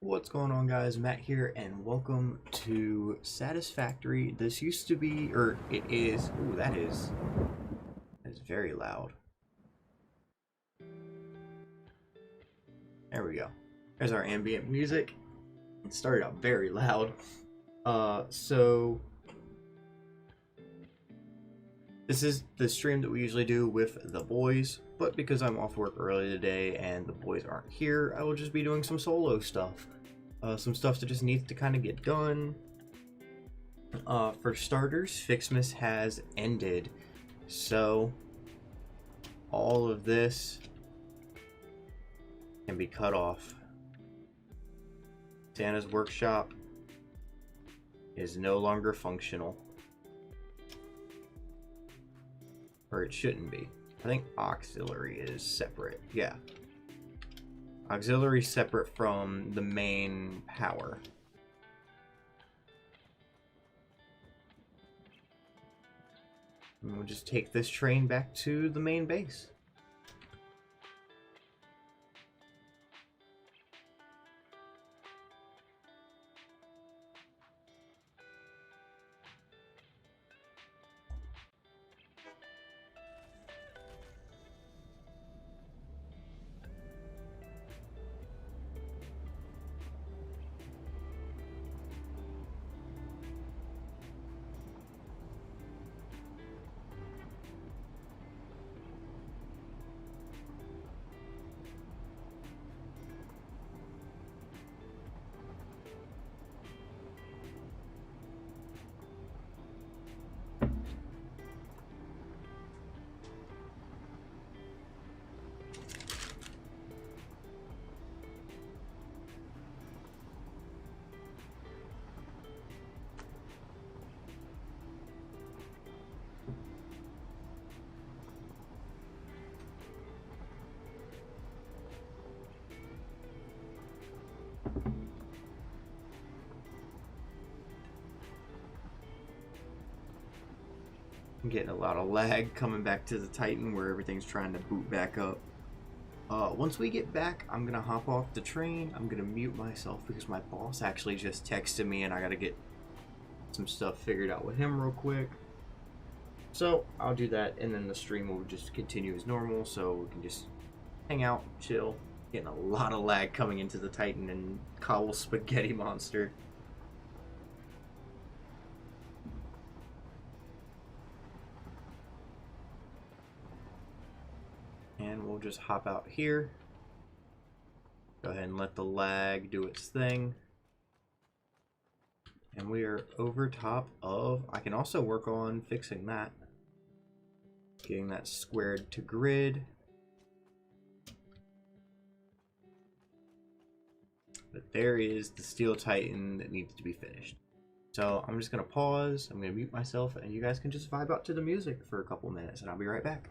What's going on, guys? Matt here, and welcome to Satisfactory. This used to be, or it is. Ooh, that is very loud. There we go. There's our ambient music. It started out very loud. So this is the stream that we usually do with the boys, but because I'm off work early today and the boys aren't here, I will just be doing some solo stuff. Some stuff that just needs to kind of get done. For starters, Ficsmas has ended, so all of this can be cut off. Santa's workshop is no longer functional. Or it shouldn't be. I think auxiliary is separate. Yeah. Auxiliary separate from the main power. And we'll just take this train back to the main base. I'm getting a lot of lag coming back to the Titan where everything's trying to boot back up. Once we get back, I'm gonna hop off the train. I'm gonna mute myself because my boss actually just texted me and I gotta get some stuff figured out with him real quick. So I'll do that, and then the stream will just continue as normal, so we can just hang out, chill. Getting a lot of lag coming into the Titan and Cobble Spaghetti Monster. And we'll just hop out here. Go ahead and let the lag do its thing. And we are over top of... I can also work on fixing that. Getting that squared to grid. But there is the Steel Titan that needs to be finished. So I'm just going to pause. I'm going to mute myself, and you guys can just vibe out to the music for a couple minutes, and I'll be right back.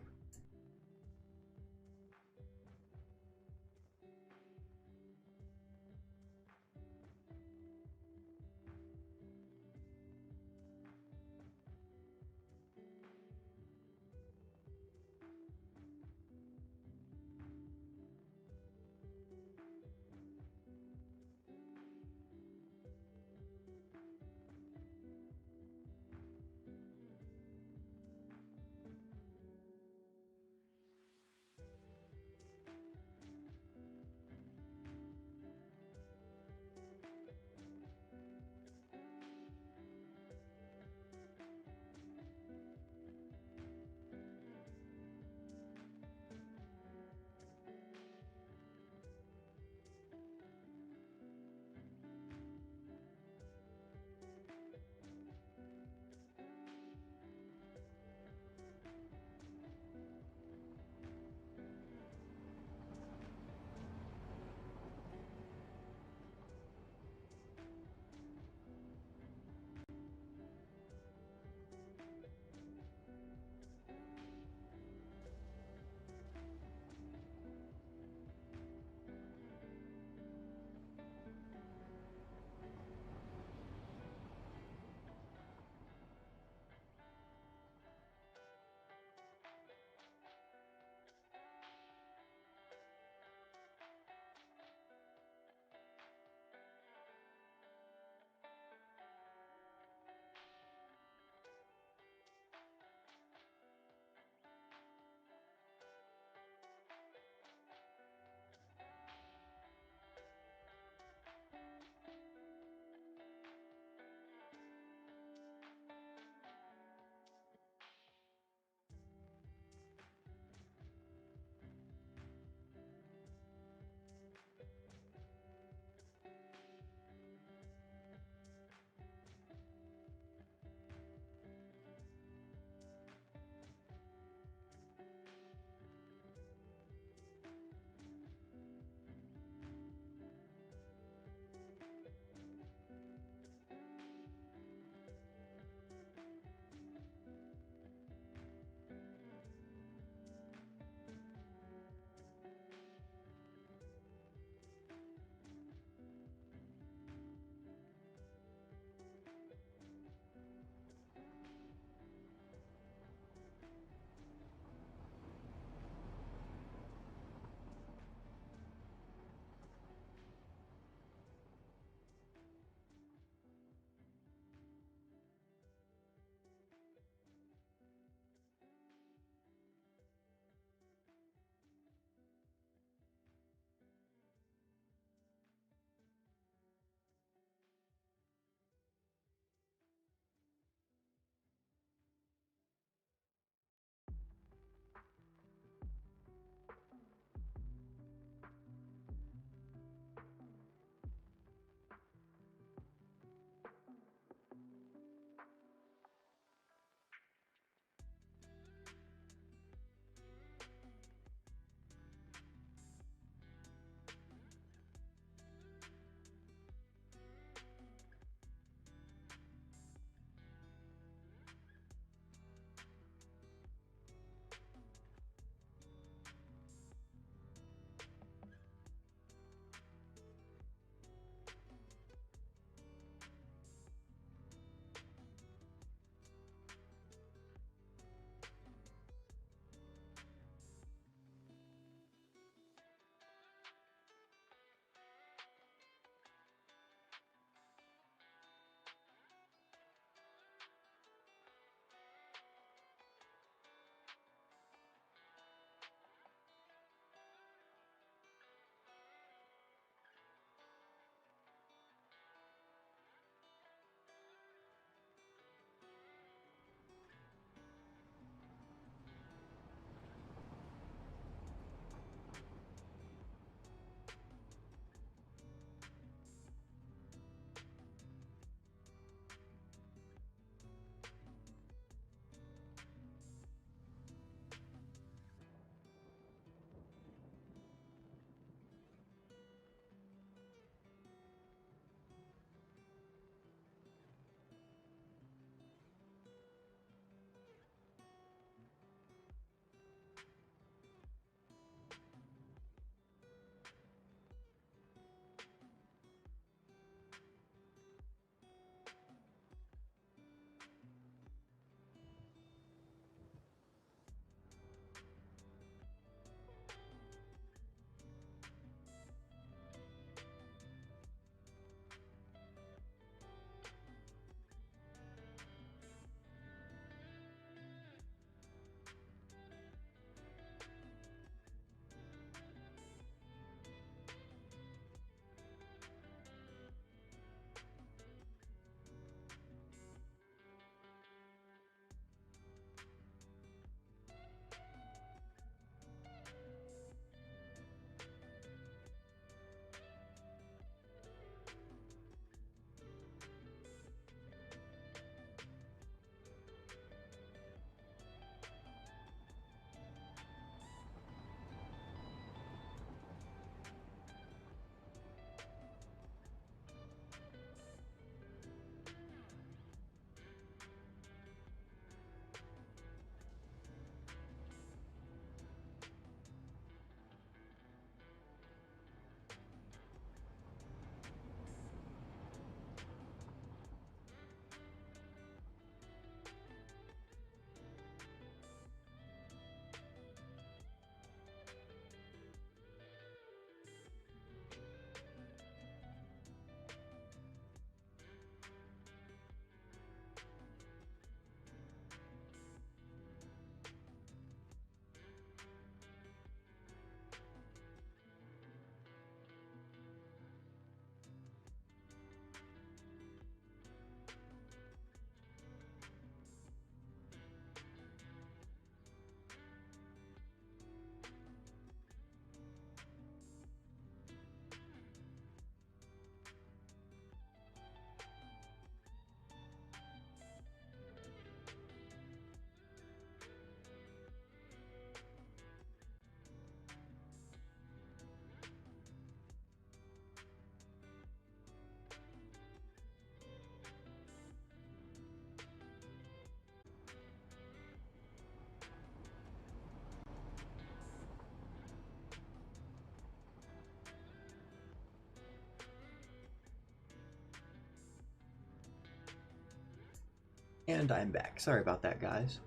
And I'm back. Sorry about that, guys.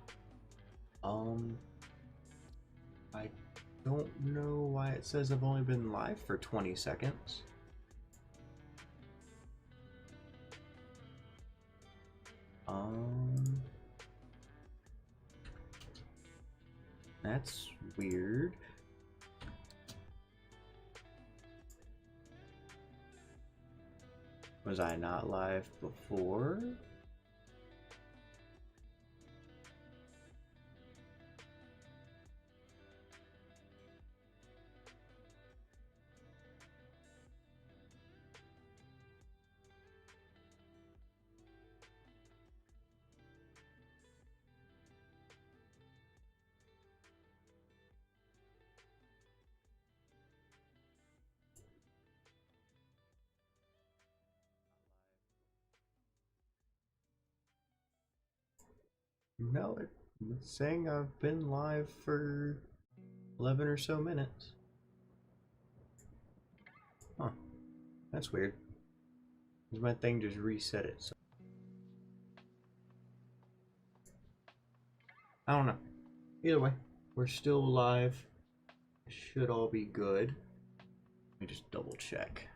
I don't know why it says I've only been live for 20 seconds. That's weird. Was I not live before? No, it's saying I've been live for 11 or so minutes. Huh. That's weird. My thing just reset it. So I don't know. Either way, we're still live. It should all be good. Let me just double check.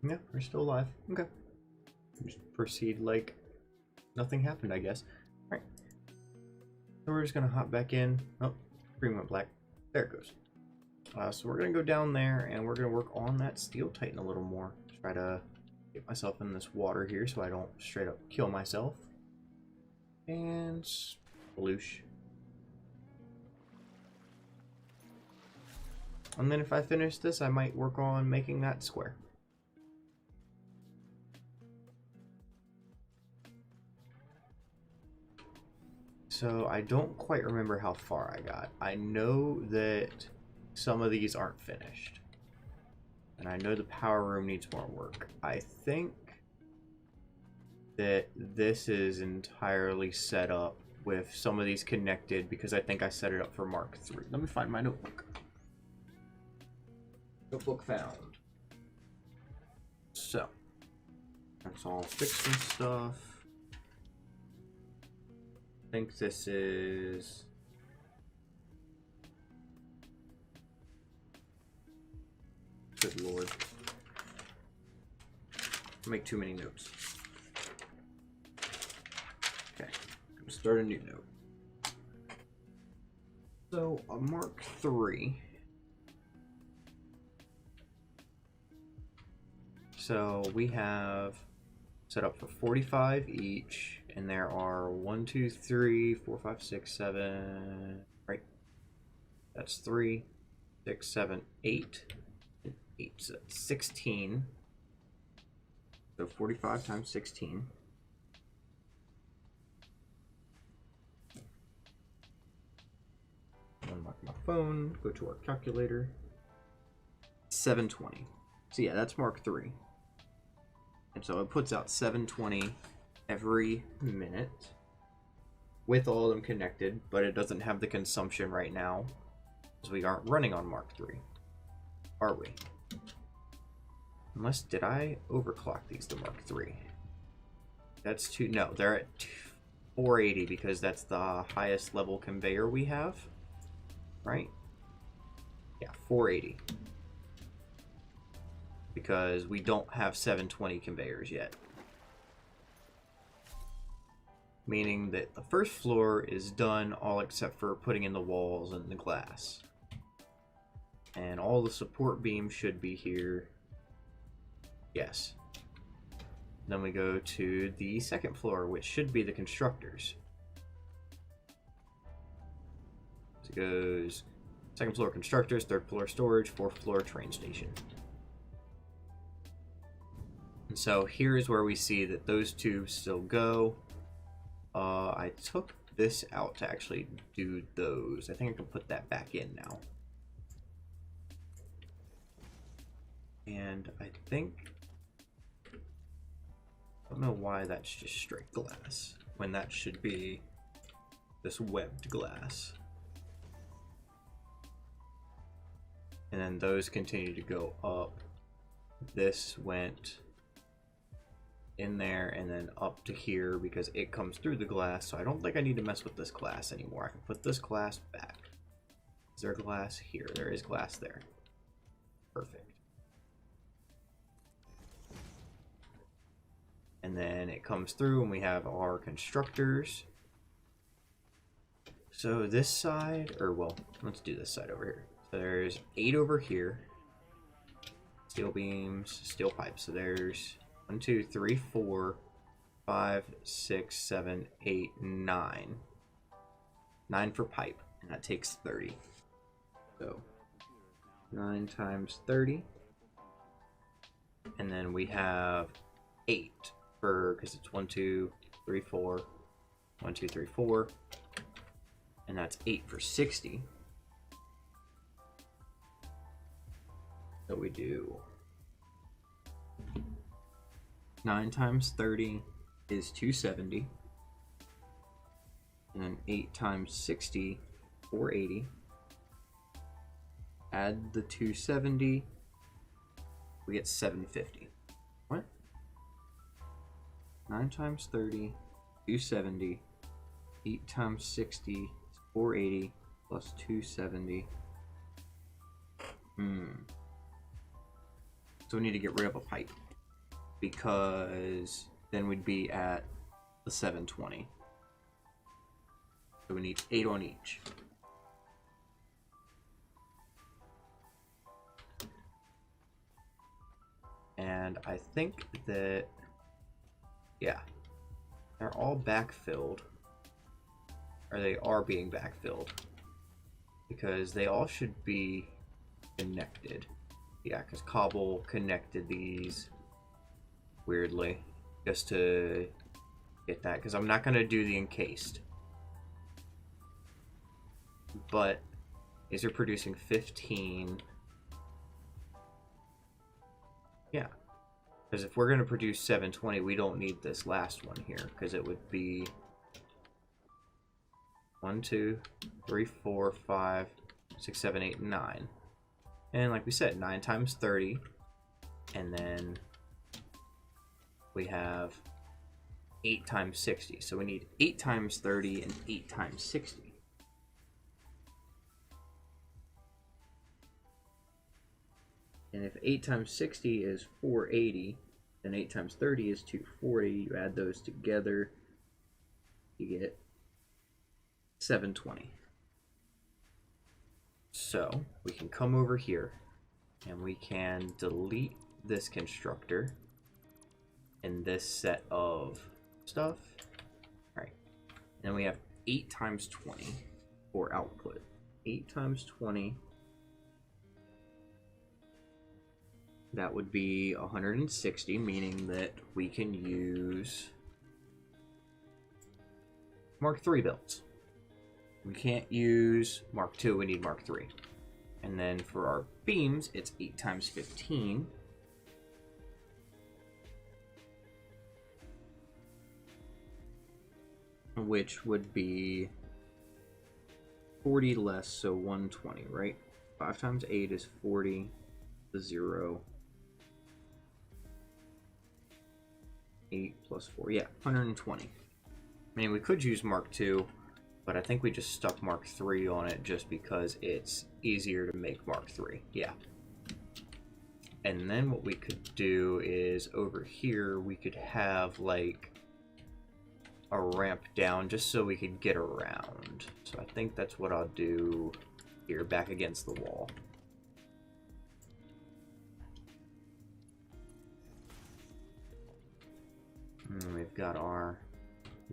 Yeah, we're still live. Okay. Just proceed like nothing happened, I guess. Alright. So we're just gonna hop back in. Oh, screen went black. There it goes. So we're gonna go down there and we're gonna work on that steel titan a little more. Try to get myself in this water here so I don't straight up kill myself. And sploosh. And then if I finish this, I might work on making that square. So I don't quite remember how far I got. I know that some of these aren't finished. And I know the power room needs more work. I think that this is entirely set up with some of these connected because I think I set it up for Mark III. Let me find my notebook. Notebook found. So, that's all Ficsmas stuff. I think this is... Good lord. I make too many notes. Okay, I'm gonna start a new note. So, a Mark III. So, we have set up for 45 each. And there are 1, 2, 3, 4, 5, 6, 7, right? That's 3, 6, 7, 8. 8, so that's 16. So 45 times 16. Unlock my phone, go to our calculator. 720. So yeah, that's Mark III. And so it puts out 720 every minute with all of them connected, but it doesn't have the consumption right now because we aren't running on Mark III, are we? Unless, did I overclock these to Mark III? That's two, no, they're at 480 because that's the highest level conveyor we have, right? Yeah, 480. Because we don't have 720 conveyors yet. meaning that the first floor is done all except for putting in the walls and the glass. And all the support beams should be here. Yes. Then we go to the second floor, which should be the constructors. So it goes second floor constructors, third floor storage, fourth floor train station. And so here's where we see that those tubes still go. I took this out to actually do those. I think I can put that back in now. And I think, I don't know why that's just straight glass when that should be this webbed glass. And then those continue to go up. This went in there and then up to here because it comes through the glass, so I don't think I need to mess with this glass anymore. I can put this glass back. Is there glass here? There is glass there. Perfect. And then it comes through and we have our constructors. So this side, or well, let's do this side over here. So there's 8 over here. Steel beams, steel pipes. So there's 1, 2, 3, 4, 5, 6, 7, 8, 9. 9 for pipe, and that takes 30. So 9 times 30. And then we have 8 for, because it's 1, 2, 3, 4. 1, 2, 3, 4. And that's 8 for 60. So we do 9 times 30 is 270. And then 8 times 60, 480. Add the 270, we get 750. What? 9 times 30, 270. 8 times 60 is 480 plus 270. So we need to get rid of a pipe because then we'd be at the 720. So we need 8 on each. And I think that, yeah, they're all backfilled. Or they are being backfilled. Because they all should be connected. Yeah, because Cobble connected these weirdly. Just to get that. Because I'm not going to do the encased. But these are producing 15. Yeah. Because if we're going to produce 720, we don't need this last one here. Because it would be 1, 2, 3, 4, 5, 6, 7, 8, 9. And like we said, 9 times 30. And then we have 8 times 60. So we need 8 times 30 and 8 times 60. And if 8 times 60 is 480, then 8 times 30 is 240. You add those together, you get 720. So we can come over here and we can delete this constructor and this set of stuff. All right. Then we have 8 times 20 for output. 8 times 20. That would be 160, meaning that we can use Mark III builds. We can't use Mark II, we need Mark III. And then for our beams, it's 8 times 15. Which would be 40 less, so 120, right? 5 times 8 is 40, the 0. 8 plus 4, yeah, 120. I mean, we could use Mark II, but I think we just stuck Mark III on it just because it's easier to make Mark III. Yeah. And then what we could do is over here, we could have like a ramp down just so we could get around. So I think that's what I'll do here, back against the wall. And we've got our...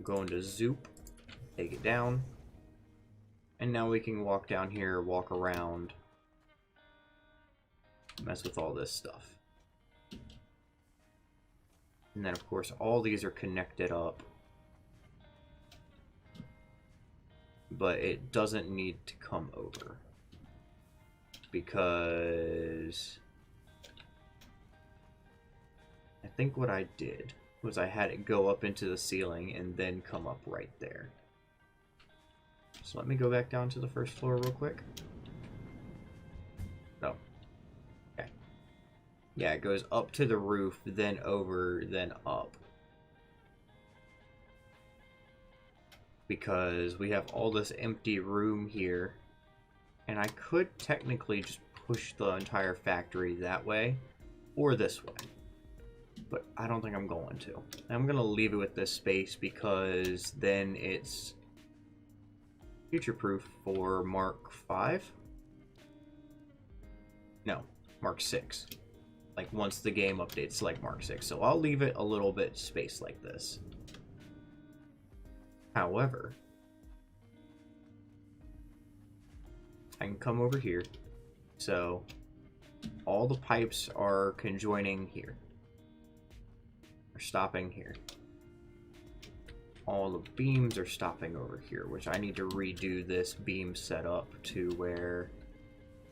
going to Zoop, take it down. And now we can walk down here, walk around, mess with all this stuff. And then, of course, all these are connected up. But it doesn't need to come over. Because... I think what I did was I had it go up into the ceiling and then come up right there. So let me go back down to the first floor real quick. No. Okay. Yeah, it goes up to the roof, then over, then up. Because we have all this empty room here. And I could technically just push the entire factory that way, or this way. But I don't think I'm going to. I'm going to leave it with this space because then it's future-proof for Mark 5? No, Mark 6. Like, once the game updates to, like, Mark 6. So I'll leave it a little bit spaced like this. However, I can come over here. So, all the pipes are conjoining here. Are stopping here. All the beams are stopping over here, which I need to redo this beam setup to where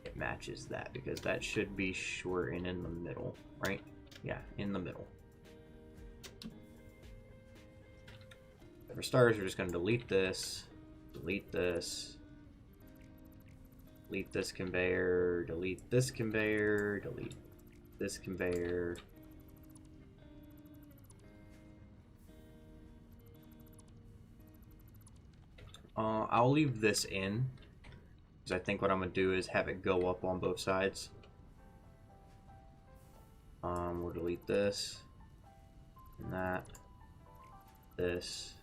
it matches that, because that should be short and in the middle, right? Yeah, in the middle. For starters, we're just going to delete this conveyor, delete this conveyor, delete this conveyor. I'll leave this in, because I think what I'm going to do is have it go up on both sides. We'll delete this, and that, this,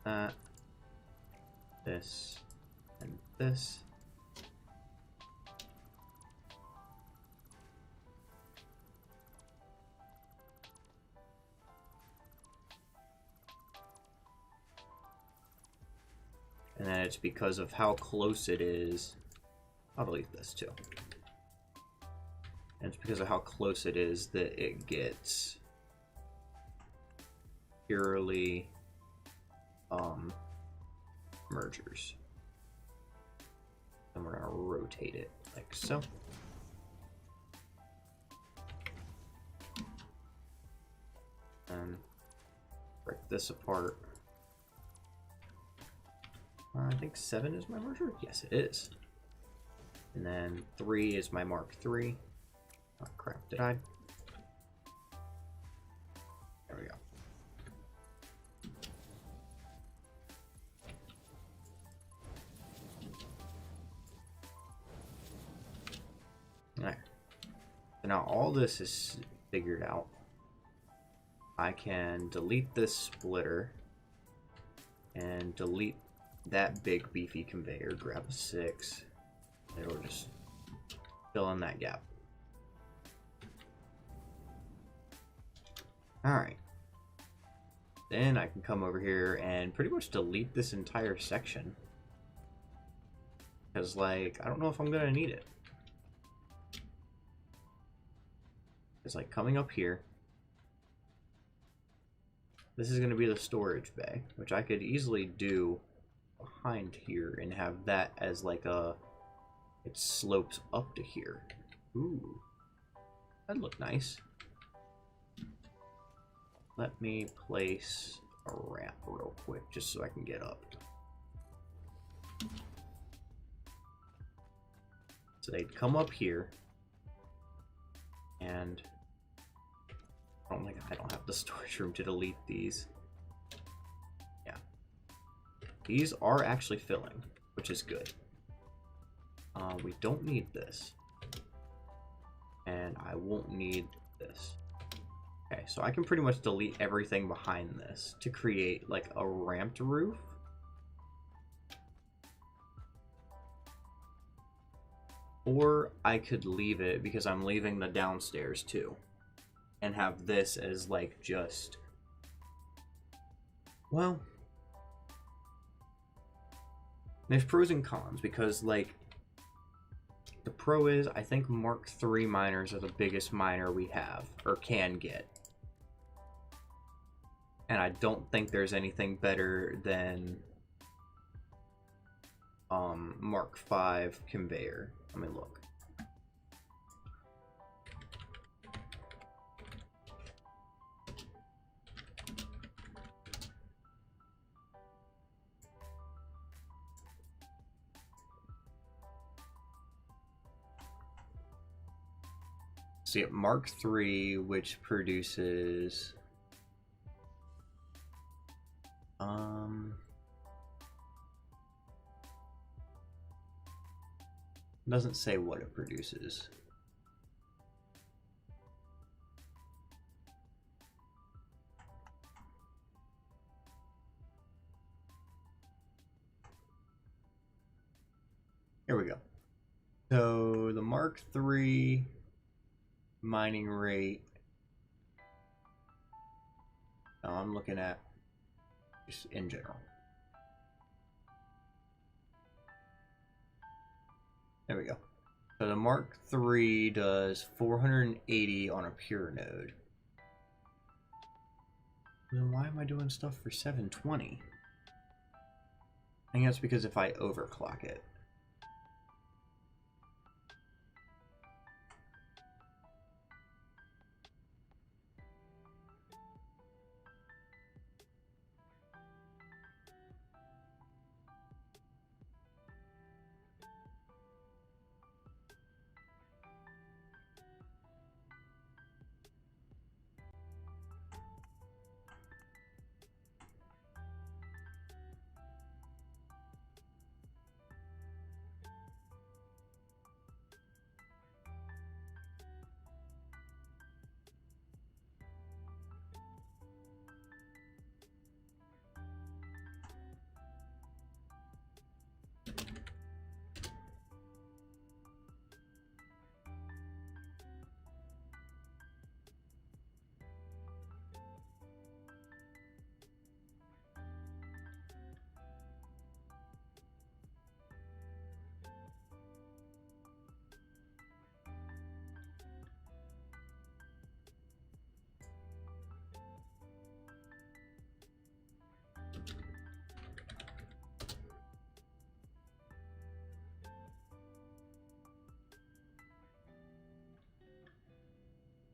that, this, and this. And then it's because of how close it is. I'll delete this too. And it's because of how close it is that it gets purely mergers. And we're gonna rotate it like so. And break this apart. I think 7 is my merger? Yes, it is. And then 3 is my Mark 3. Oh crap, did I? There we go. There. So now all this is figured out. I can delete this splitter and delete that big beefy conveyor, grab a 6, it'll just fill in that gap. Alright. Then I can come over here and pretty much delete this entire section. Because, like, I don't know if I'm going to need it. It's like coming up here. This is going to be the storage bay, which I could easily do behind here and have that as like a, it slopes up to here. Ooh, that'd look nice. Let me place a ramp real quick just so I can get up. So they'd come up here, and I don't have the storage room to delete these. These are actually filling, which is good. We don't need this. And I won't need this. Okay, so I can pretty much delete everything behind this to create like a ramped roof. Or I could leave it because I'm leaving the downstairs too. And have this as like just... Well, there's pros and cons because like the pro is I think Mark III miners are the biggest miner we have or can get. And I don't think there's anything better than Mark V conveyor. Let me look. So you have Mark III, which produces doesn't say what it produces. Here we go. So the Mark III mining rate, I'm looking at just in general. There we go. So the Mark III does 480 on a pure node. Then why am I doing stuff for 720? I think that's because if I overclock it.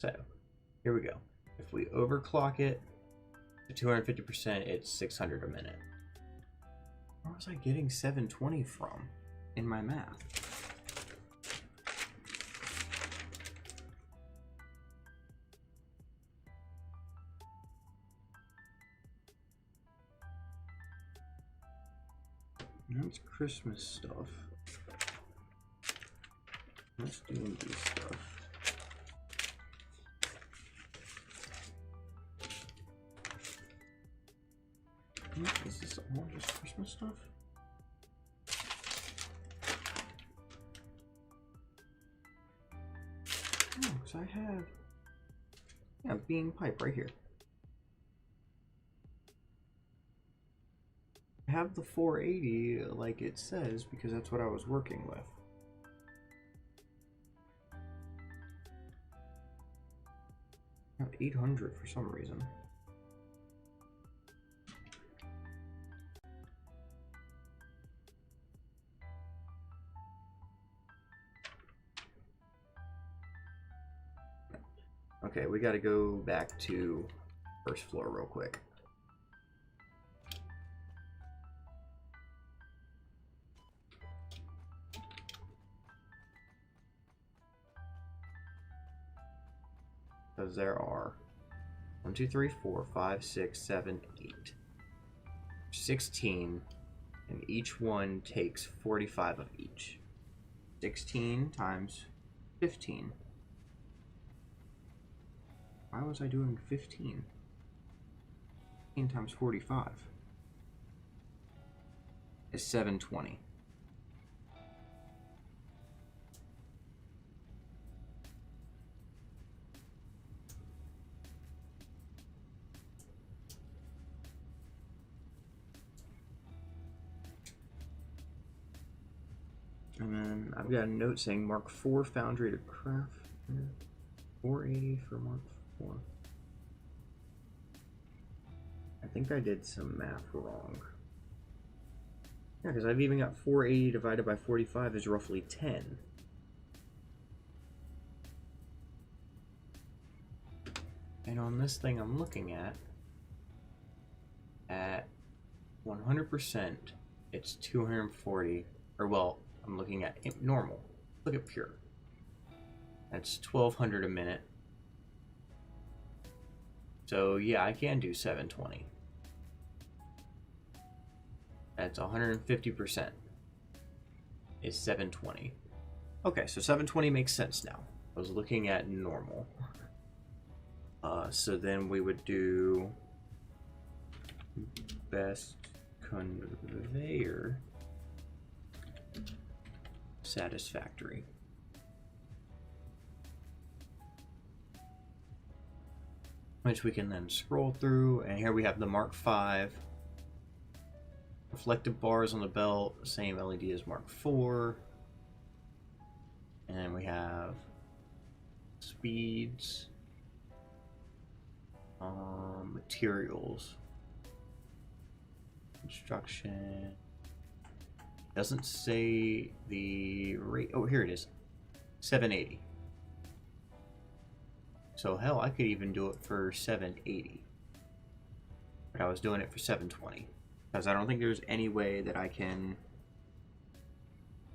So, here we go. If we overclock it to 250%, it's 600 a minute. Where was I getting 720 from in my math? That's Christmas stuff. Let's do D stuff. Is this all just Christmas stuff? Oh, because I have... Yeah, bean pipe right here. I have the 480 like it says because that's what I was working with. I have 800 for some reason. Okay, we gotta go back to first floor real quick. Because there are 1, 2, 3, 4, 5, 6, 7, 8, 16, and each one takes 45 of each. 16 times 15. Why was I doing 15? 15 times 45 is 720. And then I've got a note saying Mark 4 foundry to craft. 480 for Mark 4. I think I did some math wrong. Yeah, because I've even got 480 divided by 45 is roughly 10. And on this thing I'm looking at 100%, it's 240. Or, well, I'm looking at normal. Look at pure. That's 1200 a minute. So, yeah, I can do 720. That's 150%. Is 720. Okay, so 720 makes sense now. I was looking at normal. So then we would do best conveyor satisfactory. Which we can then scroll through, and here we have the Mark 5. Reflective bars on the belt, same LED as Mark 4. And then we have speeds, materials, construction. Doesn't say the rate. Oh, here it is, 780. So hell, I could even do it for 780. But I was doing it for 720. Because I don't think there's any way that I can...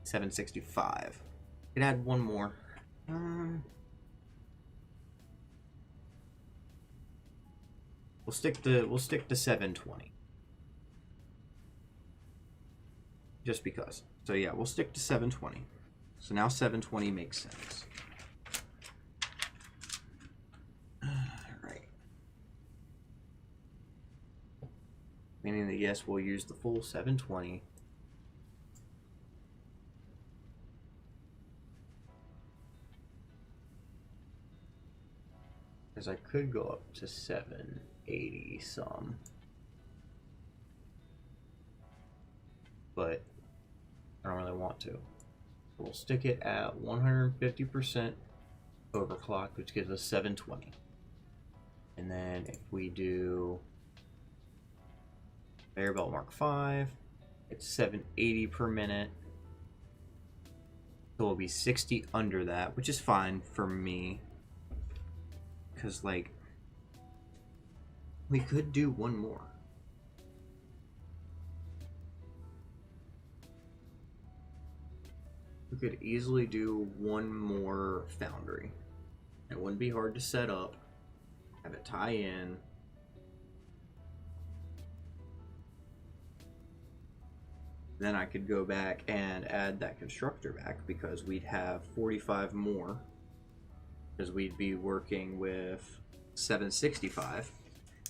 765. Could add one more. We'll stick to 720. Just because. So yeah, we'll stick to 720. So now 720 makes sense. Alright. Meaning that yes, we'll use the full 720. Because I could go up to 780 some. But I don't really want to. We'll stick it at 150% overclock, which gives us 720. And then if we do conveyor belt Mark 5, it's 780 per minute. So we'll be 60 under that, which is fine for me. Because, like, we could do one more. We could easily do one more foundry. It wouldn't be hard to set up, have it tie in. Then I could go back and add that constructor back because we'd have 45 more. Because we'd be working with 765,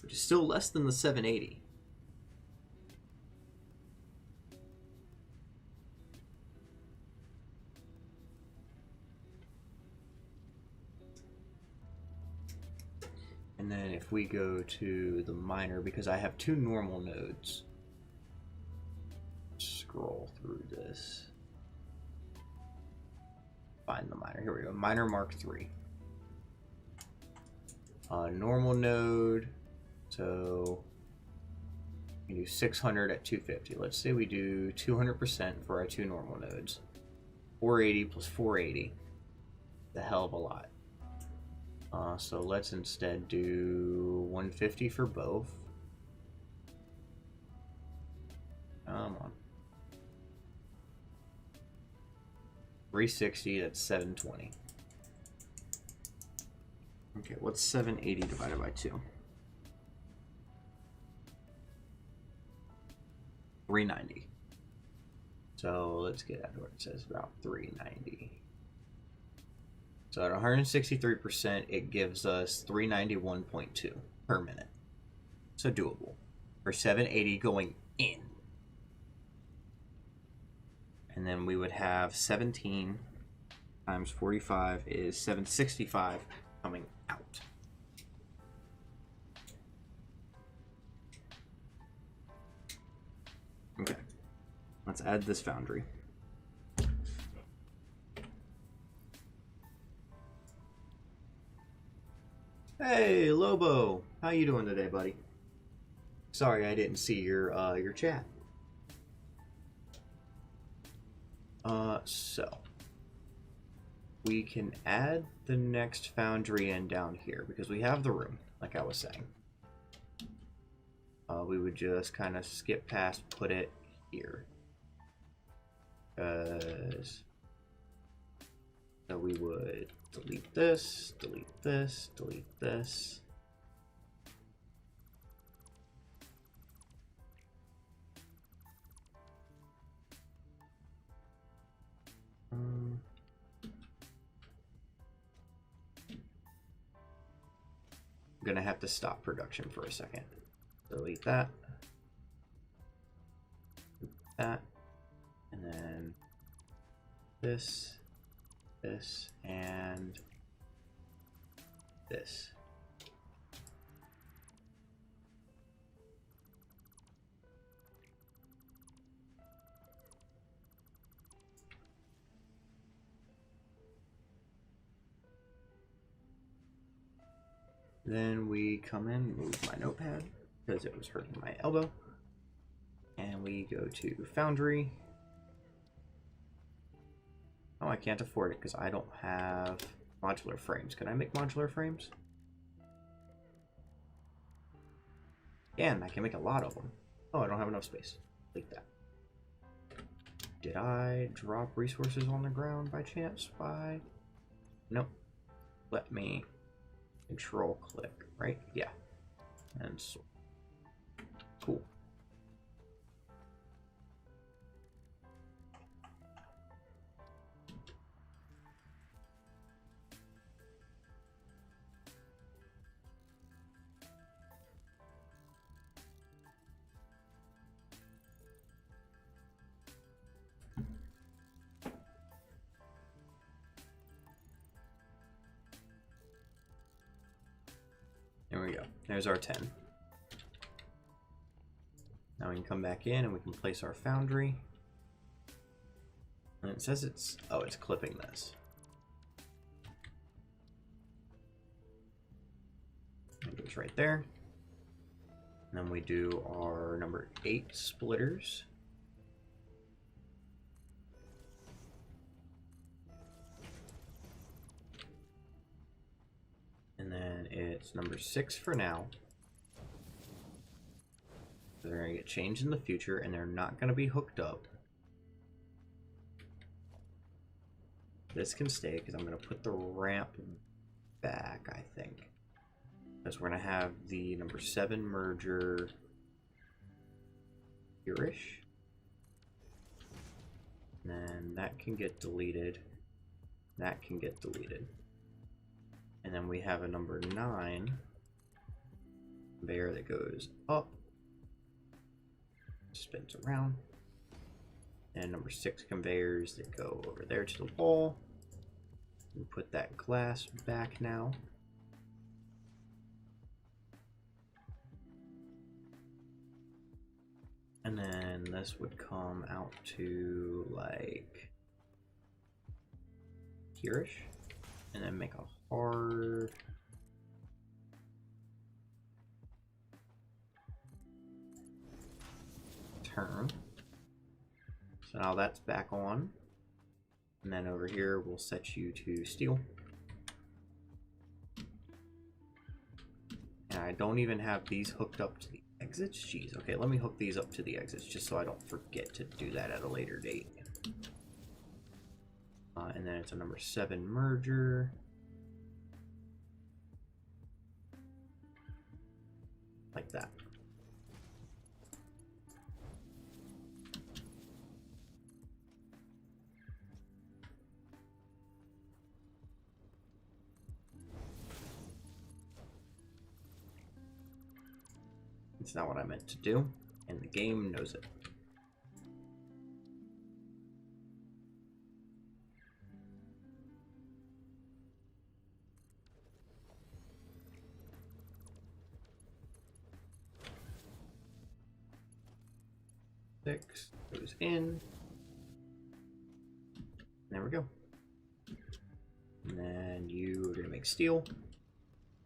which is still less than the 780. And then if we go to the miner, because I have two normal nodes, scroll through this, find the miner. Here we go, miner Mark 3. Normal node, so we do 600 at 250. Let's say we do 200% for our two normal nodes. 480 plus 480, the hell of a lot. So let's instead do 150 for both. Come on. 360, that's 720. Okay, what's 780 divided by 2? 390. So let's get out of where it says about 390. So at 163%, it gives us 391.2 per minute. So doable. For 780 going in. And then we would have 17 times 45 is 765 coming out. Okay. Let's add this foundry. Hey, Lobo. How you doing today, buddy? Sorry I didn't see your chat. So we can add the next foundry in down here because we have the room, like I was saying. We would just kind of skip past, put it here. So we would delete this, delete this, delete this. I'm gonna have to stop production for a second. Delete that. That. And then this, this, and this. Then we come in, move my notepad because it was hurting my elbow. And we go to Foundry. Oh, I can't afford it because I don't have modular frames. Can I make modular frames? And I can make a lot of them. Oh, I don't have enough space. Like that. Did I drop resources on the ground by chance? Nope. Let me control click, right? Yeah. And so cool. There we go. There's our 10. Now we can come back in and we can place our foundry. And it says it's, oh, it's clipping this. It goes right there. And then we do our number 8 splitters. And then it's number 6 for now. So they're going to get changed in the future and they're not going to be hooked up. This can stay because I'm going to put the ramp back, I think. Because we're going to have the number 7 merger here-ish. And then that can get deleted. That can get deleted. And then we have a number 9 conveyor that goes up, spins around, and number 6 conveyors that go over there to the wall. We put that glass back now. And then this would come out to like here-ish, and then make a hard turn. So now that's back on. And then over here, we'll set you to steel. And I don't even have these hooked up to the exits. Jeez, okay, let me hook these up to the exits just so I don't forget to do that at a later date. And then it's a number 7 merger. Like that. It's not what I meant to do, and the game knows it. Six goes in. There we go. And then you are going to make steel.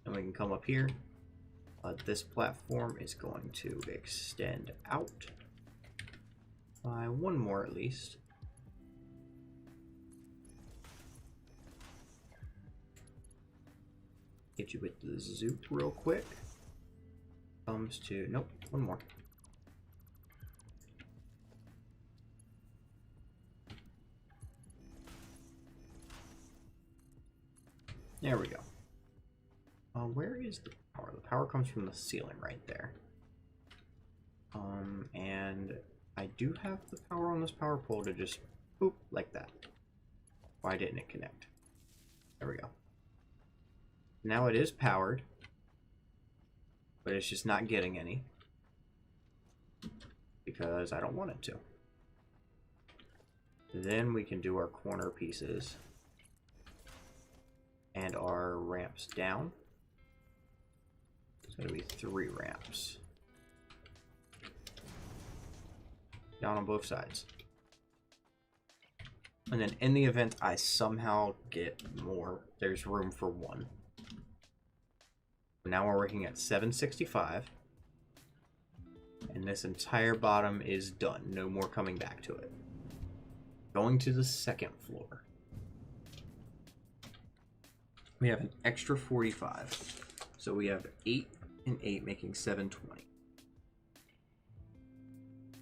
And we can come up here. This platform is going to extend out by one more at least. Hit you with the zoop real quick. Comes to, nope, one more. There we go. Where is the power? The power comes from the ceiling right there. And I do have the power on this power pole to just boop like that. Why didn't it connect? There we go. Now it is powered, but it's just not getting any because I don't want it to. Then we can do our corner pieces and our ramps down. It's going to be 3 ramps. Down on both sides. And then in the event I somehow get more, there's room for 1. Now we're working at 765. And this entire bottom is done. No more coming back to it. Going to the second floor. We have an extra 45. So we have 8 and 8 making 720.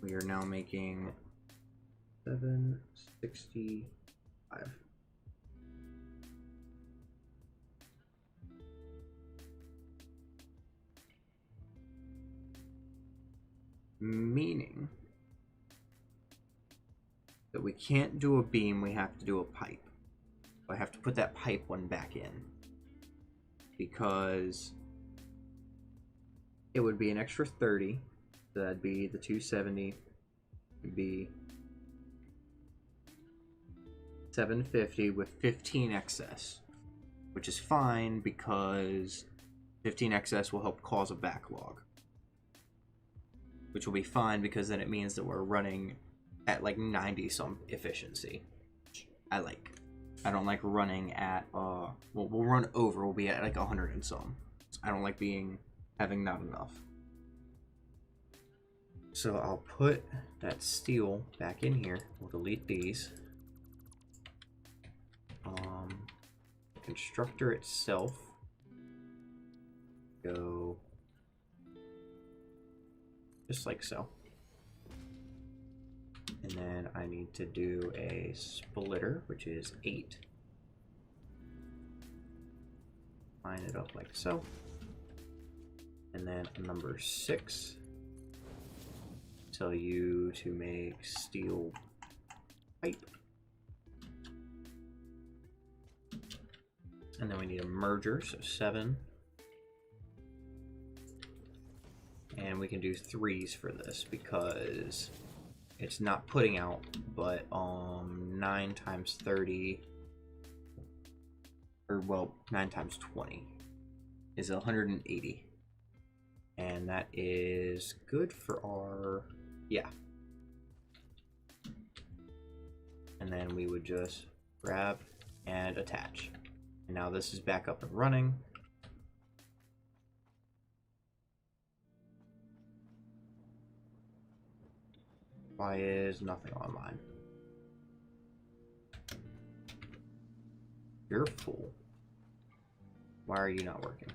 We are now making 765. Meaning that we can't do a beam, we have to do a pipe. I have to put that pipe one back in because it would be an extra 30. So that'd be the 270. It'd be 750 with 15 excess, which is fine because 15 excess will help cause a backlog, which will be fine because then it means that we're running at like 90 some efficiency. I don't like running at we'll run over, we'll be at like 100 and some. I don't like having not enough. So I'll put that steel back in here. We'll delete these. Constructor itself, go just like so. And then I need to do a splitter, which is 8. Line it up like so. And then a number 6. Tell you to make steel pipe. And then we need a merger, so 7. And we can do 3s for this because it's not putting out, but 9 times 30, or well, 9 times 20 is 180. And that is good for our, yeah. And then we would just grab and attach. And now this is back up and running. Why is nothing on mine? You're full. Why are you not working?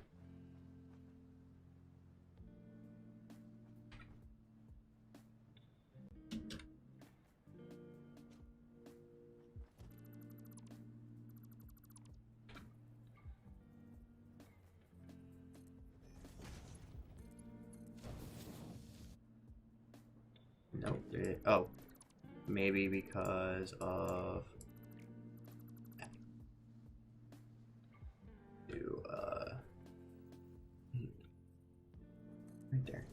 Nope. Oh, maybe because of right there.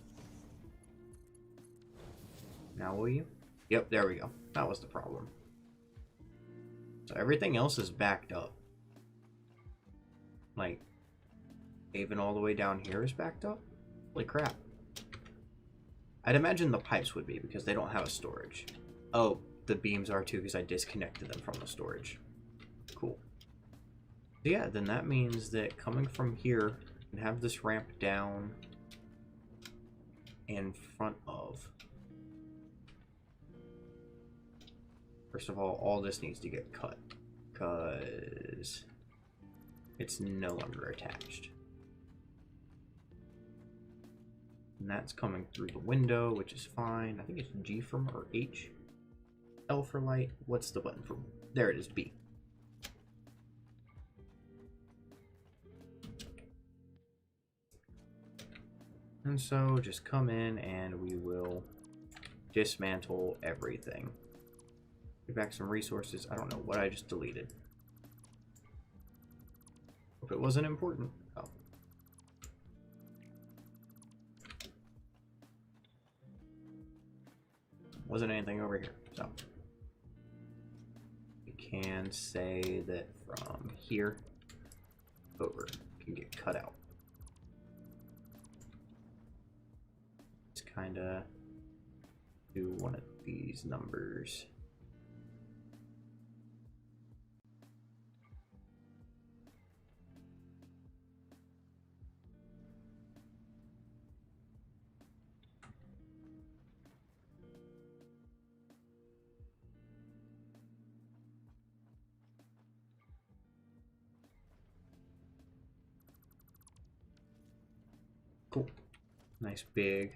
Now will you? Yep, there we go. That was the problem. So everything else is backed up. Like, even all the way down here is backed up? Holy crap. I'd imagine the pipes would be because they don't have a storage. Oh, the beams are too because I disconnected them from the storage. Cool. So yeah, then that means that coming from here, I can have this ramp down in front of. First of all this needs to get cut because it's no longer attached. And that's coming through the window, which is fine. I think it's G for or H. L for light. What's the button for? There it is, B. And so just come in and we will dismantle everything. Get back some resources. I don't know what I just deleted. Hope it wasn't important. Oh. Wasn't anything over here, so we can say that from here over can get cut out. Let's kind of do one of these numbers. Cool. Nice big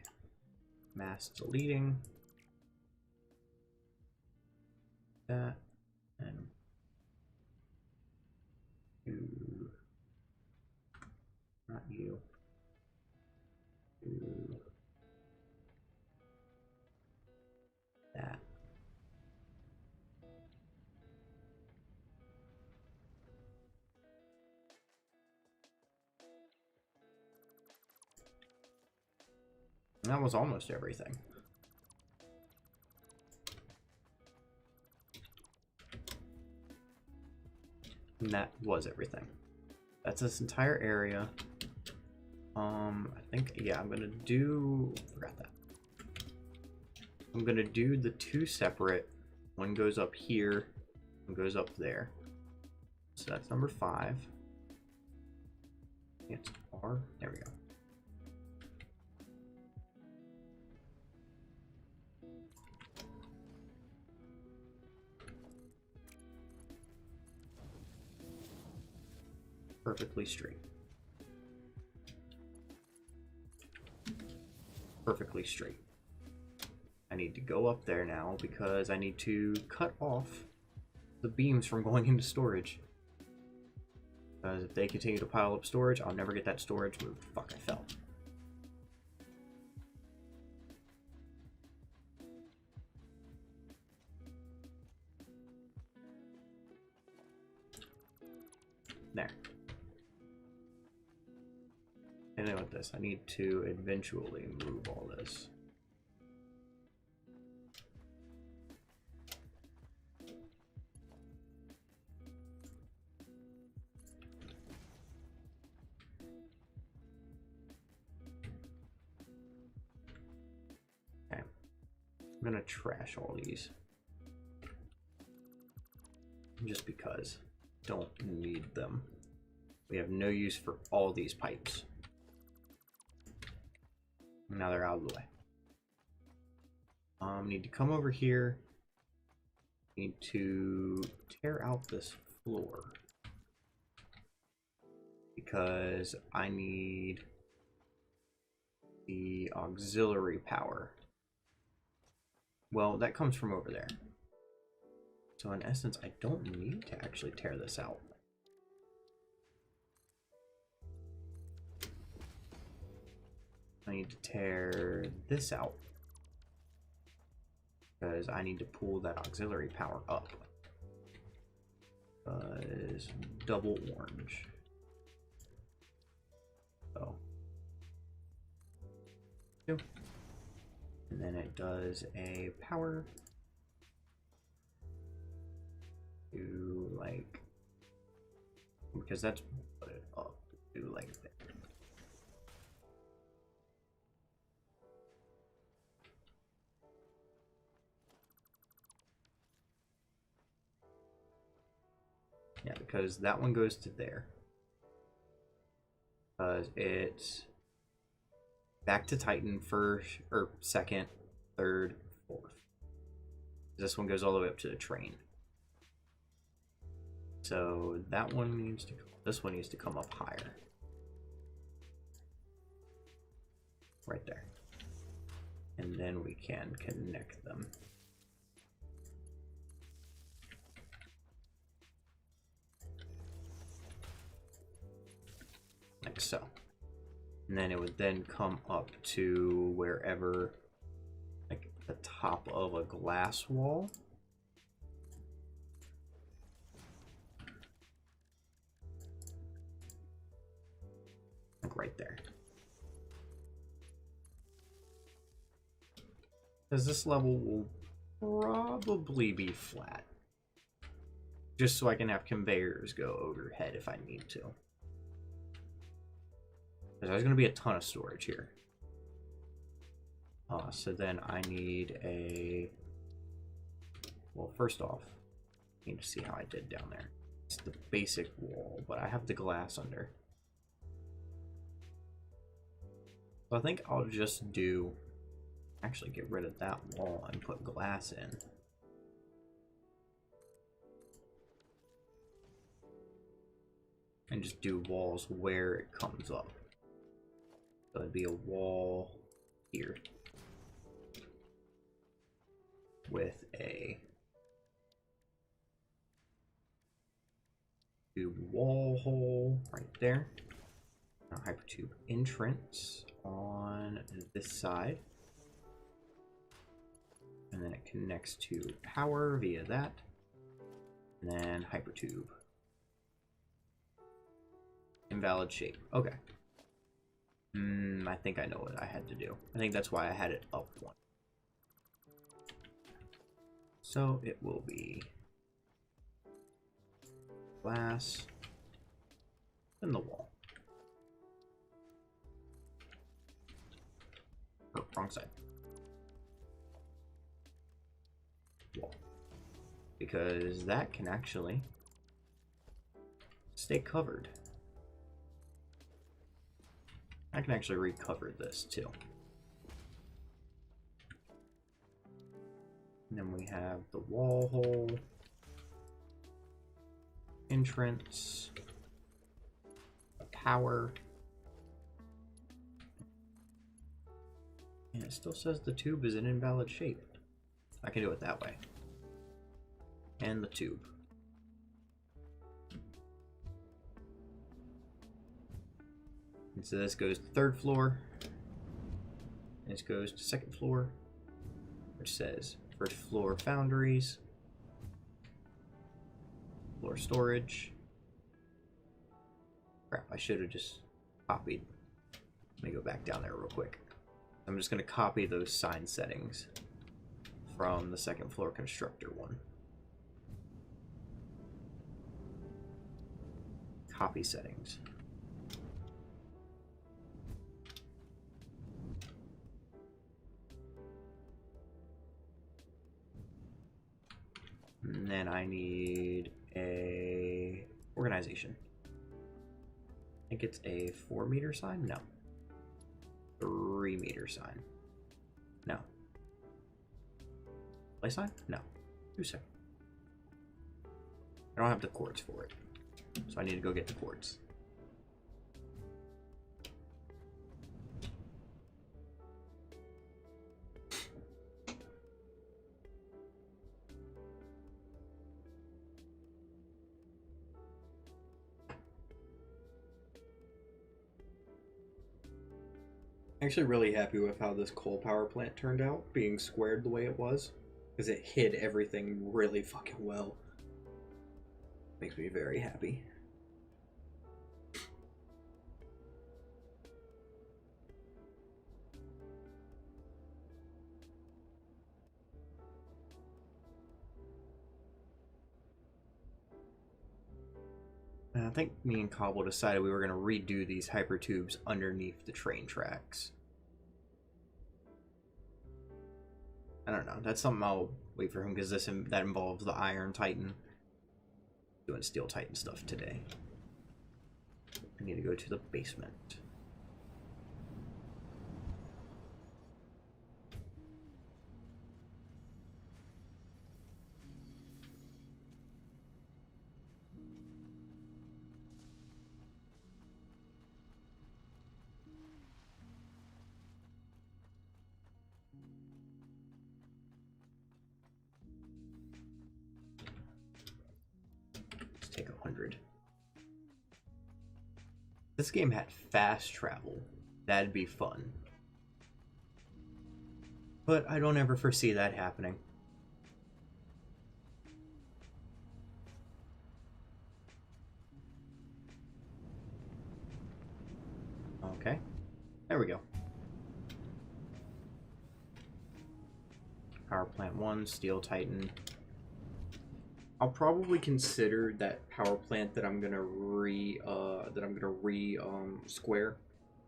mass deleting. That and you, not you. You. That. And that was almost everything. And that was everything. That's this entire area. I think, yeah, I'm gonna do, forgot that. I'm gonna do the two separate. One goes up here, one goes up there. So that's number 5. It's R, there we go. Perfectly straight. Perfectly straight. I need to go up there now because I need to cut off the beams from going into storage. Because if they continue to pile up storage, I'll never get that storage moved. Fuck, I fell. There. And then with this, I need to eventually move all this. Okay. I'm gonna trash all these. Just because. Don't need them. We have no use for all these pipes. Now they're out of the way. Need to come over here. Need to tear out this floor. Because I need the auxiliary power. Well, that comes from over there. So in essence, I don't need to actually tear this out. I need to tear this out. Because I need to pull that auxiliary power up. Because double orange. So. 2. And then it does a power to like, because that's put it up to like that. Yeah, because that one goes to there. Because it's back to Titan first, or second, third, fourth. This one goes all the way up to the train. So that one needs to, this one needs to come up higher. Right there. And then we can connect them. Like so. And then it would then come up to wherever, like the top of a glass wall. Like right there. Because this level will probably be flat. Just so I can have conveyors go overhead if I need to. There's going to be a ton of storage here. So then I need a... Well, first off, I need to see how I did down there. It's the basic wall, but I have the glass under. So I think I'll just do... Actually get rid of that wall and put glass in. And just do walls where it comes up. So it'd be a wall here with a tube wall hole right there. A hypertube entrance on this side. And then it connects to power via that. And then hypertube. Invalid shape. Okay. I think I know what I had to do. I think that's why I had it up one. So it will be glass and the wall. Oh, wrong side. Wall. Because that can actually stay covered. I can actually recover this too. And then we have the wall hole, entrance, power, and it still says the tube is an invalid shape. I can do it that way. And the tube. And so this goes to third floor. This goes to second floor, which says first floor foundries, floor storage. Crap, I should have just copied. Let me go back down there real quick. I'm just going to copy those sign settings from the second floor constructor one. Copy settings. And then I need a organization. I think it's a 4-meter sign? No. 3-meter sign. No. Play sign? No. 2 seconds. I don't have the cords for it. So I need to go get the cords. Actually really happy with how this coal power plant turned out, being squared the way it was, because it hid everything really fucking well. Makes me very happy. And I think me and Cobble decided we were going to redo these hypertubes underneath the train tracks. I don't know. That's something I'll wait for him because that involves the Iron Titan. Doing Steel Titan stuff today. I need to go to the basement. Take 100. This game had fast travel. That'd be fun. But I don't ever foresee that happening. Okay. There we go. Power Plant 1, Steel Titan. I'll probably consider that power plant that I'm gonna square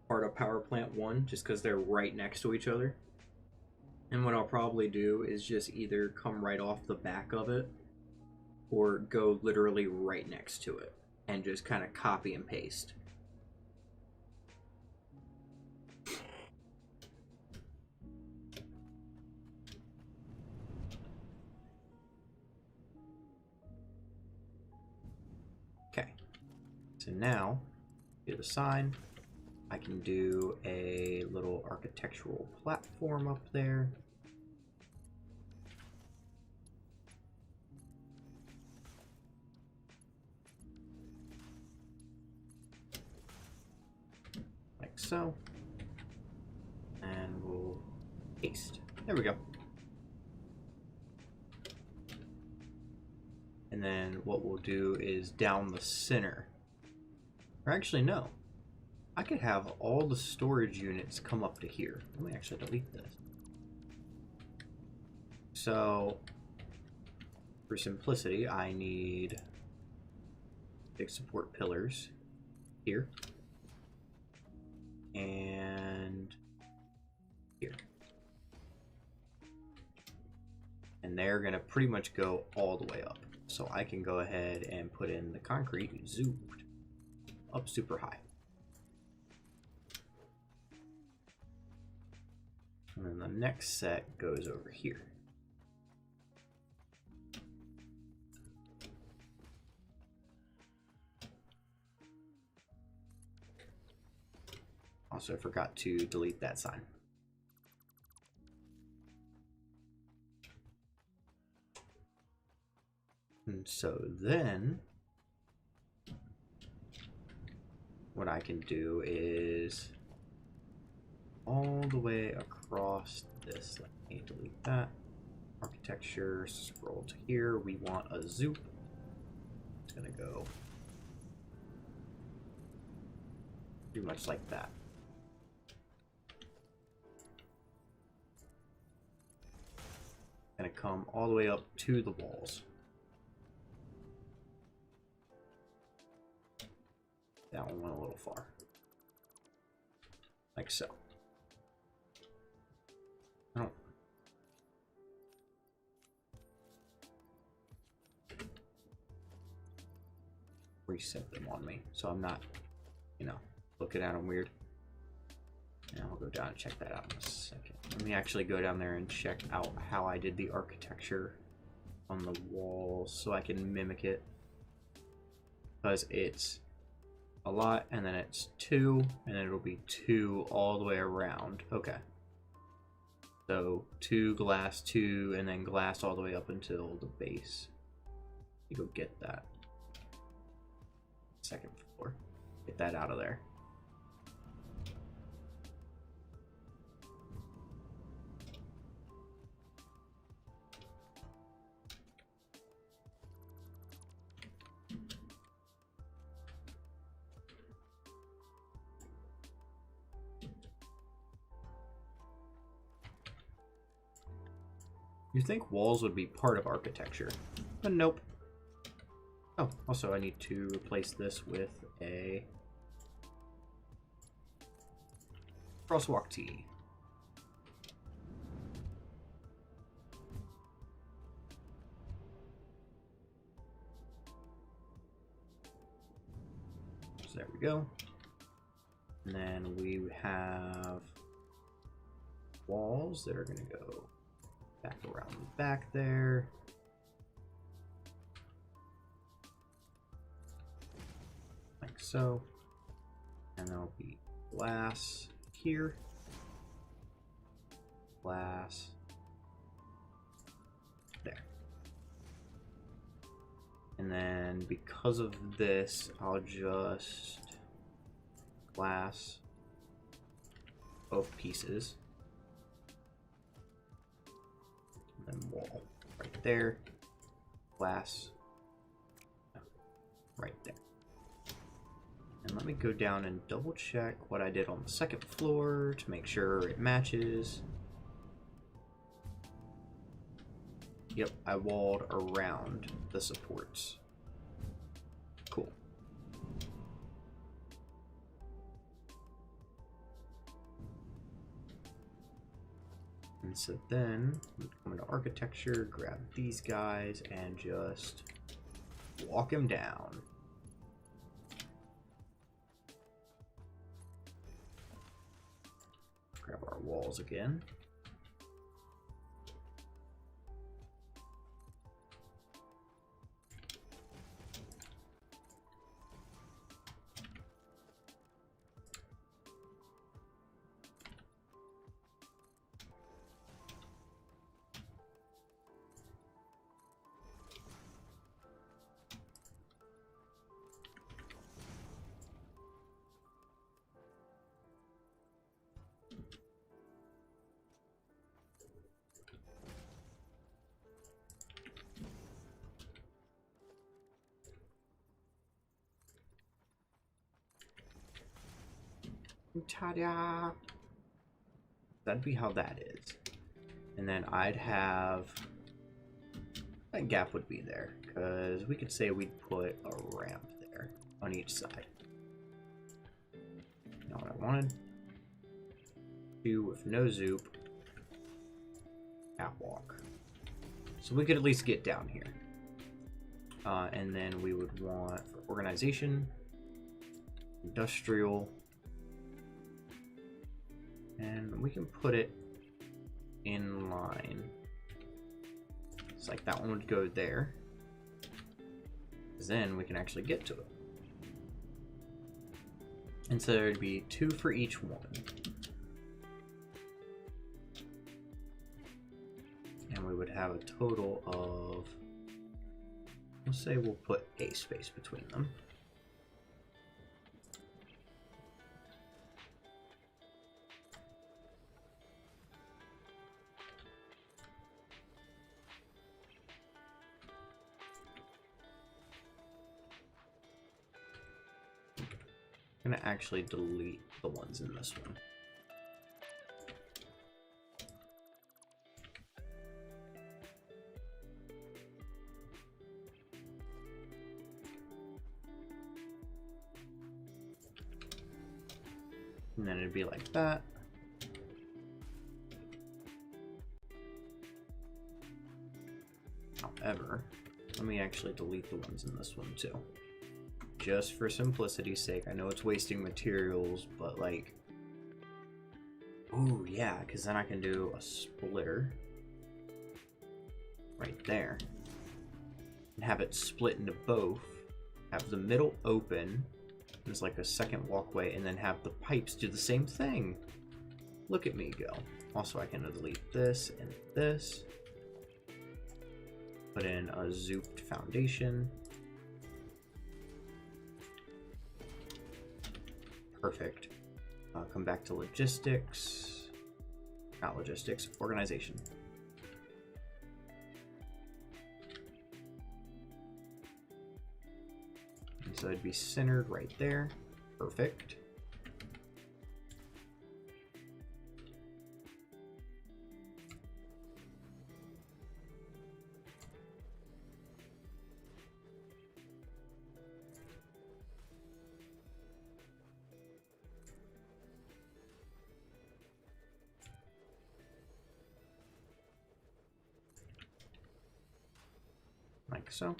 part of Power Plant 1 just because they're right next to each other. And what I'll probably do is just either come right off the back of it or go literally right next to it and just kind of copy and paste. Okay, so now do the sign. I can do a little architectural platform up there. Like so. And we'll paste. There we go. And then what we'll do is down the center. Or actually, no. I could have all the storage units come up to here. Let me actually delete this. So, for simplicity, I need big support pillars here. And here. And they're going to pretty much go all the way up. So I can go ahead and put in the concrete zoomed up super high. And then the next set goes over here. Also, I forgot to delete that sign. And so then what I can do is all the way across this. Let me delete that. Architecture, scroll to here. We want a zoop. It's gonna go pretty much like that. Gonna come all the way up to the walls. That one went a little far. Like so. Oh. Reset them on me, so I'm not, you know, looking at them weird. And I'll go down and check that out in a second. Let me actually go down there and check out how I did the architecture on the walls so I can mimic it. Because it's a lot, and then it's 2, and then it'll be 2 all the way around. Okay. So 2 glass, 2, and then glass all the way up until the base. You go get that. Second floor. Get that out of there. You think walls would be part of architecture, but nope. Oh, also I need to replace this with a crosswalk tee. So there we go. And then we have walls that are going to go back around the back there. Like so. And there'll be glass here. Glass there. And then because of this, I'll just glass both pieces. And then wall right there. Glass right there. And let me go down and double check what I did on the second floor to make sure it matches. Yep, I walled around the supports. Cool. And so then we come into architecture, grab these guys, and just walk them down. Grab our walls again. Ta-da! That'd be how that is. And then I'd have... that gap would be there, because we could say we'd put a ramp there on each side. Not what I wanted. Two with no zoop. Catwalk. So we could at least get down here. And then we would want, for organization, industrial, and we can put it in line. It's like that one would go there. Then we can actually get to it. And so there'd be 2 for each one. And we would have a total of, let's say we'll put a space between them. I'm gonna actually delete the ones in this one. And then it'd be like that. However, let me actually delete the ones in this one too. Just for simplicity's sake. I know it's wasting materials, but like... ooh, yeah, because then I can do a splitter right there. And have it split into both. Have the middle open. There's like a second walkway, and then have the pipes do the same thing. Look at me go. Also, I can delete this and this. Put in a zooped foundation. Perfect. Come back to logistics. Not logistics, organization. And so it'd be centered right there. Perfect. like so.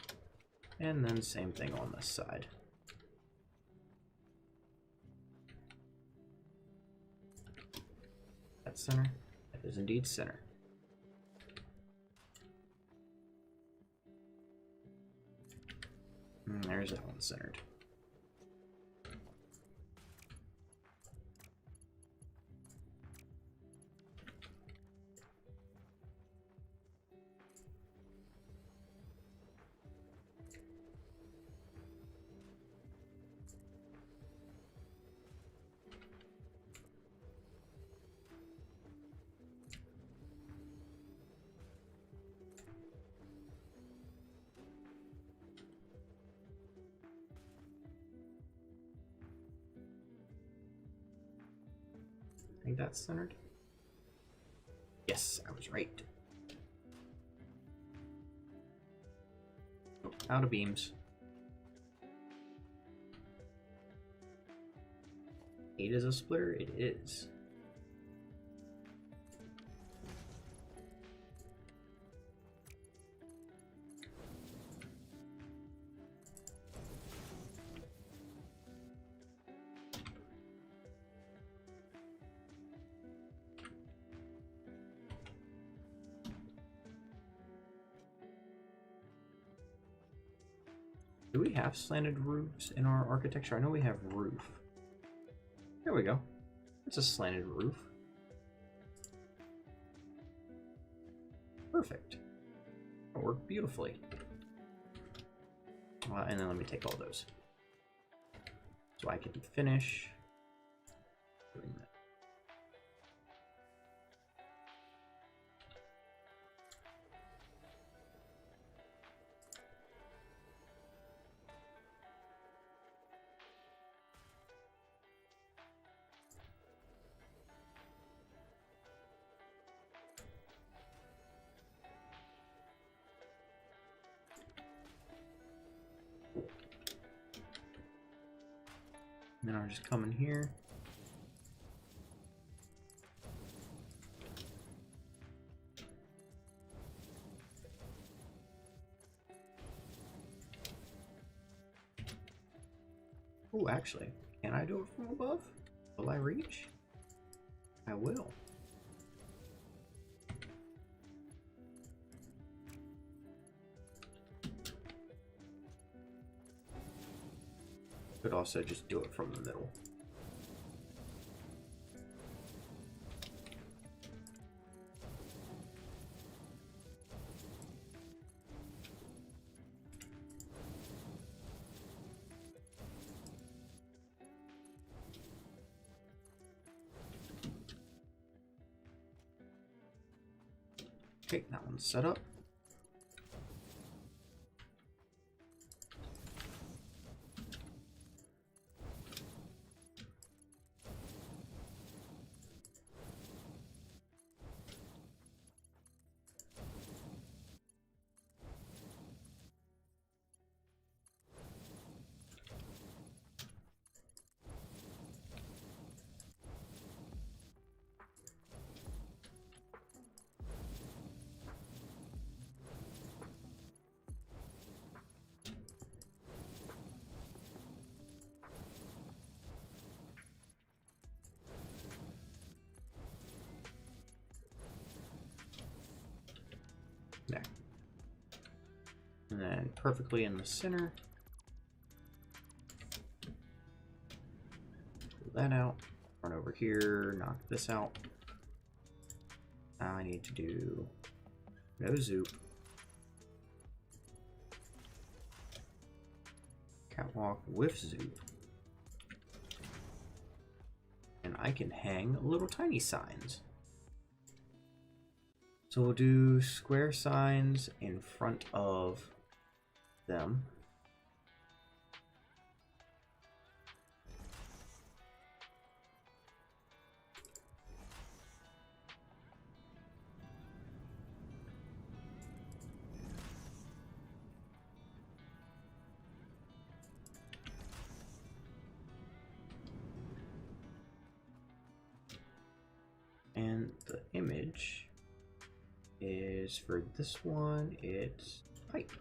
And then same thing on this side. That's center. That is indeed center. And there's that one centered. I think that's centered. Yes, I was right. Oh, out of beams. 8 is a splitter? It is. Do we have slanted roofs in our architecture? I know we have roof. There we go. It's a slanted roof. Perfect. It worked beautifully. And then let me take all those. So I can finish doing that. And then I'll just come in here. Oh, actually, can I do it from above? Will I reach? I will. Could also just do it from the middle. Okay, that one's set up. There. And then perfectly in the center. Pull that out. Run over here, knock this out. Now I need to do no zoop. Catwalk with zoop. And I can hang little tiny signs. So we'll do square signs in front of them. And the image is for this one, it's pipe.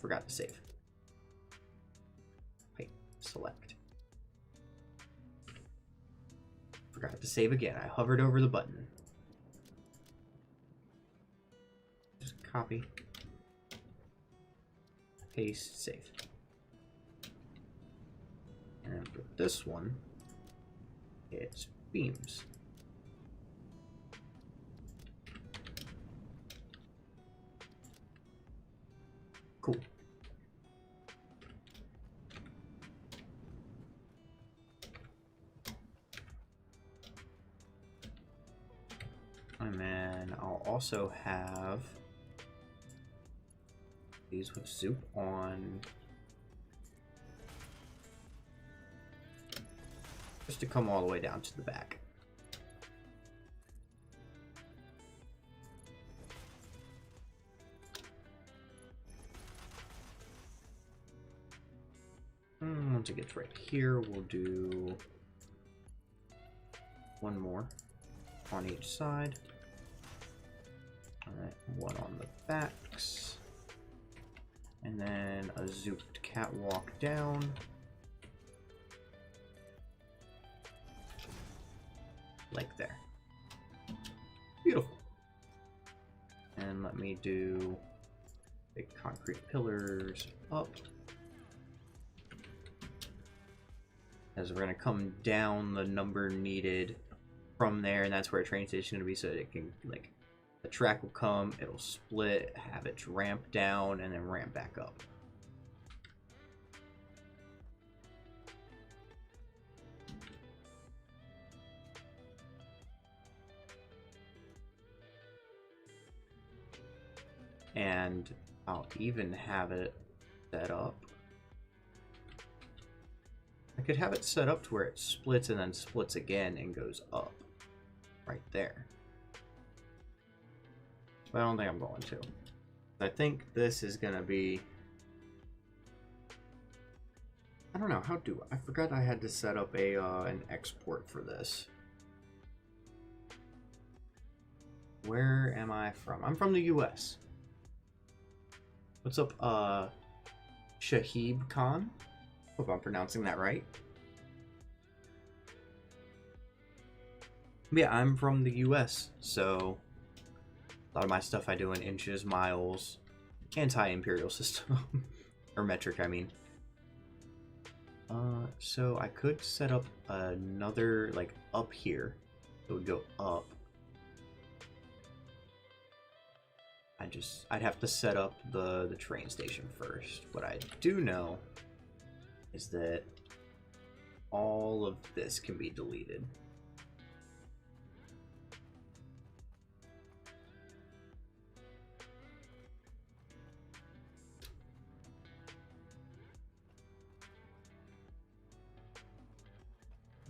forgot to save. Wait, select. Forgot to save again. I hovered over the button. Just copy. Paste, save. And for this one, it's beams. Cool. And then I'll also have these with Zoop on, just to come all the way down to the back. Once it gets right here, we'll do one more on each side. Alright, one on the backs. And then a zooped catwalk down. Like there. Beautiful. And let me do big concrete pillars up. As we're going to come down the number needed from there, and that's where a train station is going to be, so that it can, like, the track will come, it'll split, have its ramp down, and then ramp back up. And I'll even have it set up. I could have it set up to where it splits and then splits again and goes up. Right there. But I don't think I'm going to. I think this is going to be... I don't know, how do I forgot I had to set up a an export for this. Where am I from? I'm from the US. What's up, Shahib Khan? Hope I'm pronouncing that right. Yeah, I'm from the US, so a lot of my stuff I do in inches, miles, anti-imperial system, or metric, I mean. So I could set up another, like, up here. It would go up. I'd have to set up the train station first. What I do know is that all of this can be deleted.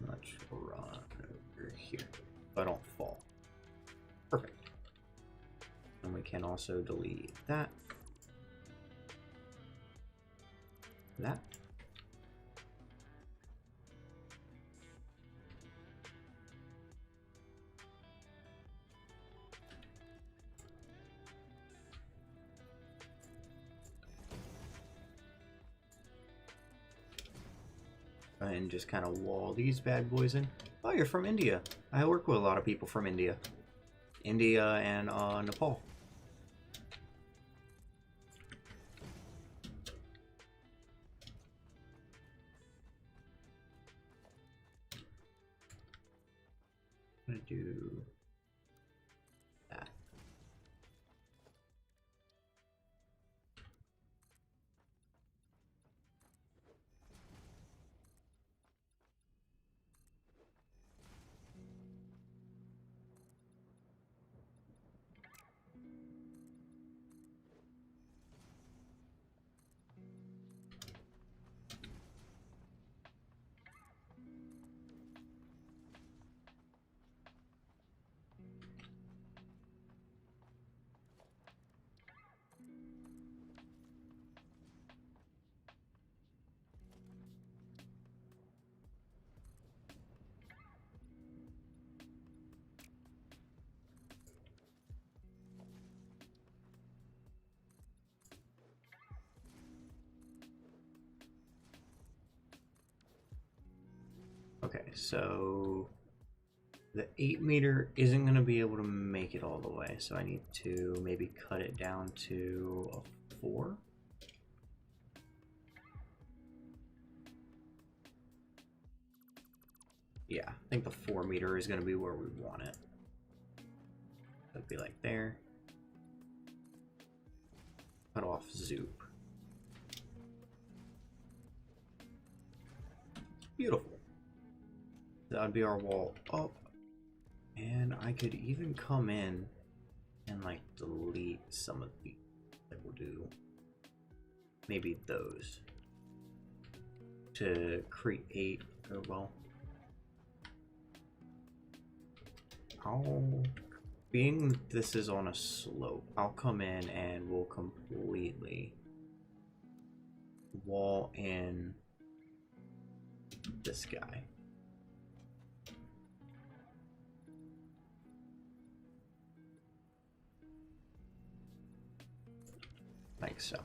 Let's run over here so I don't fall. Perfect. And we can also delete that. That. And just kind of wall these bad boys in. Oh, you're from India. I work with a lot of people from India. India and Nepal. I'm gonna do that. Okay, so the 8 meter isn't going to be able to make it all the way, so I need to maybe cut it down to a 4. Yeah, I think the 4 meter is going to be where we want it. It'll be like there. Cut off Zoop. Beautiful. That would be our wall up. And I could even come in and like delete some of the that we'll do. Maybe those. To create, or well, being this is on a slope, I'll come in and we'll completely wall in this guy. Like so.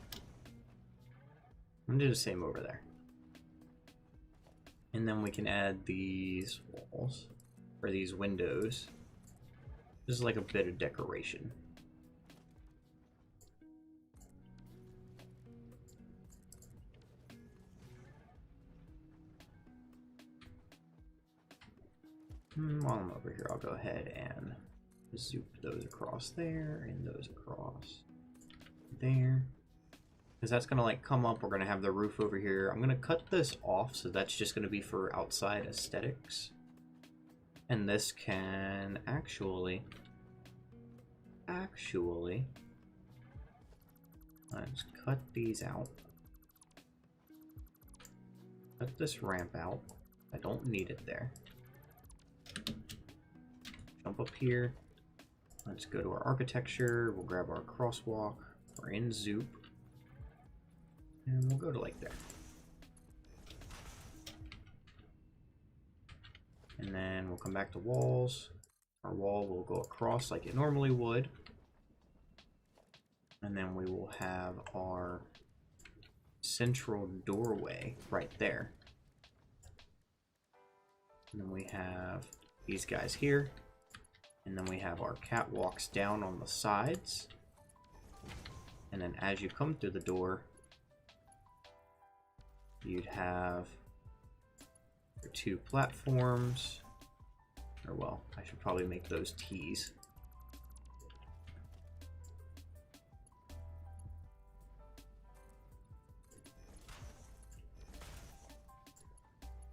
I'm gonna do the same over there. And then we can add these walls, or these windows. This is like a bit of decoration. While I'm over here, I'll go ahead and zoop those across there and those across there. Because that's going to like come up, we're going to have the roof over here. I'm going to cut this off, so that's just going to be for outside aesthetics. And this can actually, let's cut these out. Cut this ramp out. I don't need it there. Jump up here. Let's go to our architecture. We'll grab our crosswalk. We're in Zoop. And we'll go to like there. And then we'll come back to walls. Our wall will go across like it normally would. And then we will have our central doorway right there. And then we have these guys here. And then we have our catwalks down on the sides. And then as you come through the door, you'd have your 2 platforms. Or well, I should probably make those T's.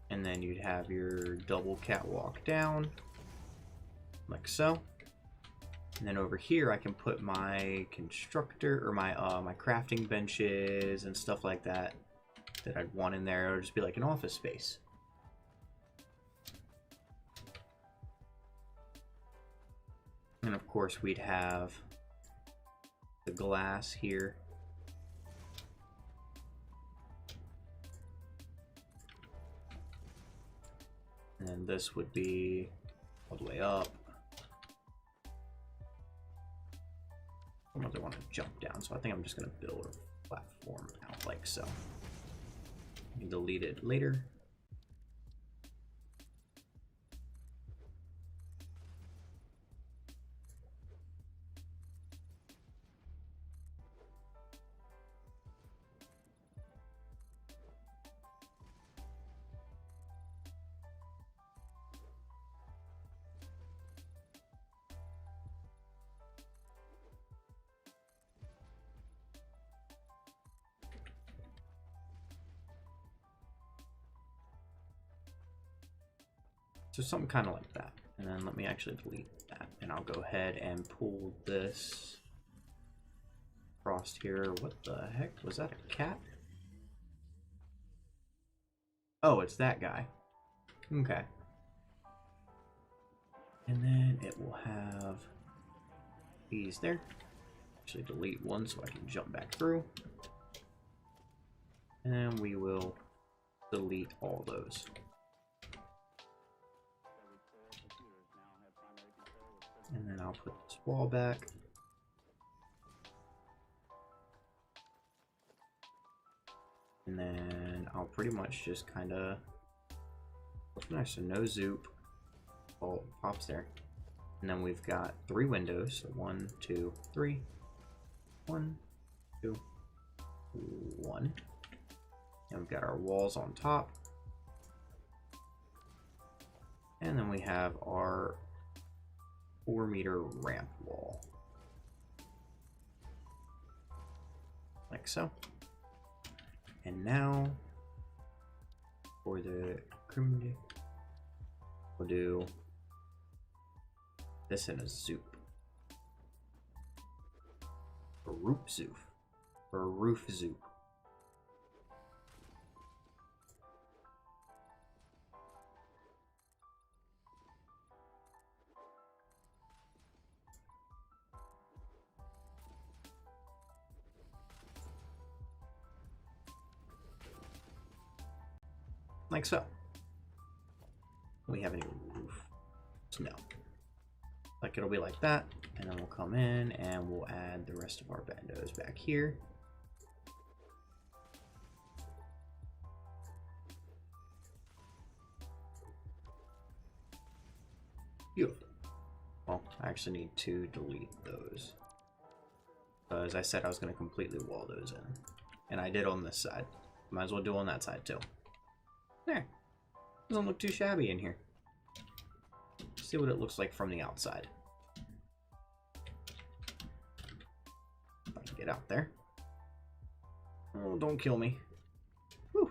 And then you'd have your double catwalk down, like so. And then over here I can put my constructor, or my my crafting benches and stuff like that I'd want in there. It'll just be like an office space. And of course we'd have the glass here. And then this would be all the way up. Sometimes I want to jump down, so I think I'm just going to build a platform out like so. I can delete it later. So something kind of like that. And then let me actually delete that. And I'll go ahead and pull this across here. What the heck? Was that a cat? Oh, it's that guy. Okay. And then it will have these there. Actually delete one so I can jump back through. And we will delete all those. And then I'll put this wall back. And then I'll pretty much just kind of Nice, so no zoop. Oh, pops there. And then we've got 3 windows. So 1, 2, 3. 1, 2, 1. And we've got our walls on top. And then we have our 4-meter ramp wall. Like so. And now, for the criminy, we'll do this in a zoop. A roof zoop. Or a roof zoop. Like so. We have any roof? No. Like it'll be like that, and then we'll come in and we'll add the rest of our bandos back here. Beautiful. Well, I actually need to delete those. As I said, I was going to completely wall those in. And I did on this side. Might as well do on that side too. There. Doesn't look too shabby in here. Let's see what it looks like from the outside. If I can get out there. Oh, don't kill me. Whew.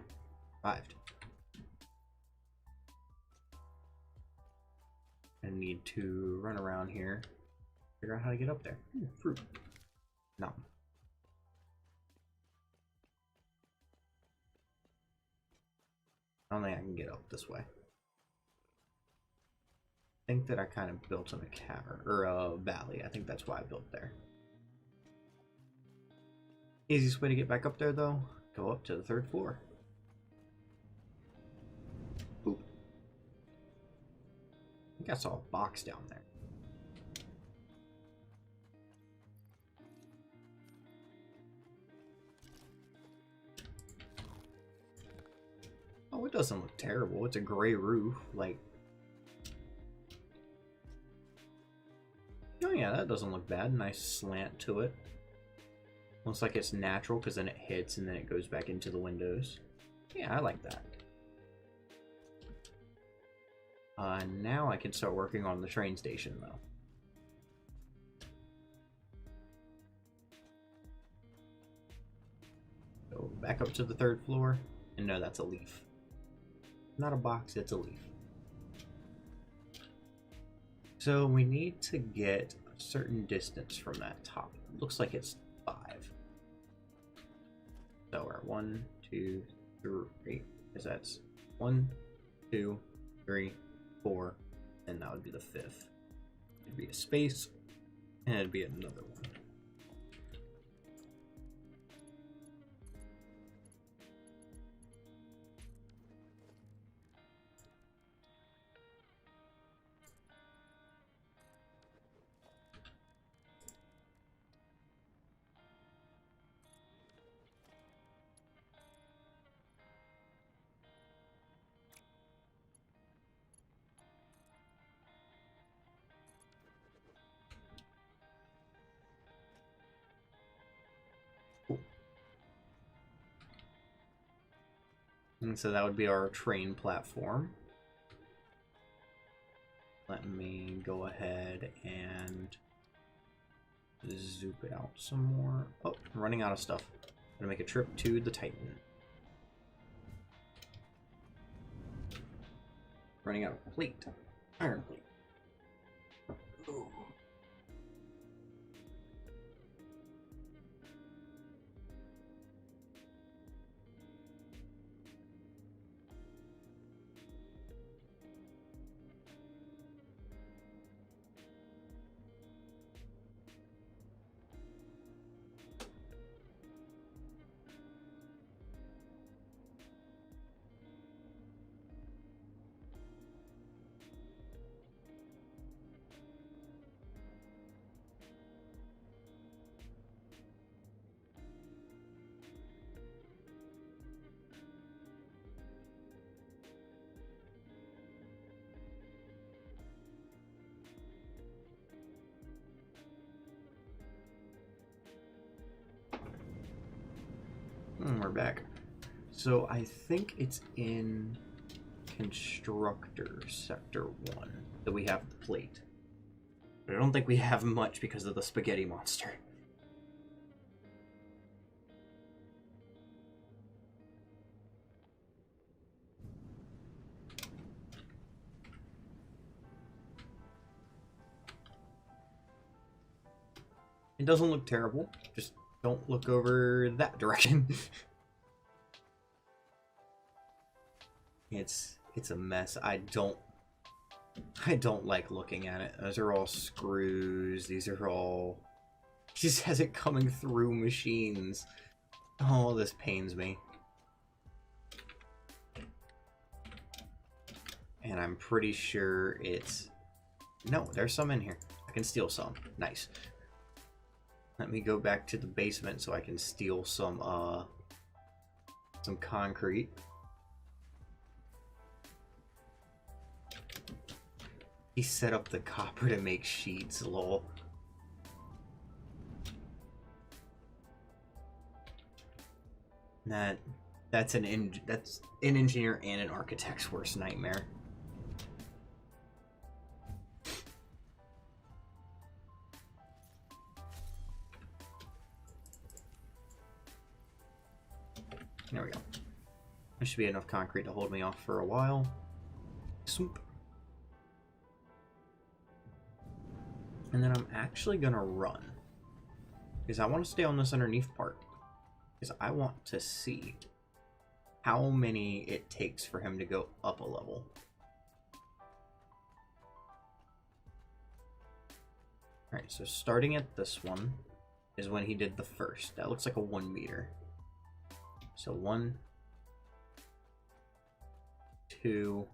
Survived. I need to run around here, figure out how to get up there. Ooh, fruit. No. I don't think I can get up this way. I think that I kind of built in a cavern, or a valley. I think that's why I built there. Easiest way to get back up there, though, go up to the 3rd floor. Boop. I think I saw a box down there. Oh, it doesn't look terrible. It's a gray roof, like... Oh yeah, that doesn't look bad. Nice slant to it. Looks like it's natural because then it hits and then it goes back into the windows. Yeah, I like that. Now I can start working on the train station, though. So back up to the 3rd floor, and no, that's a leaf. Not a box, it's a leaf. So we need to get a certain distance from that top. It looks like it's 5. So we're at 1, 2, 3, because that's 1, 2, 3, 4, and that would be the 5th. It'd be a space, and it'd be another one. And so that would be our train platform. Let me go ahead and zoom it out some more. Oh, I'm running out of stuff. I'm gonna make a trip to the Titan. Running out of plate. Iron plate. Ooh. We're back. So I think it's in Constructor Sector 1 that we have the plate. But I don't think we have much because of the spaghetti monster. It doesn't look terrible. Just don't look over that direction. It's a mess. I don't like looking at it. Those are all screws. These are all... He just has it coming through machines. Oh, this pains me. And I'm pretty sure it's... No, there's some in here. I can steal some. Nice. Let me go back to the basement so I can steal some concrete. He set up the copper to make sheets, lol. That's an engineer and an architect's worst nightmare. There we go. There should be enough concrete to hold me off for a while. Swoop. And then I'm actually gonna run. Because I want to stay on this underneath part. Because I want to see how many it takes for him to go up a level. Alright, so starting at this one is when he did the first. That looks like a 1 meter. So 1, 2,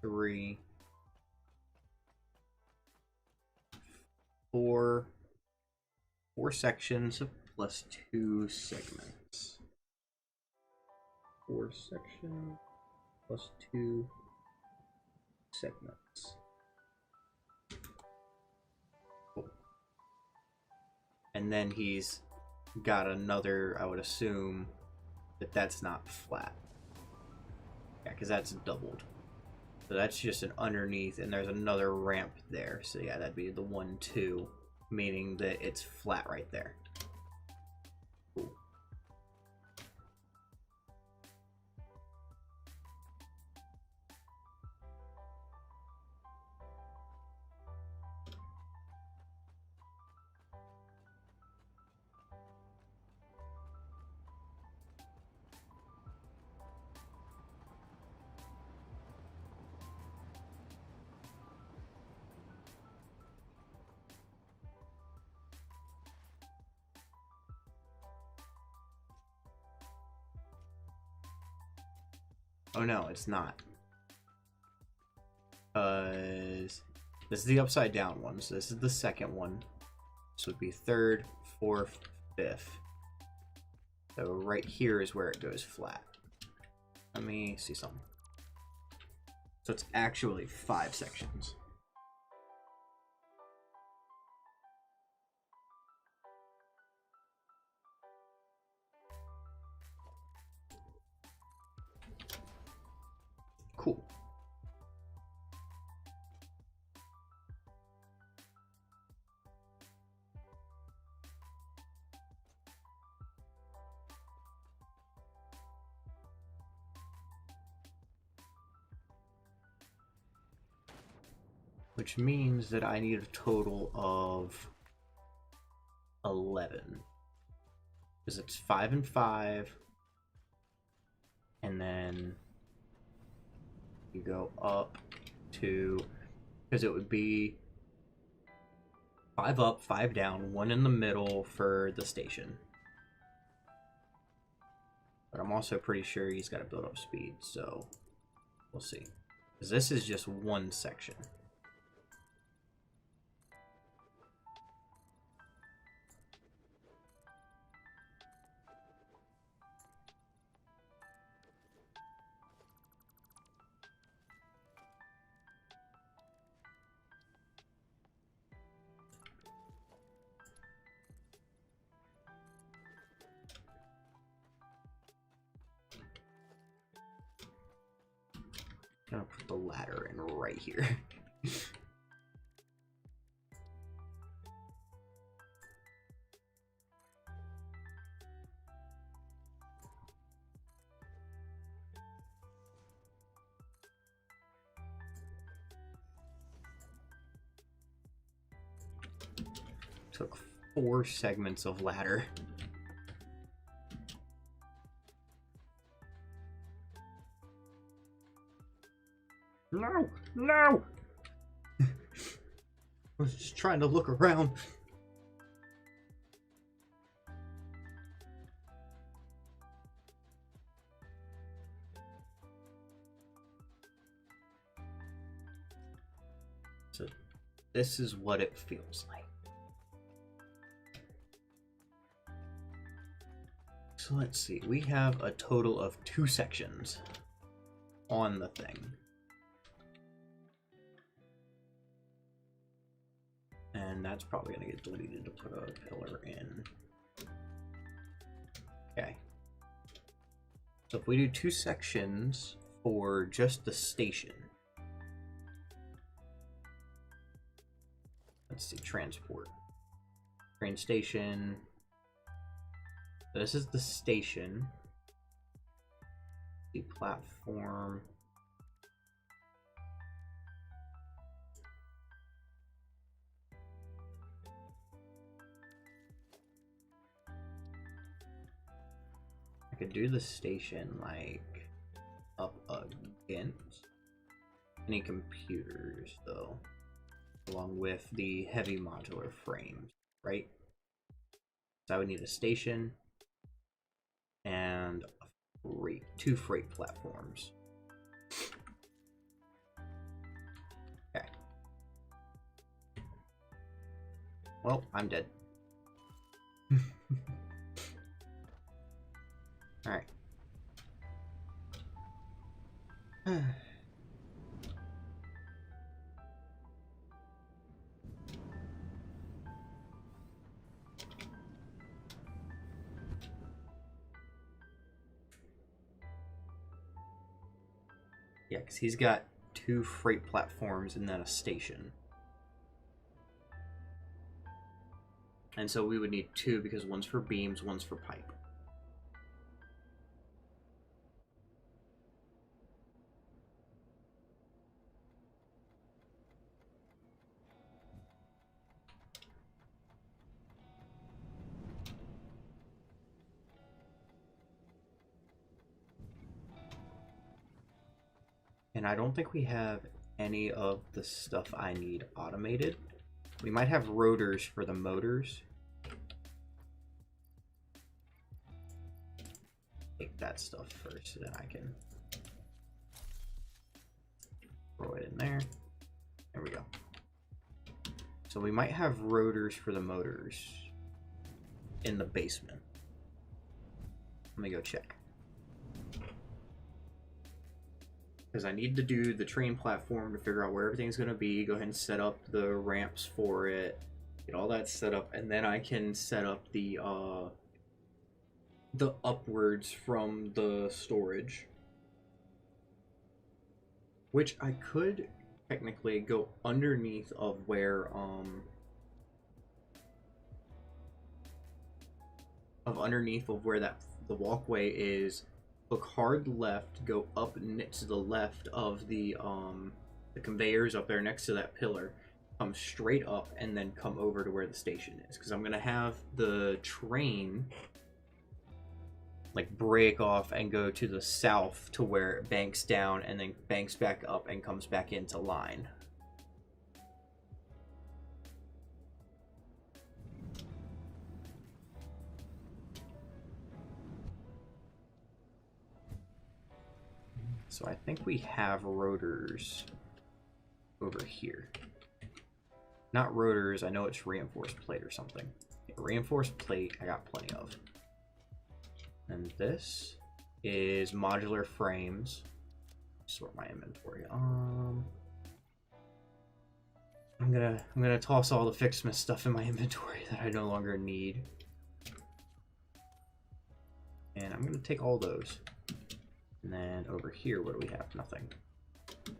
3, 4 sections plus 2 segments. 4 sections plus 2 segments. Cool. And then he's got another, I would assume that's not flat. Yeah, because that's doubled. So that's just an underneath, and there's another ramp there. So yeah, that'd be the 1, 2, meaning that it's flat right there. Cool. Oh no, it's not. This is the upside down one, so this is the second one. This would be 3rd, 4th, 5th. So right here is where it goes flat. Let me see something. So it's actually 5 sections. Cool. Which means that I need a total of 11. Because it's 5 and 5. And then you go up to, because it would be 5 up, 5 down, 1 in the middle for the station. But I'm also pretty sure he's got to build up speed, so we'll see. Because this is just 1 section. Gonna put the ladder in right here. Took 4 segments of ladder. No! No! I was just trying to look around. So this is what it feels like. So let's see, we have a total of 2 sections on the thing. And that's probably going to get deleted to put a pillar in. Okay. So if we do 2 sections for just the station. Let's see, transport. Train station. This is the station. The platform. I could do the station like up against any computers though, along with the heavy modular frames, right? So I would need a station and a freight, 2 freight platforms. Okay. Well, I'm dead. Alright. Yeah, because he's got 2 freight platforms and then a station. And so we would need 2 because one's for beams, one's for pipe. And I don't think we have any of the stuff I need automated. We might have rotors for the motors. Take that stuff first, so then I can throw it in there. There we go. So we might have rotors for the motors in the basement. Let me go check. Because I need to do the train platform to figure out where everything's going to be, go ahead and set up the ramps for it, get all that set up, and then I can set up the upwards from the storage. Which I could technically go underneath of where, that the walkway is. Look hard left, go up to the left of the conveyors up there next to that pillar, come straight up and then come over to where the station is, because I'm gonna have the train like break off and go to the south to where it banks down and then banks back up and comes back into line. So I think we have rotors over here. Not rotors, I know it's reinforced plate or something. Yeah, reinforced plate, I got plenty of. And this is modular frames. Sort my inventory. I'm gonna toss all the Ficsmas stuff in my inventory that I no longer need. And I'm gonna take all those. And then over here, what do we have? Nothing.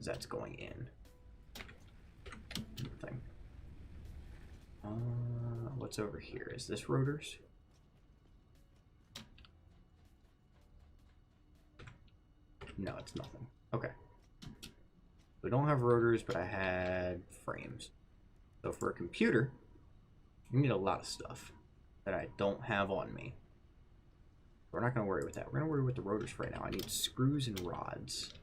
because that's going in. Thing. What's over here? Is this rotors? No, it's nothing. Okay. We don't have rotors, but I had frames. So for a computer, you need a lot of stuff that I don't have on me. We're not going to worry with that. We're going to worry with the rotors for right now. I need screws and rods.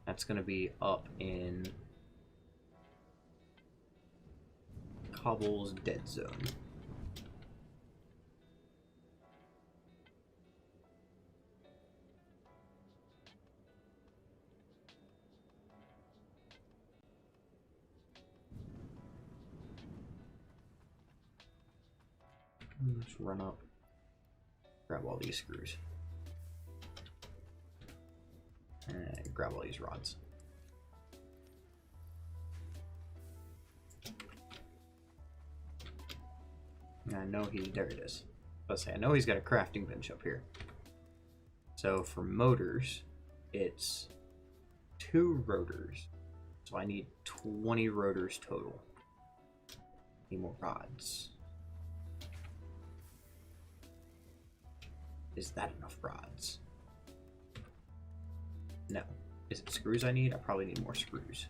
That's going to be up in Cobble's dead zone. Let's run up, grab all these screws, and grab all these rods. And I know there it is. Let's say I know he's got a crafting bench up here. So for motors, it's 2 rotors. So I need 20 rotors total. Need more rods. Is that enough rods? No. Is it screws I need? I probably need more screws.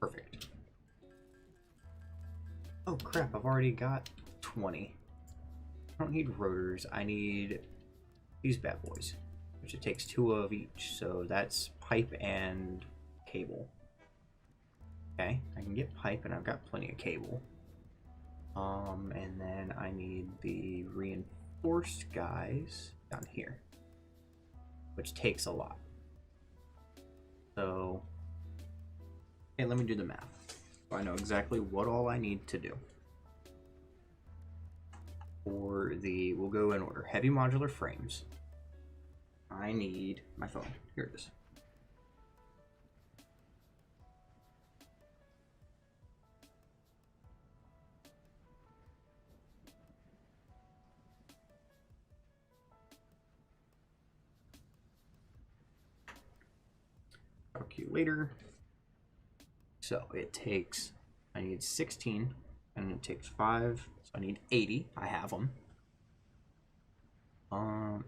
Perfect. Oh crap, I've already got 20. I don't need rotors, I need these bad boys, which it takes 2 of each, so that's pipe and cable. Okay, I can get pipe and I've got plenty of cable. And then I need the reinforced guys down here, which takes a lot. So, okay, let me do the math. So I know exactly what all I need to do. For the, we'll go in order, heavy modular frames. I need my phone. Here it is. Calculator. So it takes, I need 16, and it takes 5, so I need 80. I have them.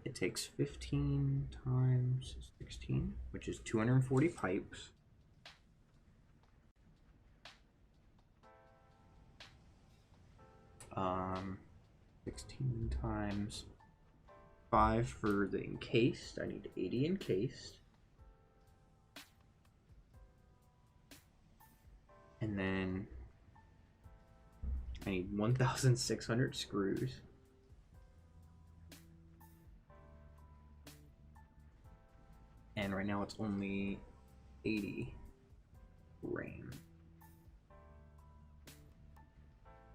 It takes 15 times 16, which is 240 pipes. Um, 16 times 5 for the encased. I need 80 encased. And then I need 1,600 screws. And right now it's only 80 RAM.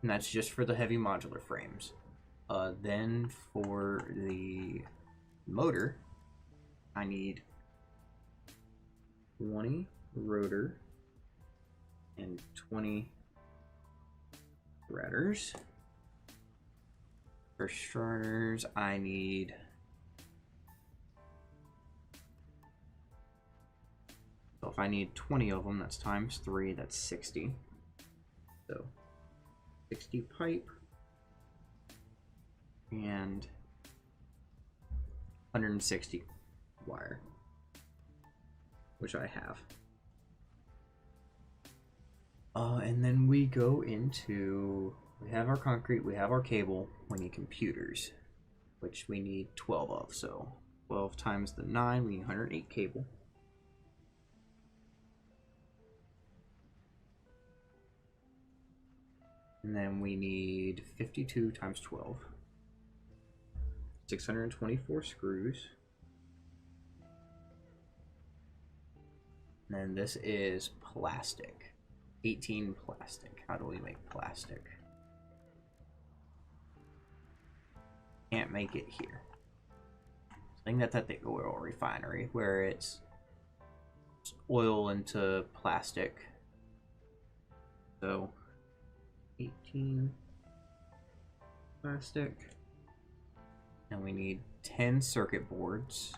And that's just for the heavy modular frames. Then for the motor, I need 20 rotor and 20 threaders. For starters, I need so if I need 20 of them, that's times 3, that's 60. So 60 pipe and 160 wire, which I have. And then we go into, we have our concrete, we have our cable, we need computers, which we need 12 of. So 12 times the 9, we need 108 cable. And then we need 52 times 12. 624 screws. And then this is plastic. 18 plastic. How do we make plastic? Can't make it here. I think that's at the oil refinery where it's oil into plastic So 18 plastic. And we need 10 circuit boards.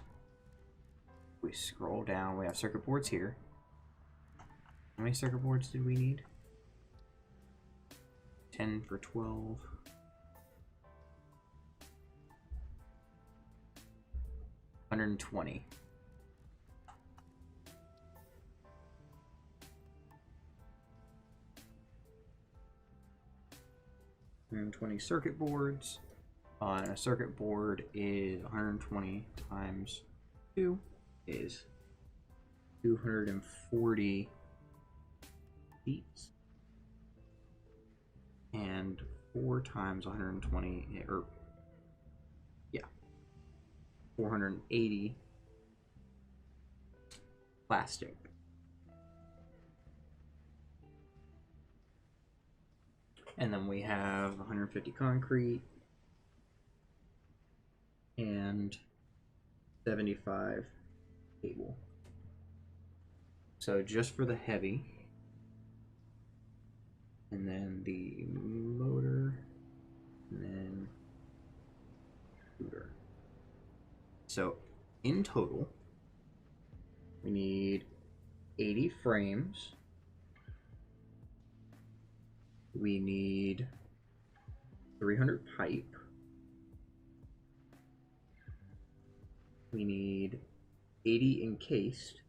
We scroll down, we have circuit boards here. How many circuit boards did we need? 10 for 12. 120. And 20 circuit boards. And a circuit board is 120 times 2 is 240 feet. And 4 times 120, or yeah, 480 plastic. And then we have 150 concrete and 75 cable. So just for the heavy, and then the motor, and then scooter. So in total, we need 80 frames. We need 300 pipe. We need 80 encased.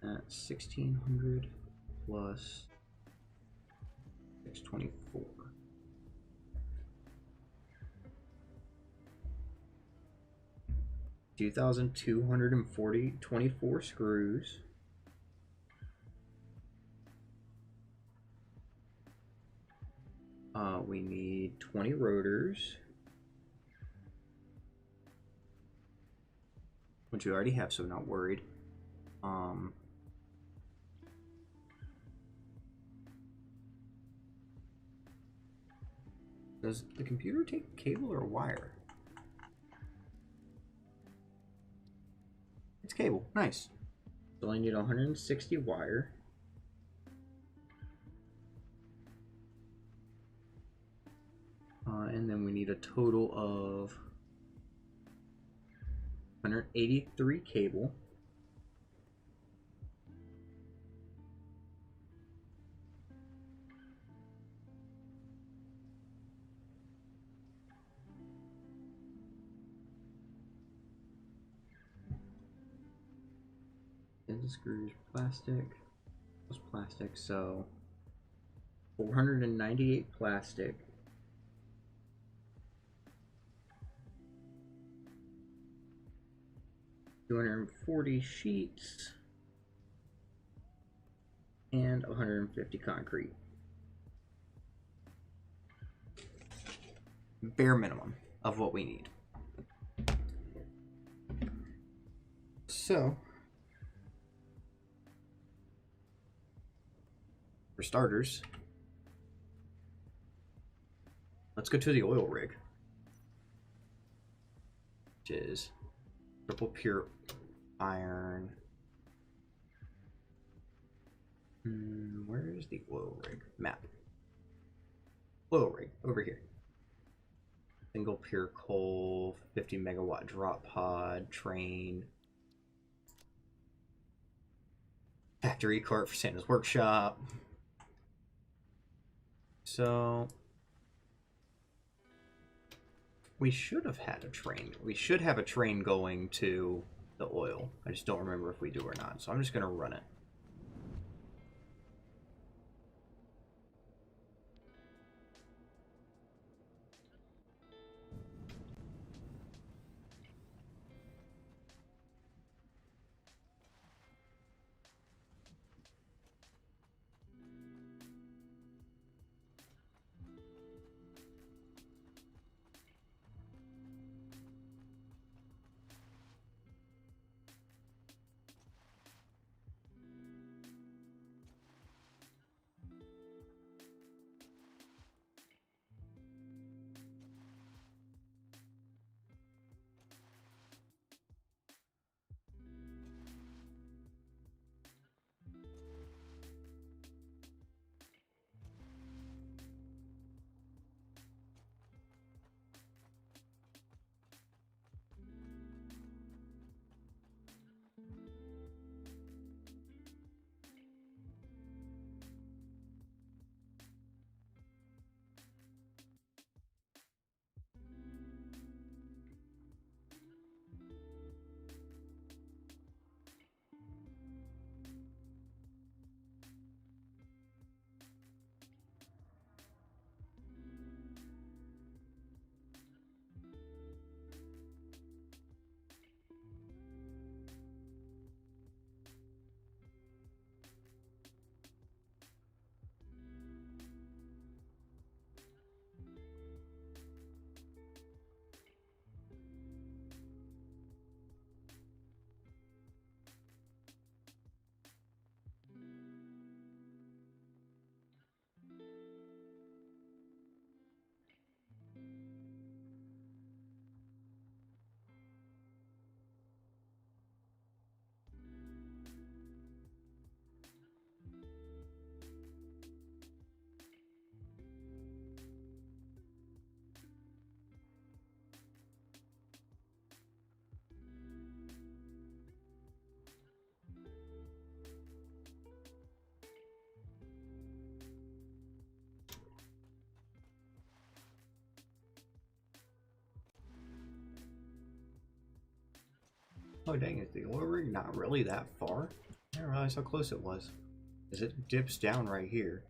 That's 1600 plus 624. 2,224 screws. We need 20 rotors, which we already have, so not worried. Does the computer take cable or wire? It's cable. Nice. So I need 160 wire. And then we need a total of 183 cable. And the screws, plastic, plus plastic, so 498 plastic. 240 sheets and 150 concrete. Bare minimum of what we need. So, for starters, let's go to the oil rig, which is triple pure iron. Where is the oil rig map? Oil rig over here. Single pure coal, 50 megawatt drop pod, train, factory cart for Santa's workshop. So we should have had a train. We should have a train going to the oil. I just don't remember if we do or not. So I'm just going to run it. Oh dang, is the oil rig not really that far? I didn't realize how close it was. Because it dips down right here.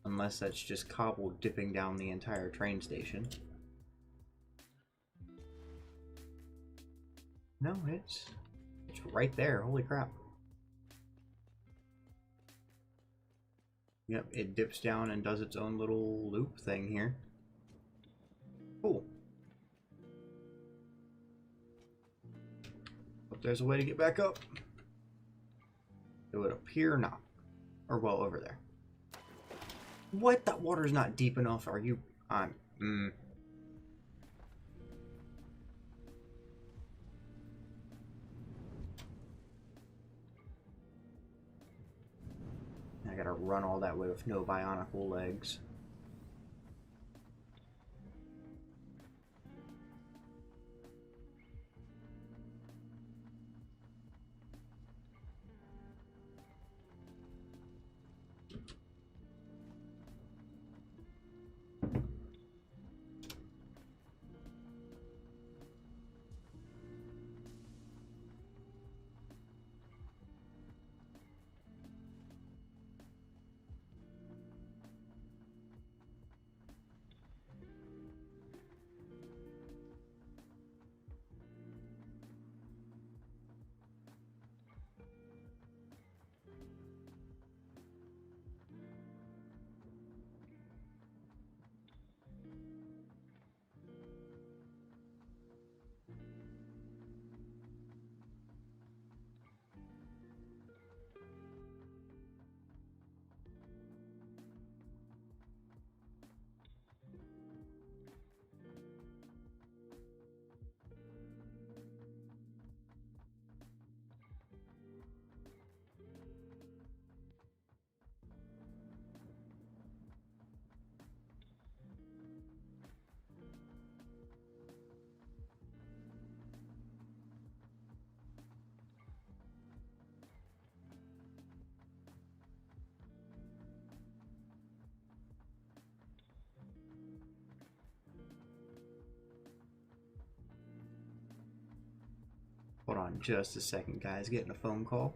Unless that's just cobble dipping down the entire train station. No, it's right there. Holy crap. Yep, it dips down and does its own little loop thing here. Cool. But there's a way to get back up. It would appear not. Or well, over there. What? That water's not deep enough. Are you... I gotta run all that way with no bionicle legs. Hold on just a second, guys. Getting a phone call.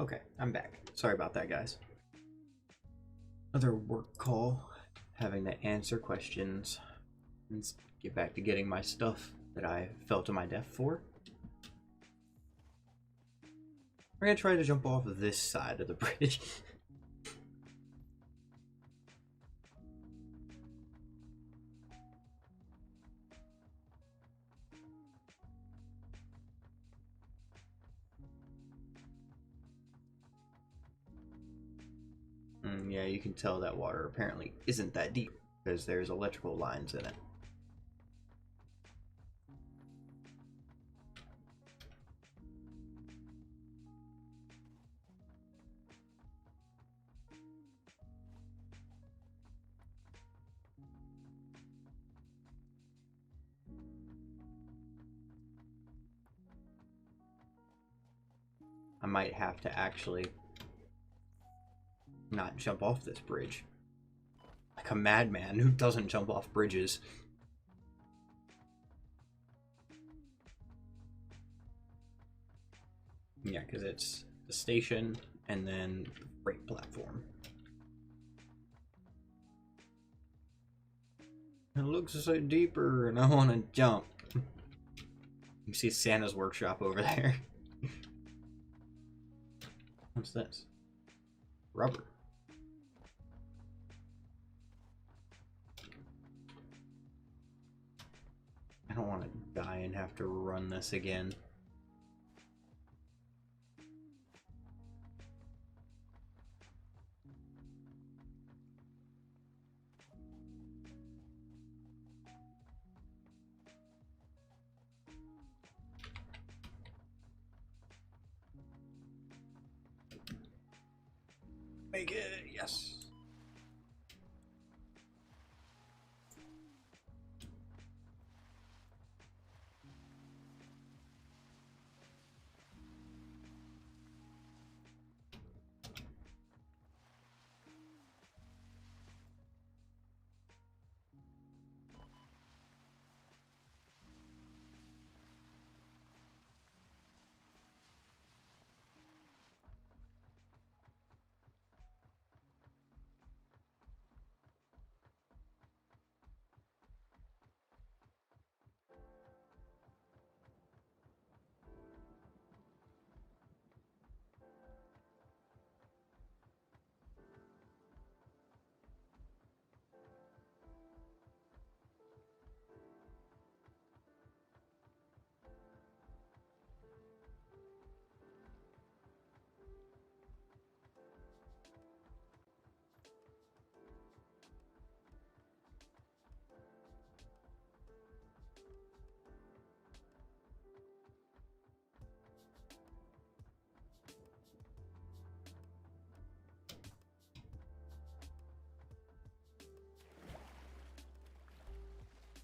Okay, I'm back. Sorry about that, guys. Another work call, having to answer questions and get back to getting my stuff that I fell to my death for. We're gonna try to jump off of this side of the bridge. Yeah, you can tell that water apparently isn't that deep because there's electrical lines in it. I might have to actually not jump off this bridge. Like a madman who doesn't jump off bridges. Yeah, because it's the station and then the freight platform. It looks so deeper and I want to jump. You see Santa's workshop over there. What's this? Rubber. I don't want to die and have to run this again. Make it, yes.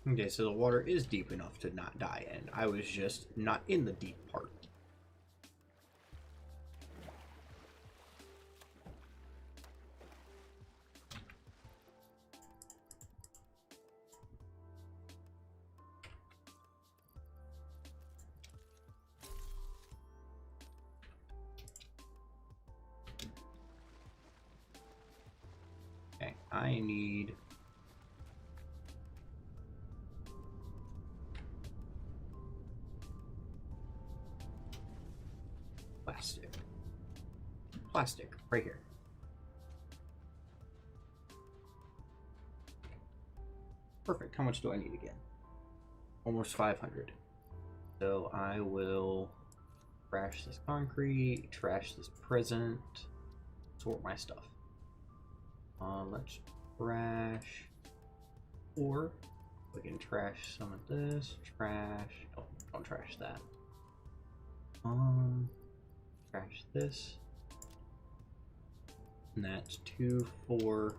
Okay, so the water is deep enough to not die in. I was just not in the deep part. Okay, I need... plastic. Plastic, right here. Perfect. How much do I need again? Almost 500. So I will trash this concrete, trash this present, sort my stuff. Let's trash, or we can trash some of this. Trash. Oh, don't trash that. Trash this. And that's 2, 4,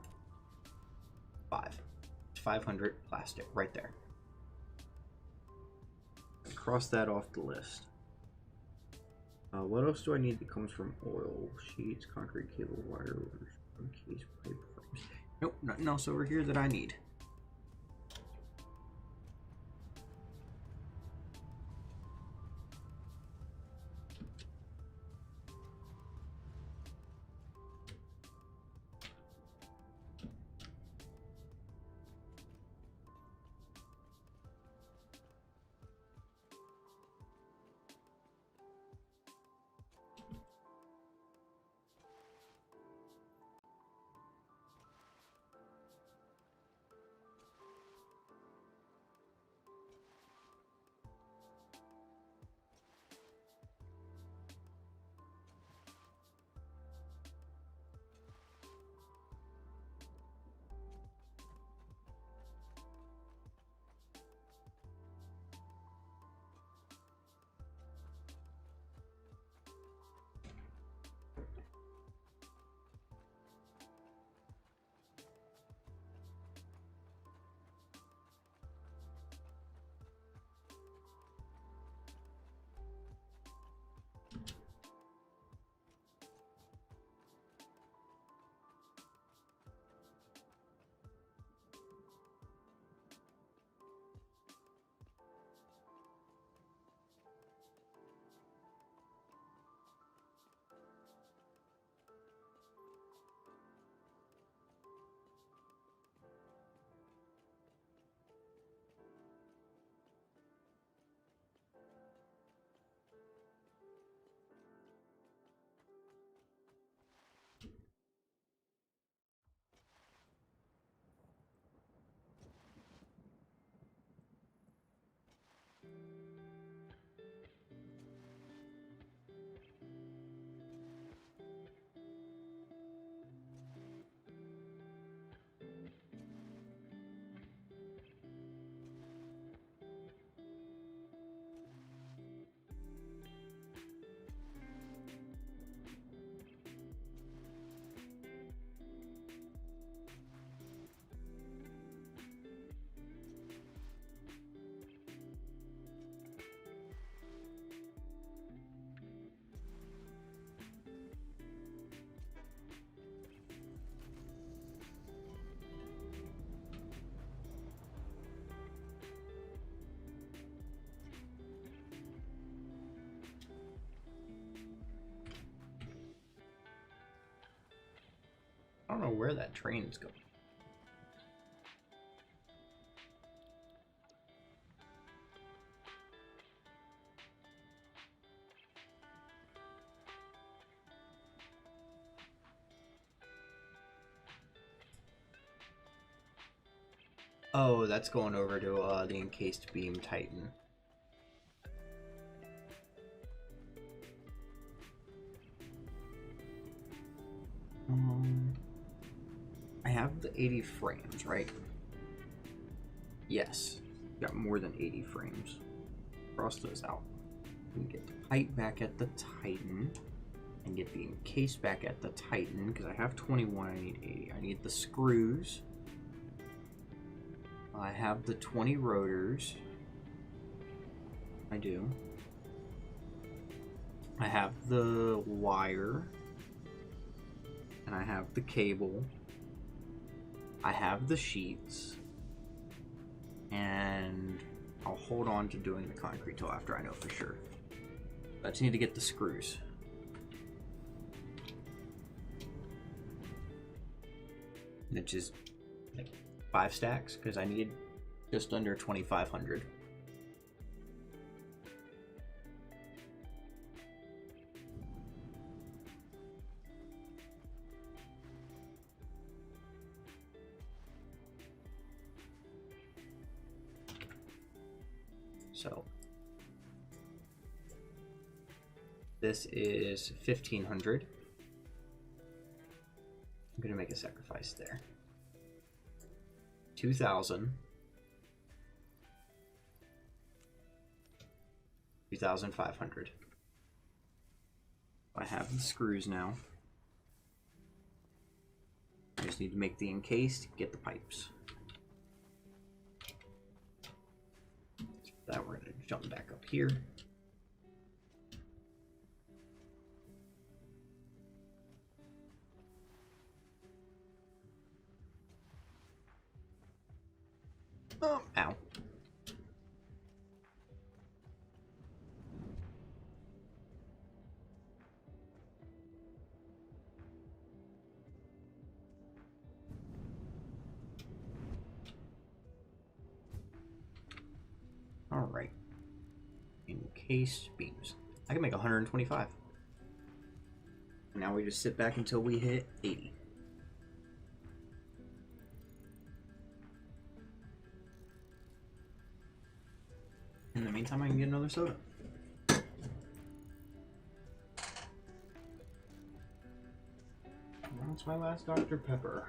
5. 500 plastic right there. Cross that off the list. What else do I need that comes from oil? Sheets, concrete, cable, wire, case, pipe, frames. Nope, nothing else over here that I need. I don't know where that train's going. Oh, that's going over to the encased beam Titan. I have the 80 frames, right? Yes. Got more than 80 frames. Cross those out. We get the pipe back at the Titan. And get the encase back at the Titan. Because I have 21, I need 80. I need the screws. I have the 20 rotors. I do. I have the wire. And I have the cable. I have the sheets. And I'll hold on to doing the concrete till after I know for sure. I just need to get the screws. Which is like 5 stacks, because I need just under 2,500. So this is 1,500. I'm gonna make a sacrifice there. 2,000. 2,500. I have the screws now. I just need to make the encased, get the pipes. That we're gonna jump back up here. Oh, ow. All right. Encased beams. I can make 125. Now we just sit back until we hit 80. In the meantime, I can get another soda. That's my last Dr. Pepper.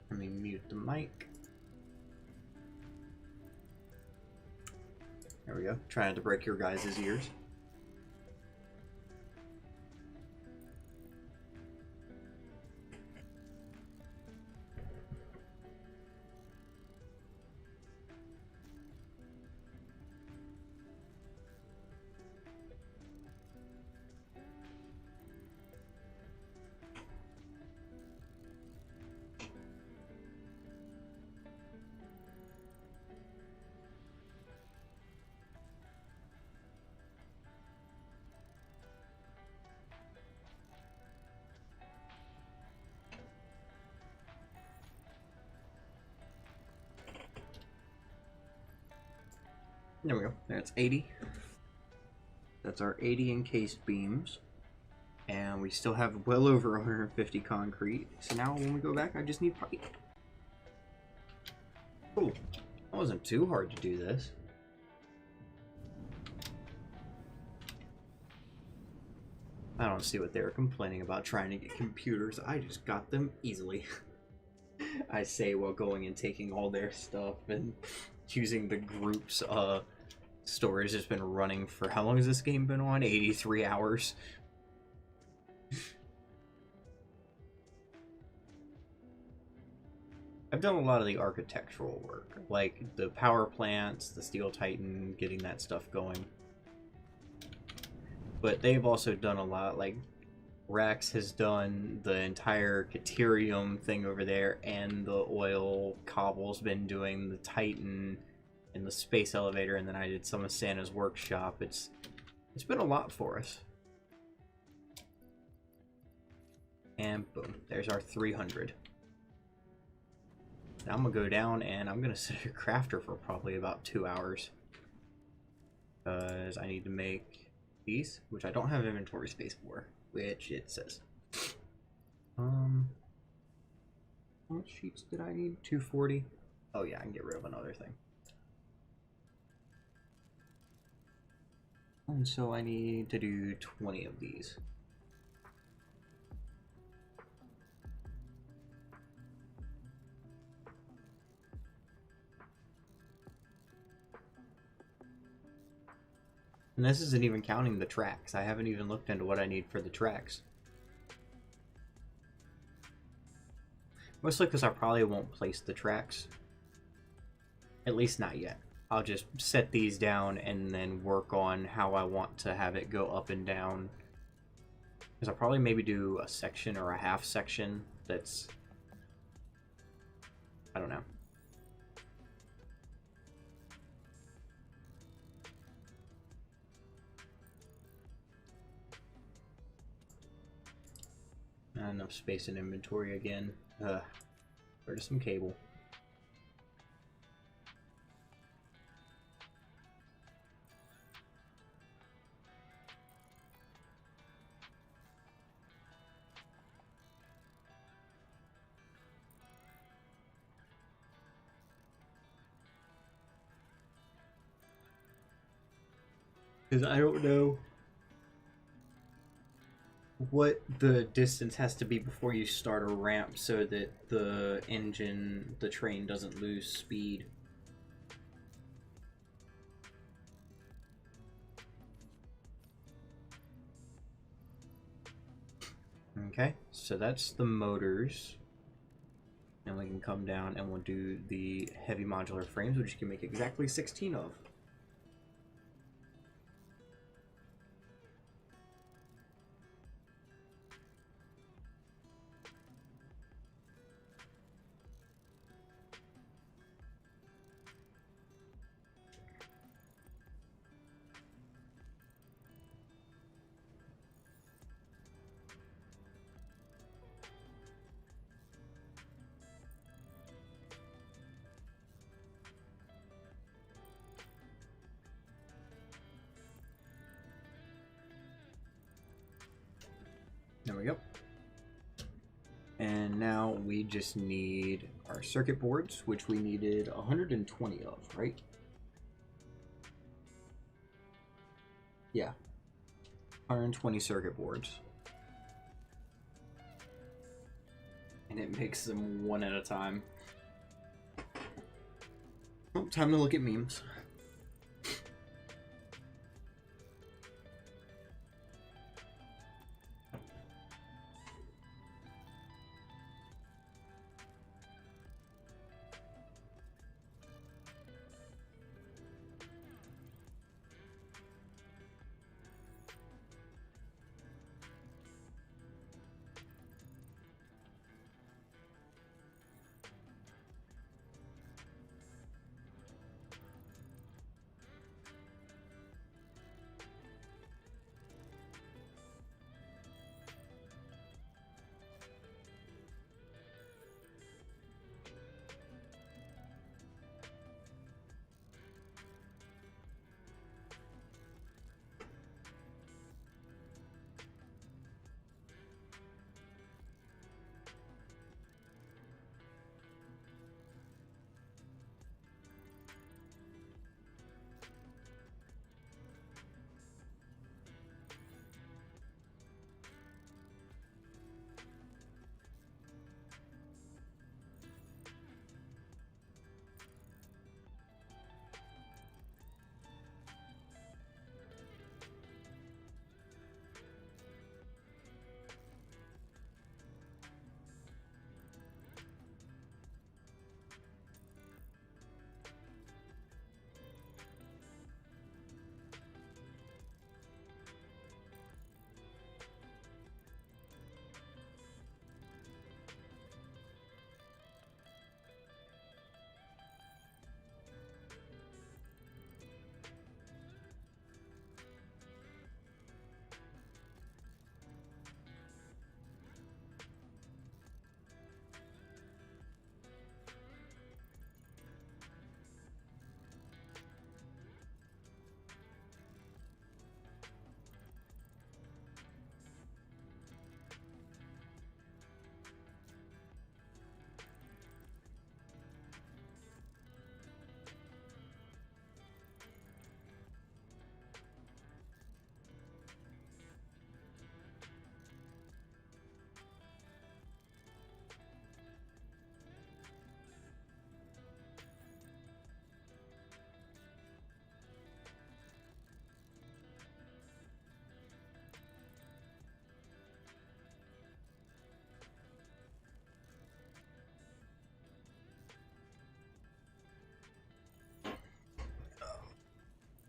Let me mute the mic. There we go. Trying to break your guys' ears. There we go. That's 80. That's our 80 encased beams. And we still have well over 150 concrete. So now when we go back, I just need pipe. Cool. It wasn't too hard to do this. I don't see what they were complaining about trying to get computers. I just got them easily. I say while going and taking all their stuff and using the group's storage has been running for how long has this game been on? 83 hours. I've done a lot of the architectural work, like the power plants, the Steel Titan, getting that stuff going. But they've also done a lot, like Rex has done the entire Caterium thing over there, and the oil. Cobble's been doing the Titan and the space elevator, and then I did some of Santa's workshop. It's been a lot for us. And boom, there's our 300. Now I'm gonna go down and I'm gonna sit a crafter for probably about 2 hours. Because I need to make these, which I don't have inventory space for, which it says. How much sheets did I need? 240? Oh yeah, I can get rid of another thing. And so I need to do 20 of these. And this isn't even counting the tracks. I haven't even looked into what I need for the tracks. Mostly because I probably won't place the tracks. At least not yet. I'll just set these down and then work on how I want to have it go up and down. Because I'll probably maybe do a section or a half section that's... I don't know. Not enough space in inventory again. Where's some cable? Because I don't know what the distance has to be before you start a ramp so that the engine, the train doesn't lose speed. Okay, so that's the motors. And we can come down and we'll do the heavy modular frames, which you can make exactly 16 of. There we go. And now we just need our circuit boards, which we needed 120 of, right? Yeah. 120 circuit boards. And it makes them one at a time. Oh, time to look at memes.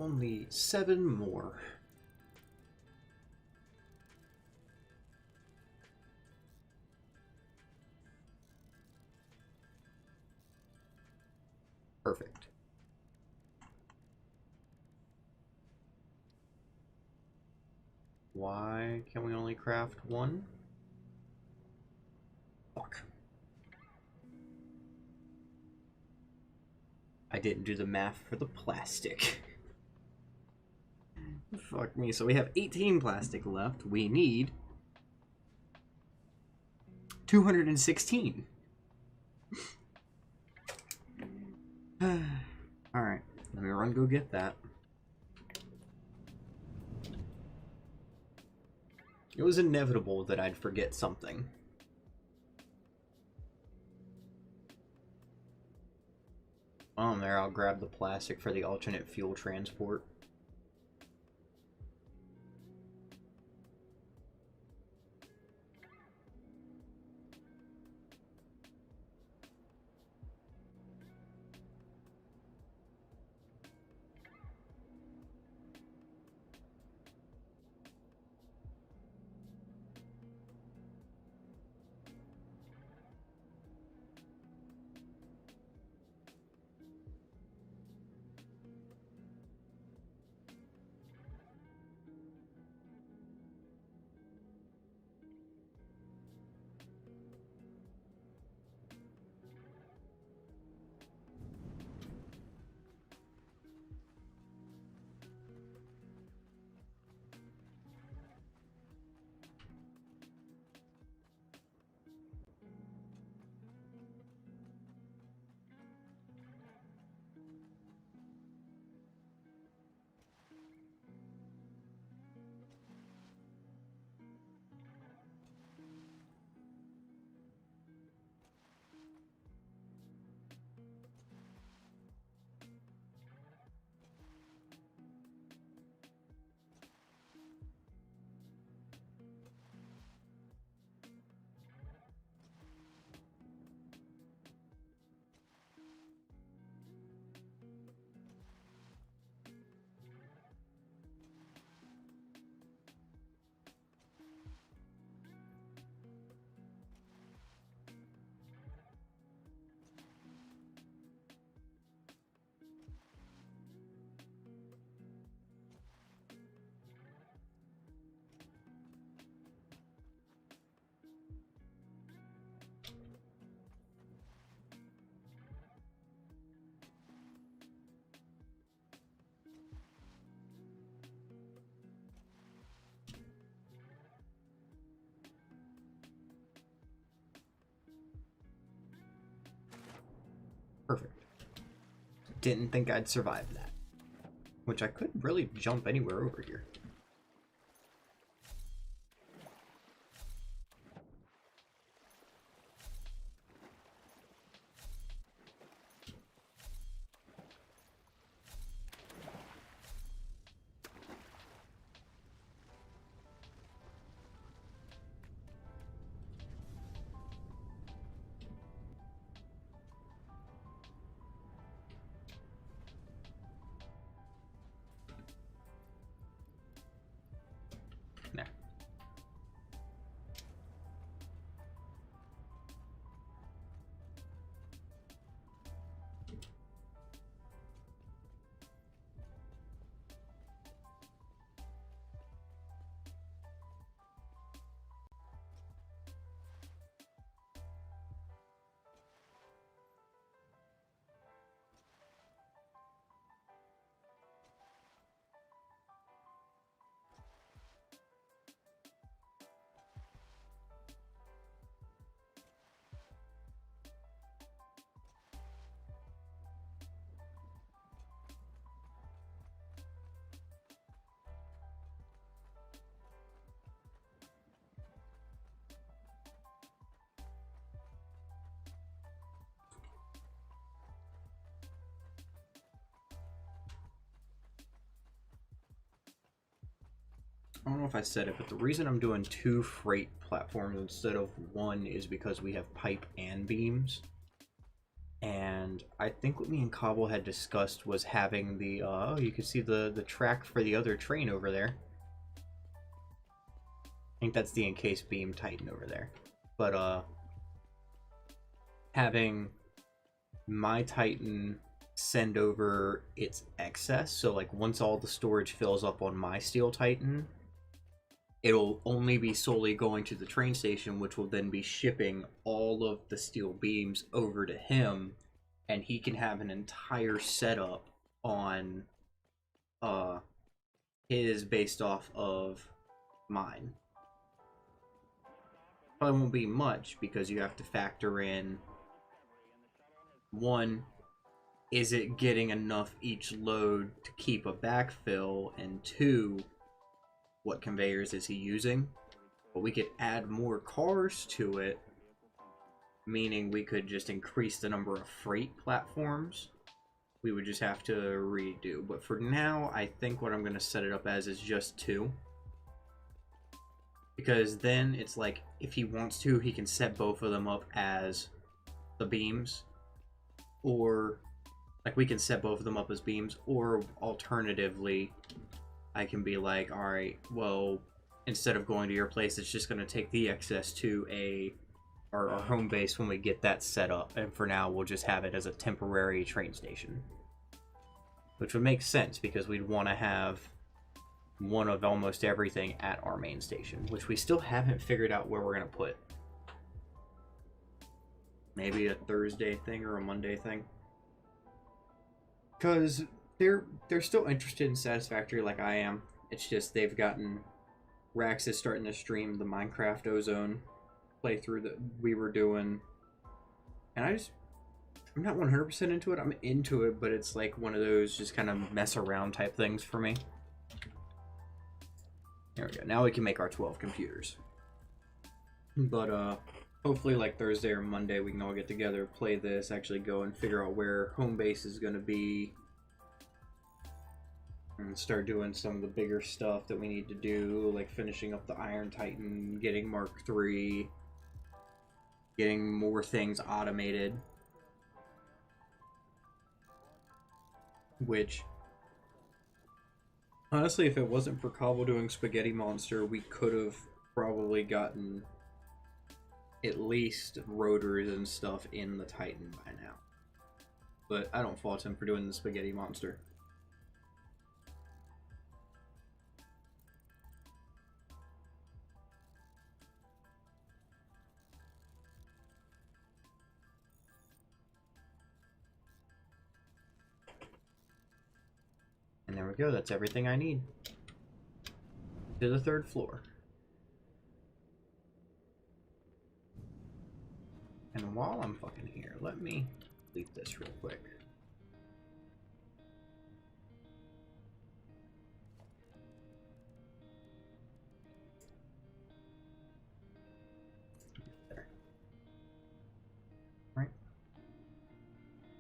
Only 7 more. Perfect. Why can we only craft 1? Fuck. I didn't do the math for the plastic. Fuck me. So we have 18 plastic left. We need 216. Alright. Let me run go get that. It was inevitable that I'd forget something. There, I'll grab the plastic for the alternate fuel transport. Perfect. Didn't think I'd survive that. Which I couldn't really jump anywhere over here. There. I don't know if I said it, but the reason I'm doing 2 freight platforms instead of 1 is because we have pipe and beams. And I think what me and Cobble had discussed was having the, oh, you can see the track for the other train over there. I think that's the encased beam Titan over there. But, having my Titan send over its excess, so like once all the storage fills up on my Steel Titan, it'll only be solely going to the train station, which will then be shipping all of the steel beams over to him, and he can have an entire setup on his based off of mine. Probably won't be much because you have to factor in, 1, is it getting enough each load to keep a backfill, and 2, what conveyors is he using? But we could add more cars to it, meaning we could just increase the number of freight platforms. We would just have to redo. But for now, I think what I'm going to set it up as is just 2. Because then it's like, if he wants to, he can set both of them up as the beams. Or, like, we can set both of them up as beams. Or, alternatively, I can be like, alright, well, instead of going to your place, it's just going to take the excess to our home base when we get that set up. And for now, we'll just have it as a temporary train station. Which would make sense, because we'd want to have one of almost everything at our main station. Which we still haven't figured out where we're going to put. Maybe a Thursday thing or a Monday thing. Because they're still interested in Satisfactory like I am. It's just they've gotten... Rax is starting to stream the Minecraft Ozone playthrough that we were doing. And I'm not 100% into it. I'm into it, but it's like one of those just kind of mess around type things for me. There we go. Now we can make our 12 computers. But, hopefully like Thursday or Monday we can all get together, play this, actually go and figure out where home base is going to be. And start doing some of the bigger stuff that we need to do, like finishing up the Iron Titan, getting Mark III, getting more things automated. Which, honestly, if it wasn't for Cobble doing Spaghetti Monster, we could have probably gotten at least rotors and stuff in the Titan by now. But I don't fault him for doing the Spaghetti Monster. And there we go, that's everything I need. To the 3rd floor. And while I'm fucking here, let me delete this real quick. There. Right?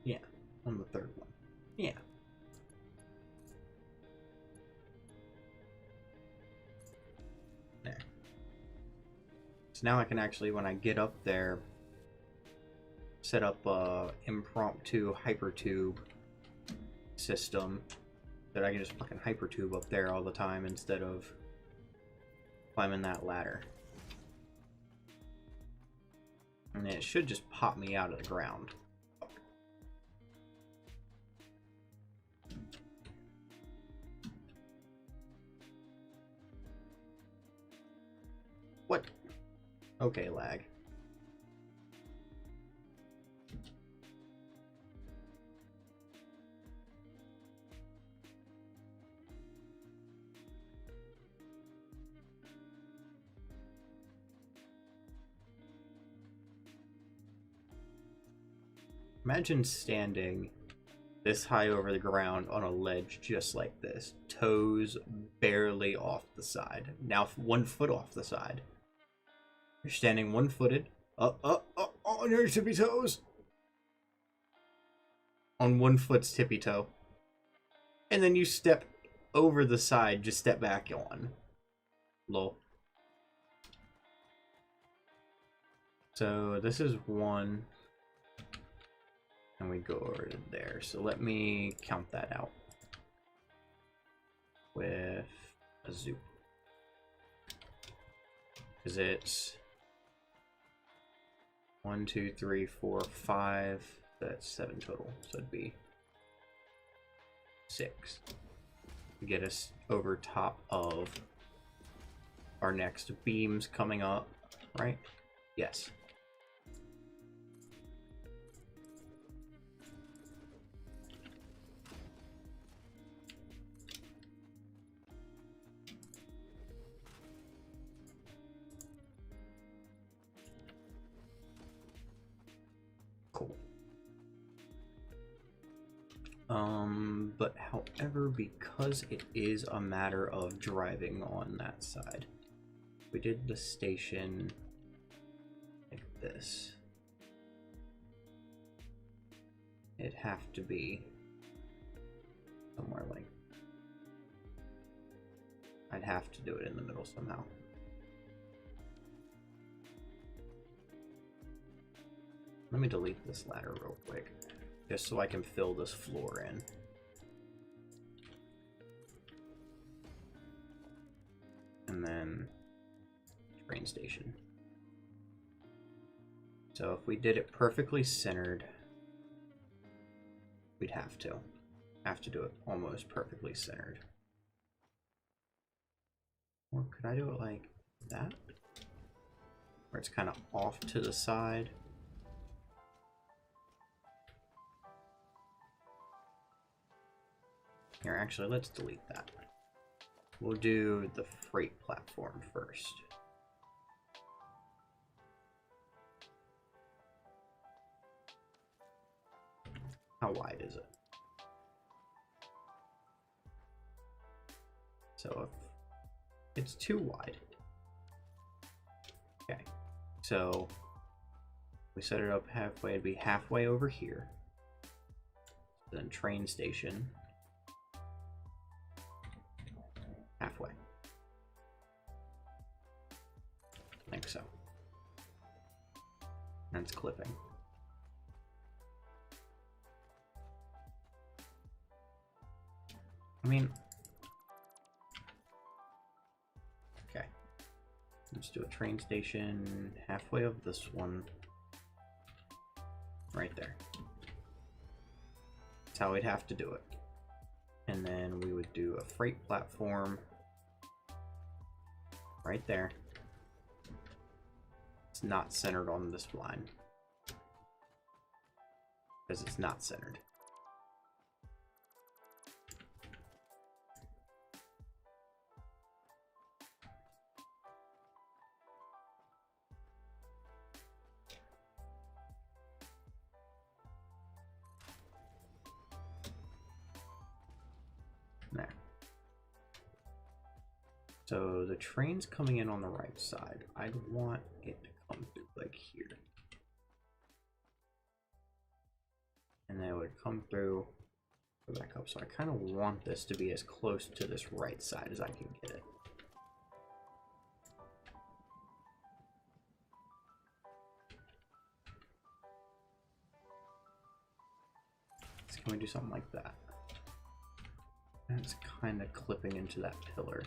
Yeah, on the third one. Yeah. There. So now I can actually, when I get up there, set up a impromptu hypertube system that I can just fucking hypertube up there all the time instead of climbing that ladder. And it should just pop me out of the ground. What? Okay, lag. Imagine standing this high over the ground on a ledge just like this. Toes barely off the side. Now 1 foot off the side. You're standing 1-footed. On your tippy toes. On 1 foot's tippy toe. And then you step over the side, just step back on. Lol. So this is 1. And we go over to there. So let me count that out with a zoom. Because it's 1, 2, 3, 4, 5. That's 7 total. So it'd be 6 to get us over top of our next beams coming up, right? Yes. Cool. But however, because it is a matter of driving on that side, we did the station like this. It'd have to be somewhere like... I'd have to do it in the middle somehow. Let me delete this ladder real quick, just so I can fill this floor in. And then train station. So if we did it perfectly centered, we'd have to do it almost perfectly centered. Or could I do it like that? Where it's kind of off to the side. Here, actually, let's delete that. We'll do the freight platform first. How wide is it? So if it's too wide. Okay, so we set it up halfway, it'd be halfway over here. Then train station. Halfway. I think so. And it's clipping. I mean, okay. Let's do a train station halfway of this one. Right there. That's how we'd have to do it. And then we would do a freight platform right there. It's not centered on this line because it's not centered. There. So the train's coming in on the right side. I'd want it to come through like here. And then it would come through, go back up. So I kind of want this to be as close to this right side as I can get it. So can we do something like that? And it's kind of clipping into that pillar.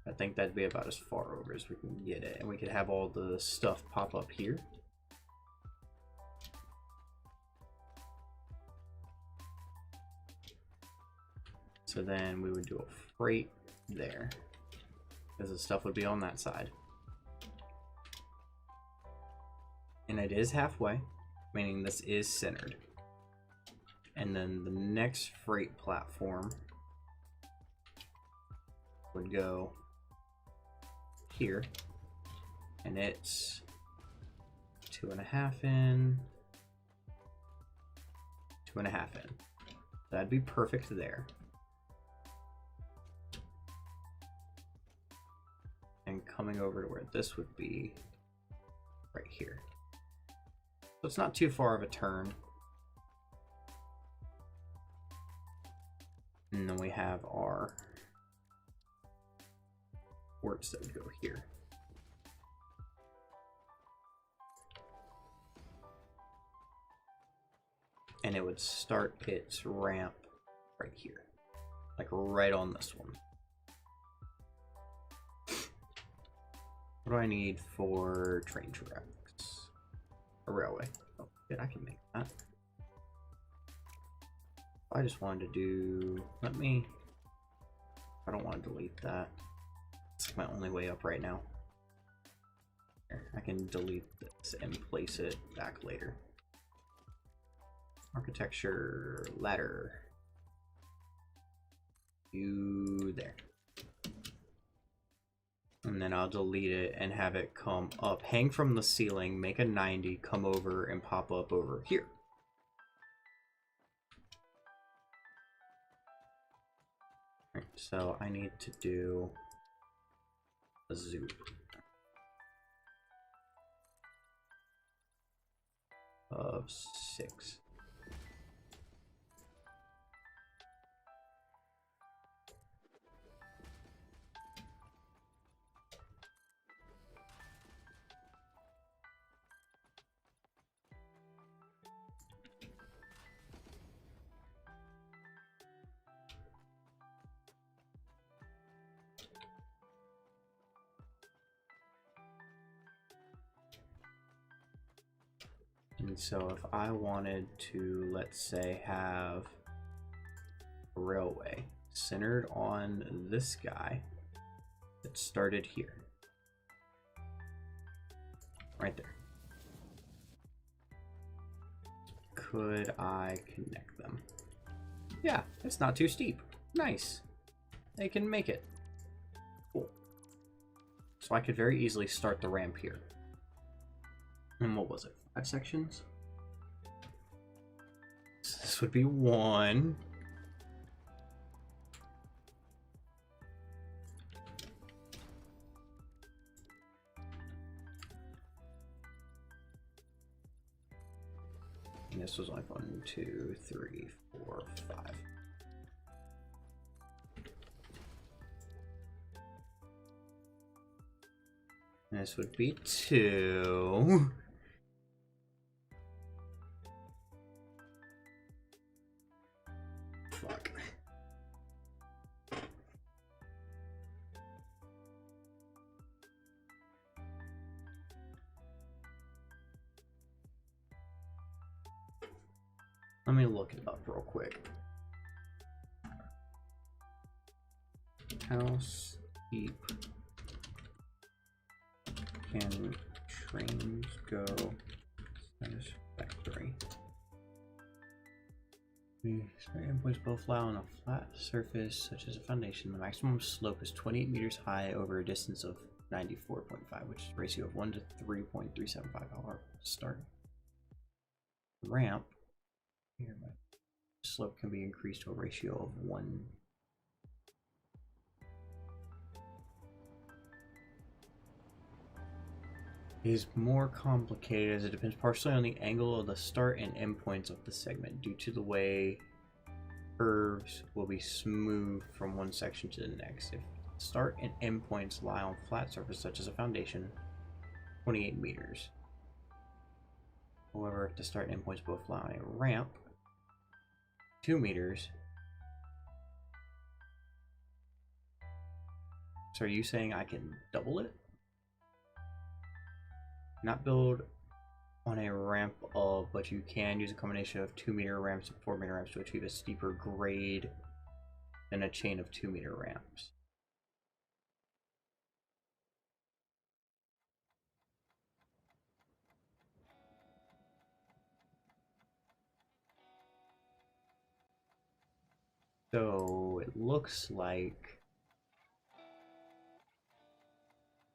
I think that'd be about as far over as we can get it. And we could have all the stuff pop up here. So then we would do a freight there, because the stuff would be on that side. And it is halfway, meaning this is centered. And then the next freight platform would go here, and it's 2.5 in, 2.5 in. That'd be perfect there. And coming over to where this would be right here. So it's not too far of a turn. And then we have our ports that would go here. And it would start its ramp right here, like right on this one. What do I need for train tracks? A railway. Oh, good, I can make that. I just wanted to do, I don't want to delete that. It's my only way up right now. Here, I can delete this and place it back later. Architecture, ladder. You there. And then I'll delete it and have it come up, hang from the ceiling, make a 90, come over and pop up over here. Right, so I need to do a zoom of 6. And so if I wanted to, let's say, have a railway centered on this guy that started here, right there, could I connect them? Yeah, it's not too steep. Nice. They can make it. Cool. So I could very easily start the ramp here. And what was it? 5 sections? So this would be 1. And this was like 1, 2, 3, 4, 5. And this would be 2. Fuck. Let me look it up real quick. How steep can trains go? Satisfactory. Endpoints both lie on a flat surface, such as a foundation. The maximum slope is 28 meters high over a distance of 94.5, which is a ratio of 1 to 3.375. I'll start. Ramp. Here, my slope can be increased to a ratio of 1. It is more complicated as it depends partially on the angle of the start and end points of the segment. Due to the way curves will be smooth from one section to the next. If start and end points lie on flat surface such as a foundation, 28 meters. However, if the start and end points both lie on a ramp, 2 meters. So are you saying I can double it? Not build on a ramp of, but you can use a combination of 2-meter ramps and 4-meter ramps to achieve a steeper grade than a chain of 2-meter ramps. So it looks like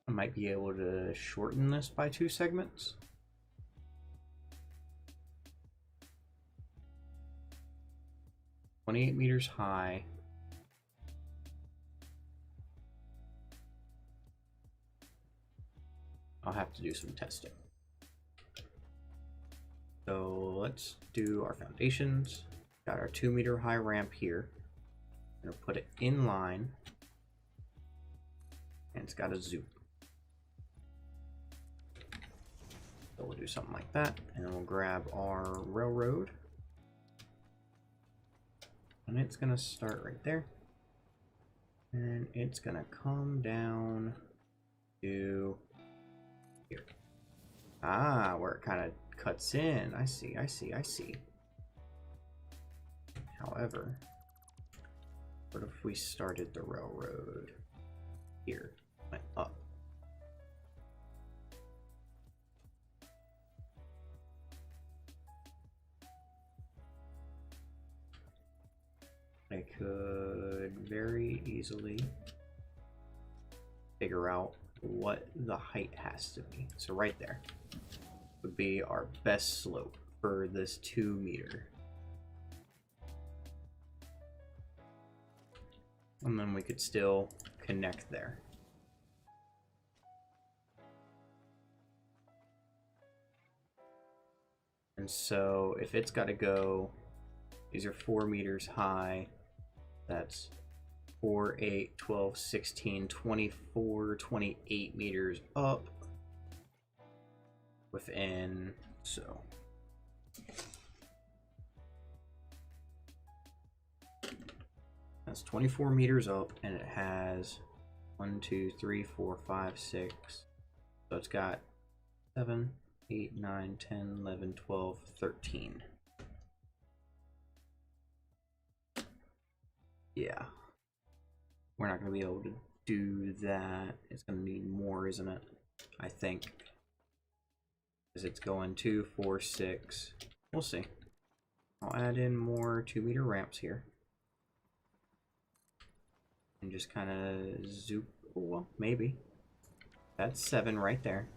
I might be able to shorten this by 2 segments. "28 meters high. I'll have to do some testing. So let's do our foundations. Got our 2-meter high ramp here. I'm gonna put it in line, and it's got a zoom. So we'll do something like that, and then we'll grab our railroad, and it's gonna start right there, and it's gonna come down to here. Ah, where it kind of cuts in. I see, I see, I see. However, what if we started the railroad here, went up? I could very easily figure out what the height has to be. So right there would be our best slope for this 2-meter. And then we could still connect there. And so if it's got to go, these are 4 meters high. That's 4, 8, 12, 16, 24, 28 meters up within, so. That's 24 meters up, and it has 1, 2, 3, 4, 5, 6. So it's got 7, 8, 9, 10, 11, 12, 13. Yeah. We're not going to be able to do that. It's going to need more, isn't it? I think. Because it's going 2, 4, 6. We'll see. I'll add in more 2-meter ramps here. And just kind of zoop. Oh, well, maybe. That's 7 right there.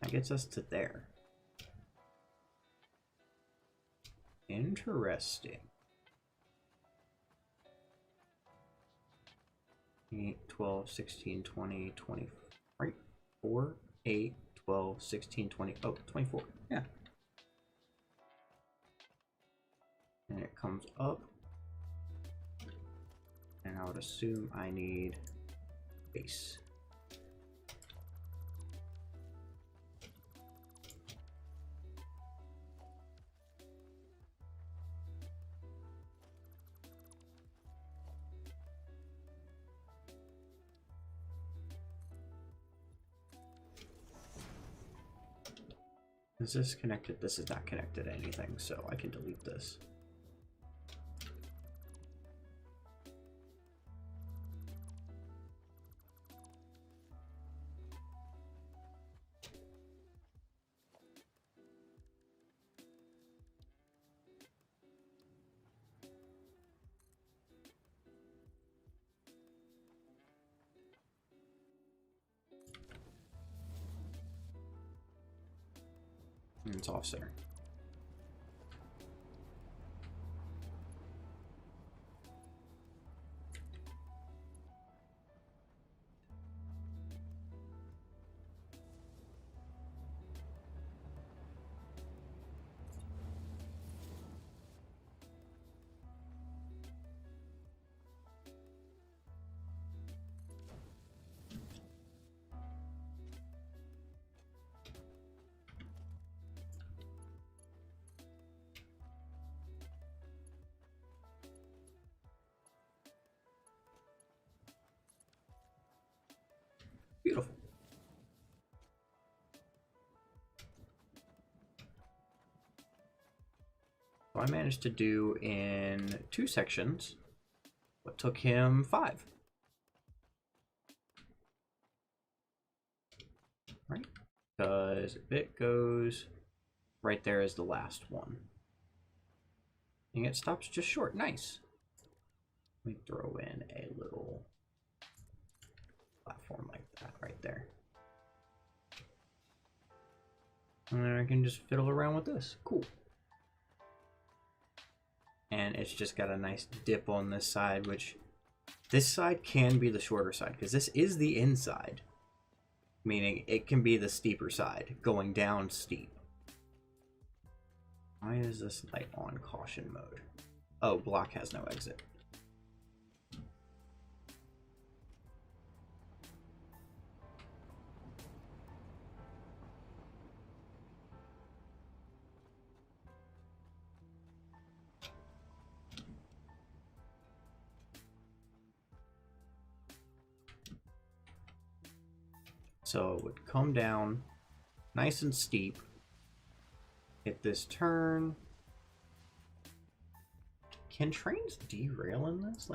That gets us to there. Interesting. 8, 12, 16, 20, 20, right? 4, 8, 12, 16, 20, oh, 24, yeah. And it comes up. And I would assume I need base. Is this connected? This is not connected to anything, so I can delete this. And it's off center. Beautiful. So I managed to do in 2 sections what took him 5. Right? Because it goes right there as the last one. And it stops just short. Nice. Let me throw in a little platform like that right there. And then I can just fiddle around with this. Cool. And it's just got a nice dip on this side, which this side can be the shorter side because this is the inside, meaning it can be the steeper side, going down steep. Why is this light on caution mode? Oh, block has no exit. So it would come down nice and steep, hit this turn. Can trains derail in this?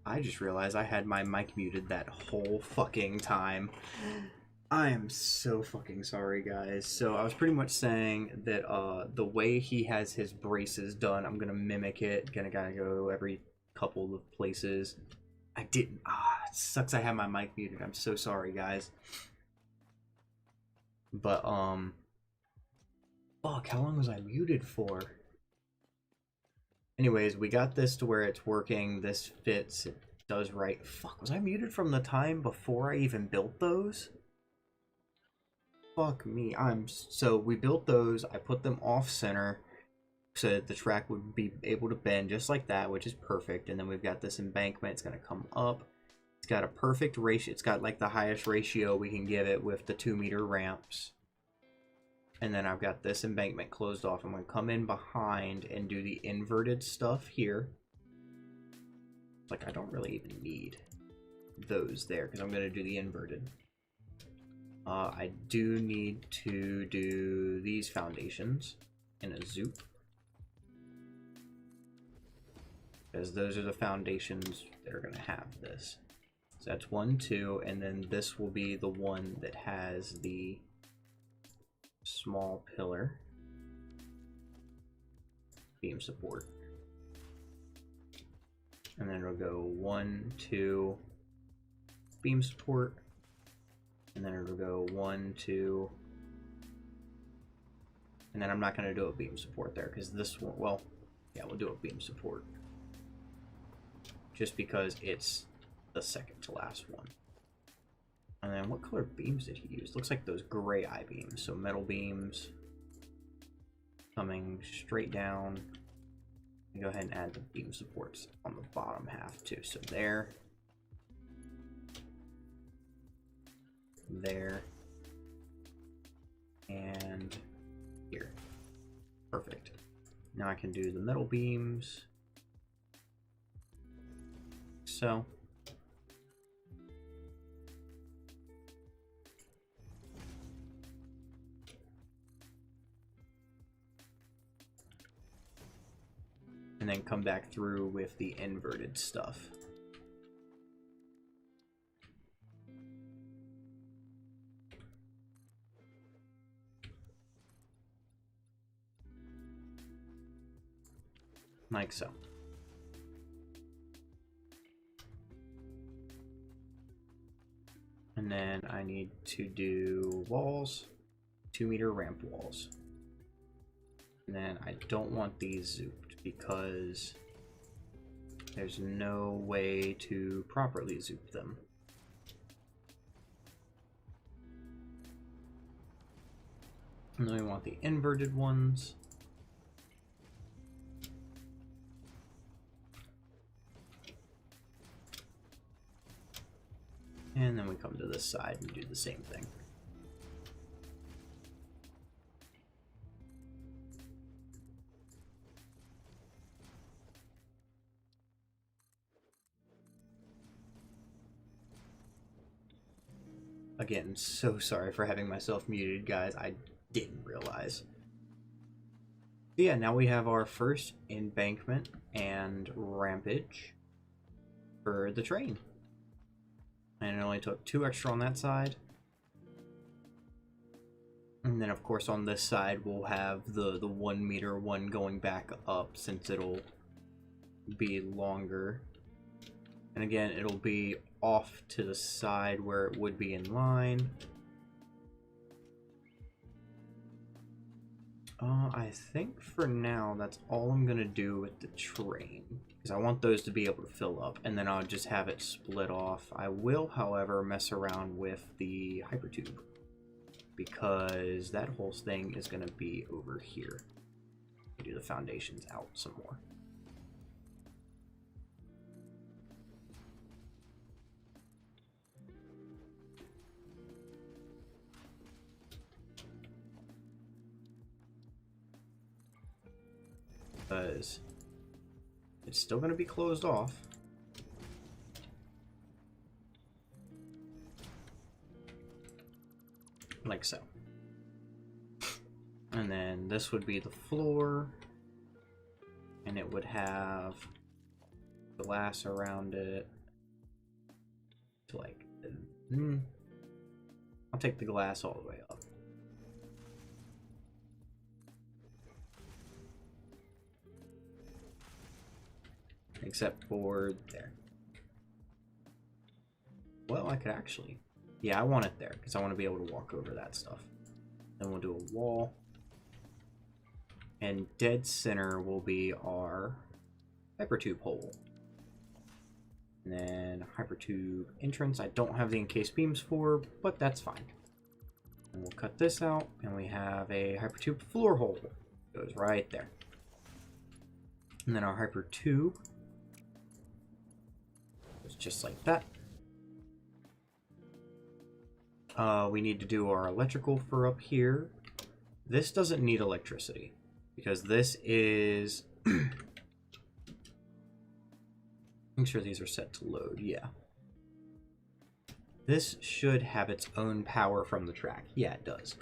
I just realized I had my mic muted that whole fucking time. I am so fucking sorry, guys. So I was pretty much saying that the way he has his braces done, I'm gonna mimic it. Gonna gotta go every couple of places. I didn't. It sucks I had my mic muted. I'm so sorry, guys. But fuck, how long was I muted for? Anyways, we got this to where it's working. This fits. It does right. Fuck, was I muted from the time before I even built those? Fuck me. So we built those. I put them off center so that the track would be able to bend just like that, which is perfect. And then we've got this embankment. It's gonna come up. It's got a perfect ratio. It's got like the highest ratio we can give it with the 2-meter ramps. And then I've got this embankment closed off. I'm going to come in behind and do the inverted stuff here. Like, I don't really even need those there because I'm going to do the inverted. I do need to do these foundations in a zoop. Because those are the foundations that are going to have this. So that's 1, 2, and then this will be the one that has the small pillar beam support. And then it'll go 1, 2, beam support. And then it'll go 1, 2. And then I'm not going to do a beam support there because this one, well, yeah, we'll do a beam support. Just because it's the second to last one. And then what color beams did he use? Looks like those gray I-beams. So metal beams coming straight down. Go ahead and add the beam supports on the bottom half too. So there. There. And here. Perfect. Now I can do the metal beams. So. And then come back through with the inverted stuff. Like so. And then I need to do walls, 2-meter ramp walls. And then I don't want these zooped because there's no way to properly zoop them. And then we want the inverted ones. And then we come to this side and do the same thing. Again, so sorry for having myself muted, guys. I didn't realize. Yeah, now we have our first embankment and rampage for the train. And it only took 2 extra on that side. And then, of course, on this side, we'll have the 1-meter one going back up since it'll be longer. And again, it'll be off to the side where it would be in line. I think for now, that's all I'm going to do with the train. Because I want those to be able to fill up, and then I'll just have it split off. I will, however, mess around with the hypertube. Because that whole thing is going to be over here. Do the foundations out some more. Because it's still going to be closed off. Like so. And then this would be the floor. And it would have glass around it to like, I'll take the glass all the way up. Except for there. Well, I could actually, yeah, I want it there because I want to be able to walk over that stuff. Then we'll do a wall. And dead center will be our hypertube hole. And then hypertube entrance, I don't have the encased beams for, but that's fine. And we'll cut this out, and we have a hypertube floor hole. Goes right there. And then our hypertube goes just like that. We need to do our electrical for up here. This doesn't need electricity, because this is... Make sure these are set to load, yeah. This should have its own power from the track. Yeah, it does.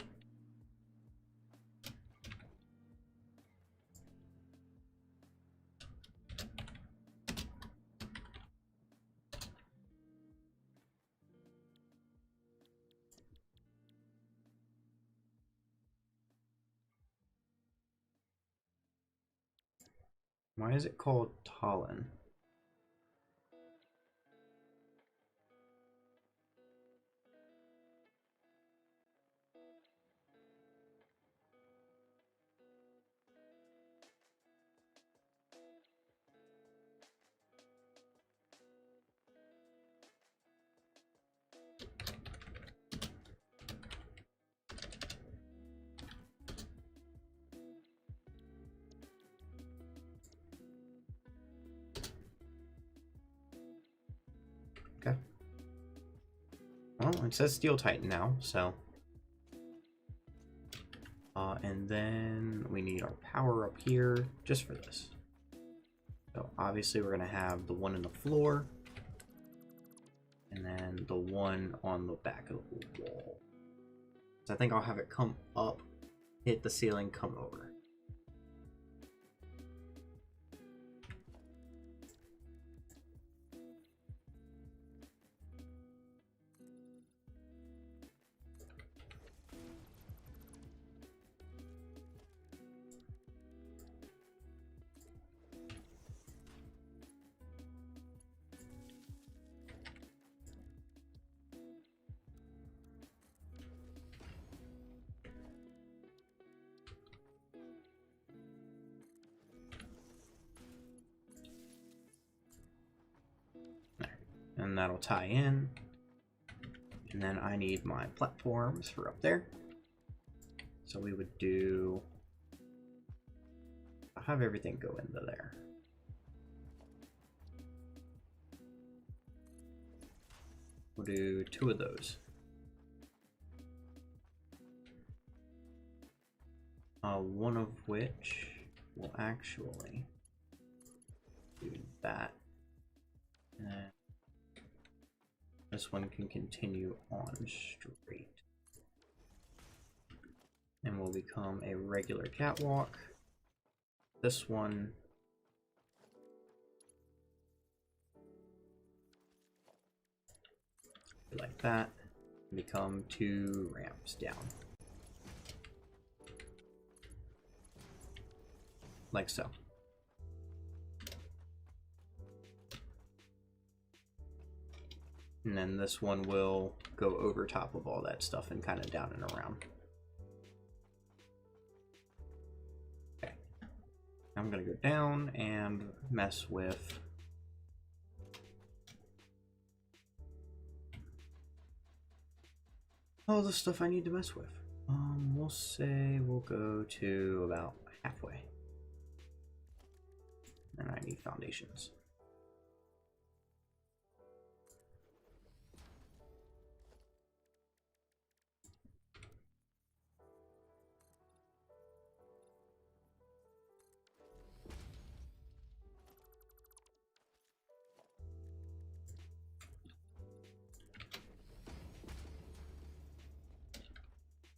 Why is it called Talon? Okay. Well, it says Steel Titan now, so. And then we need our power up here just for this. So obviously we're going to have the one in the floor. And then the one on the back of the wall. So I think I'll have it come up, hit the ceiling, come over. And that'll tie in. And then I need my platforms for up there. So we would do... I'll have everything go into there. We'll do 2 of those. One of which will actually do that. And then this one can continue on straight. And will become a regular catwalk. This one like that. Become 2 ramps down. Like so. And then this one will go over top of all that stuff and kind of down and around. Okay. I'm going to go down and mess with all the stuff I need to mess with. We'll say we'll go to about halfway. And I need foundations.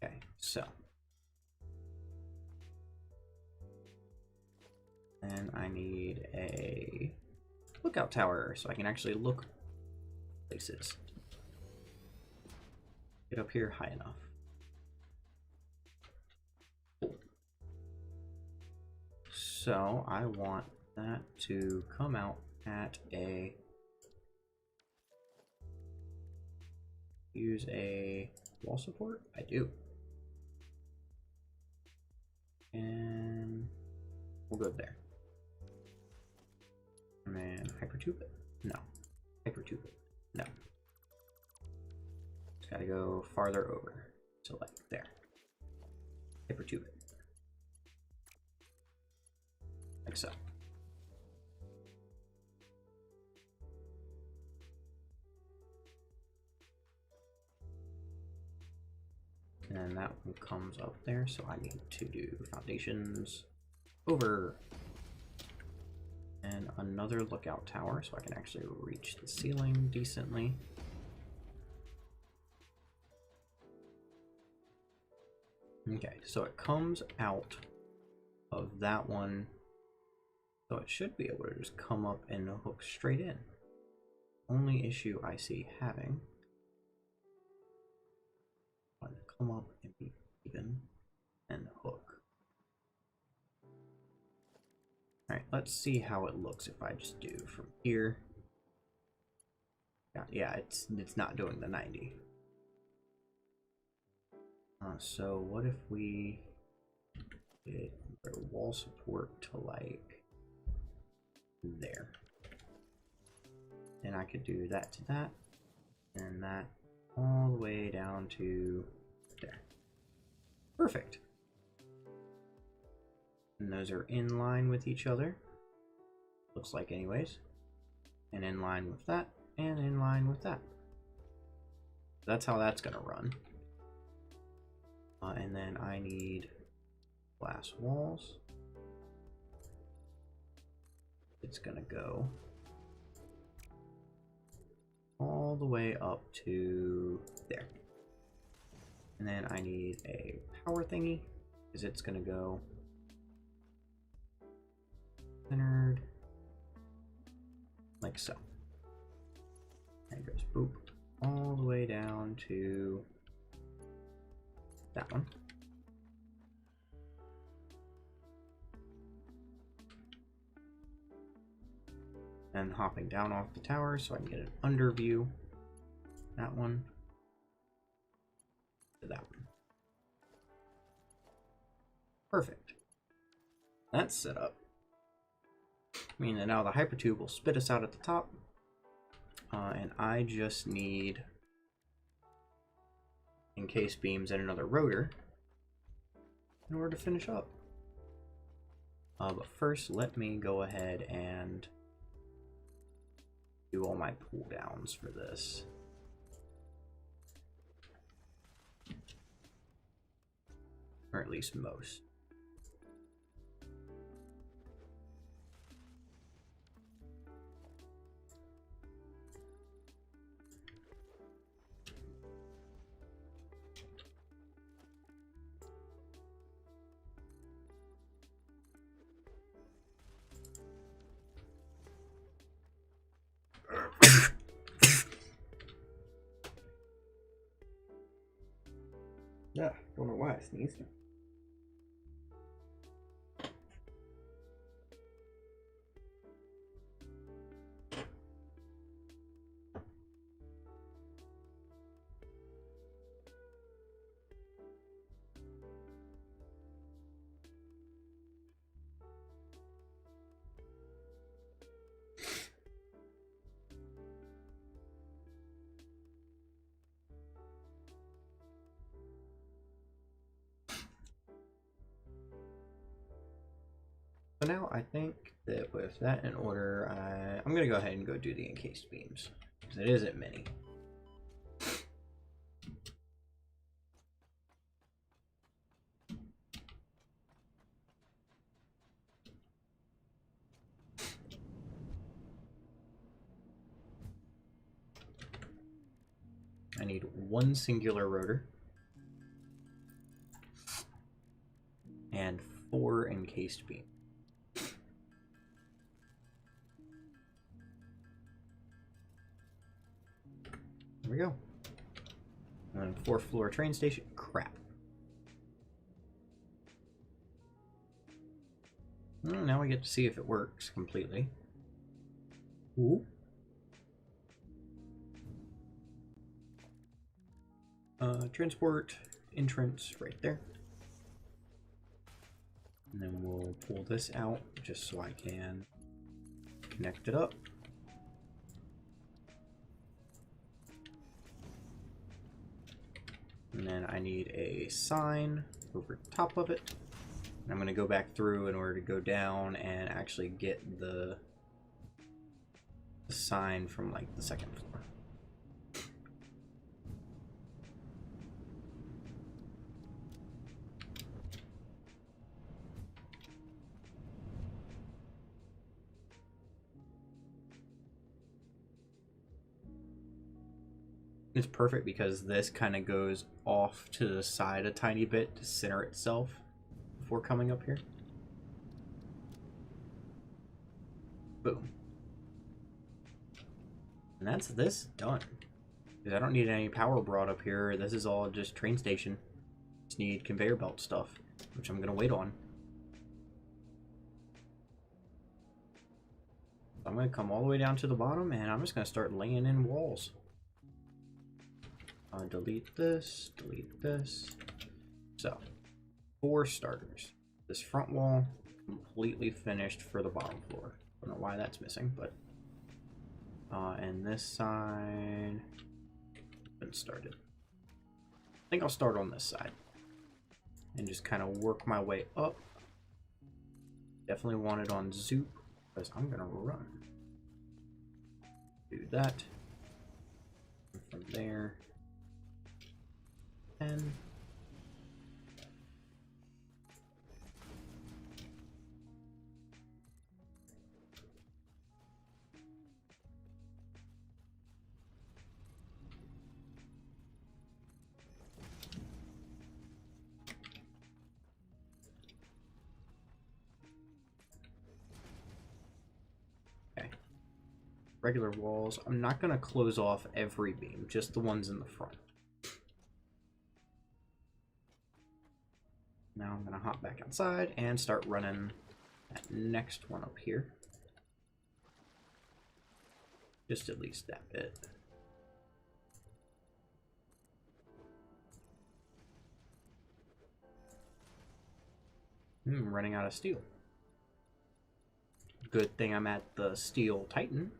Okay, so. And I need a lookout tower so I can actually look places. Get up here high enough. Cool. So I want that to come out at a... Use a wall support? I do. And we'll go there. And then hypertube it? No. Hypertube it? No. Just gotta go farther over. So like there. Hypertube it. Like so. And that one comes up there, so I need to do foundations over and another lookout tower so I can actually reach the ceiling decently. Okay, so it comes out of that one, so it should be able to just come up and hook straight in. Only issue I see having, come up and be even and hook. Alright, let's see how it looks if I just do from here. Yeah, it's not doing the 90. So what if we did a wall support to like there? And I could do that to that, and that all the way down to there. Perfect. And those are in line with each other. Looks like anyways. And in line with that, and in line with that. That's how that's gonna run. And then I need glass walls. It's gonna go all the way up to there. And then I need a power thingy, because it's gonna go centered like so. And it goes boop all the way down to that one. And hopping down off the tower so I can get an under view. That one to that one. Perfect. That's set up. Meaning that now the hypertube will spit us out at the top. And I just need encased beams and another rotor in order to finish up. But first, let me go ahead and do all my pull downs for this. Or at least most. Yeah, don't know why I sneezed. So now I think that with that in order, I'm going to go ahead and go do the encased beams, because it isn't many. I need one singular rotor and 4 encased beams. we go. And then 4th floor train station. Crap. Well, now we get to see if it works completely. Ooh. Transport entrance right there. And then we'll pull this out just so I can connect it up. And then I need a sign over top of it. And I'm going to go back through in order to go down and actually get the sign from like the 2nd floor. It's perfect because this kind of goes off to the side a tiny bit to center itself before coming up here. Boom. And that's this done. Because I don't need any power brought up here. This is all just train station. Just need conveyor belt stuff, which I'm going to wait on. I'm going to come all the way down to the bottom and I'm just going to start laying in walls. Delete this, delete this. So, 4 starters. This front wall, completely finished for the bottom floor. I don't know why that's missing, but... and this side... been started. I think I'll start on this side. And just kind of work my way up. Definitely want it on Zoop, because I'm going to run. Do that. And from there... 10. Okay. Regular walls. I'm not going to close off every beam, just the ones in the front. Now I'm going to hop back outside and start running that next one up here. Just at least that bit. I'm running out of steel. Good thing I'm at the Steel Titan.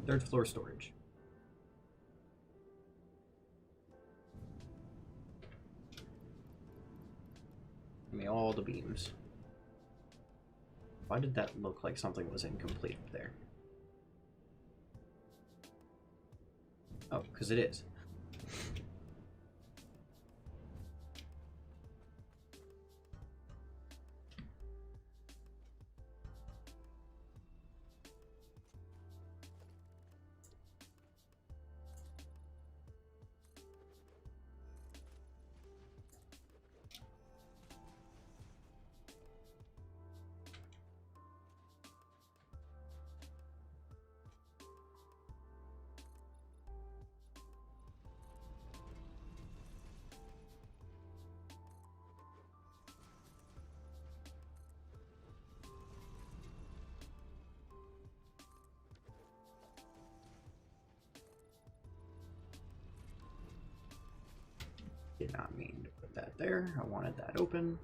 Third floor storage. Give me all the beams. Why did that look like something was incomplete there? Oh, because it is. Did not mean to put that there. I wanted that open.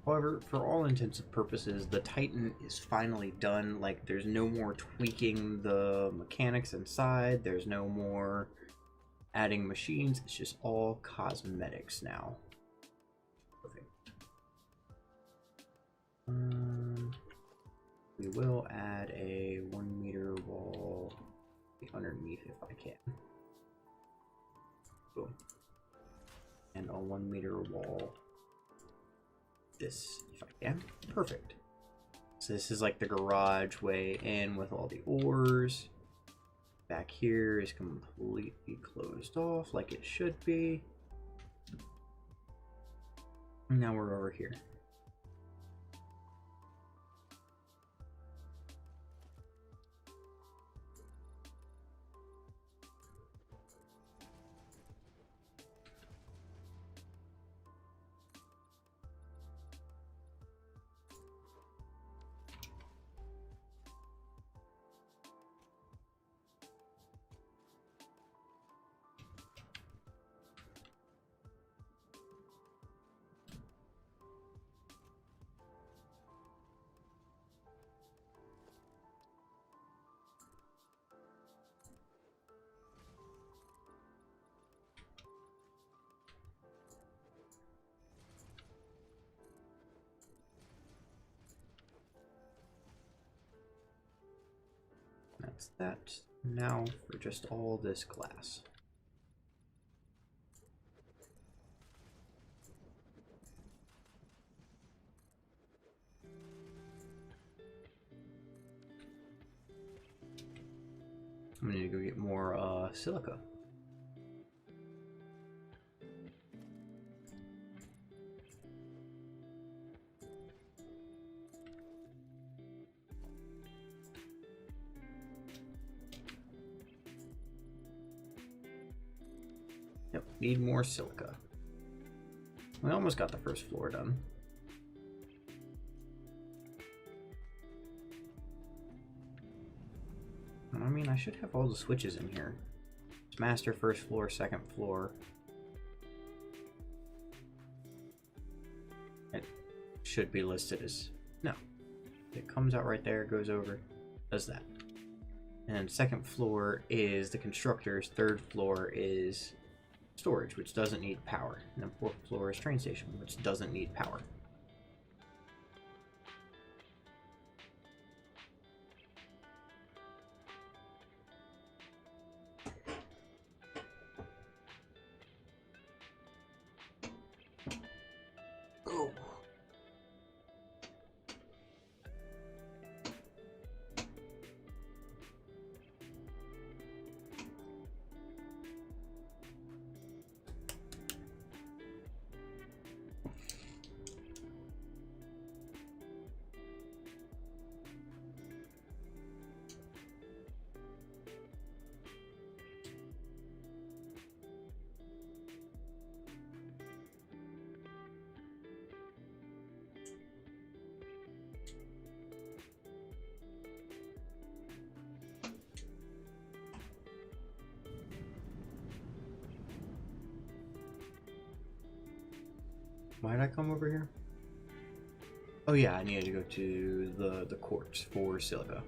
However, for all intents and purposes, the Titan is finally done. Like, there's no more tweaking the mechanics inside. There's no more adding machines. It's just all cosmetics now. Perfect. We will add a 1 meter wall underneath if I can. Boom. And a 1 meter wall. This if I can. Perfect. So this is like the garage way in with all the ores. Back here is completely closed off like it should be. And now we're over here. That's that. Now for just all this glass. I'm gonna go get more silica. Yep, need more silica. We almost got the first floor done. I mean, I should have all the switches in here. It's master, first floor, second floor. It should be listed as... No. It comes out right there, goes over, does that. And second floor is the constructors, third floor is storage, which doesn't need power. And then fourth floor is train station, which doesn't need power. Oh. Why did I come over here? Oh yeah, I needed to go to the quartz for silica.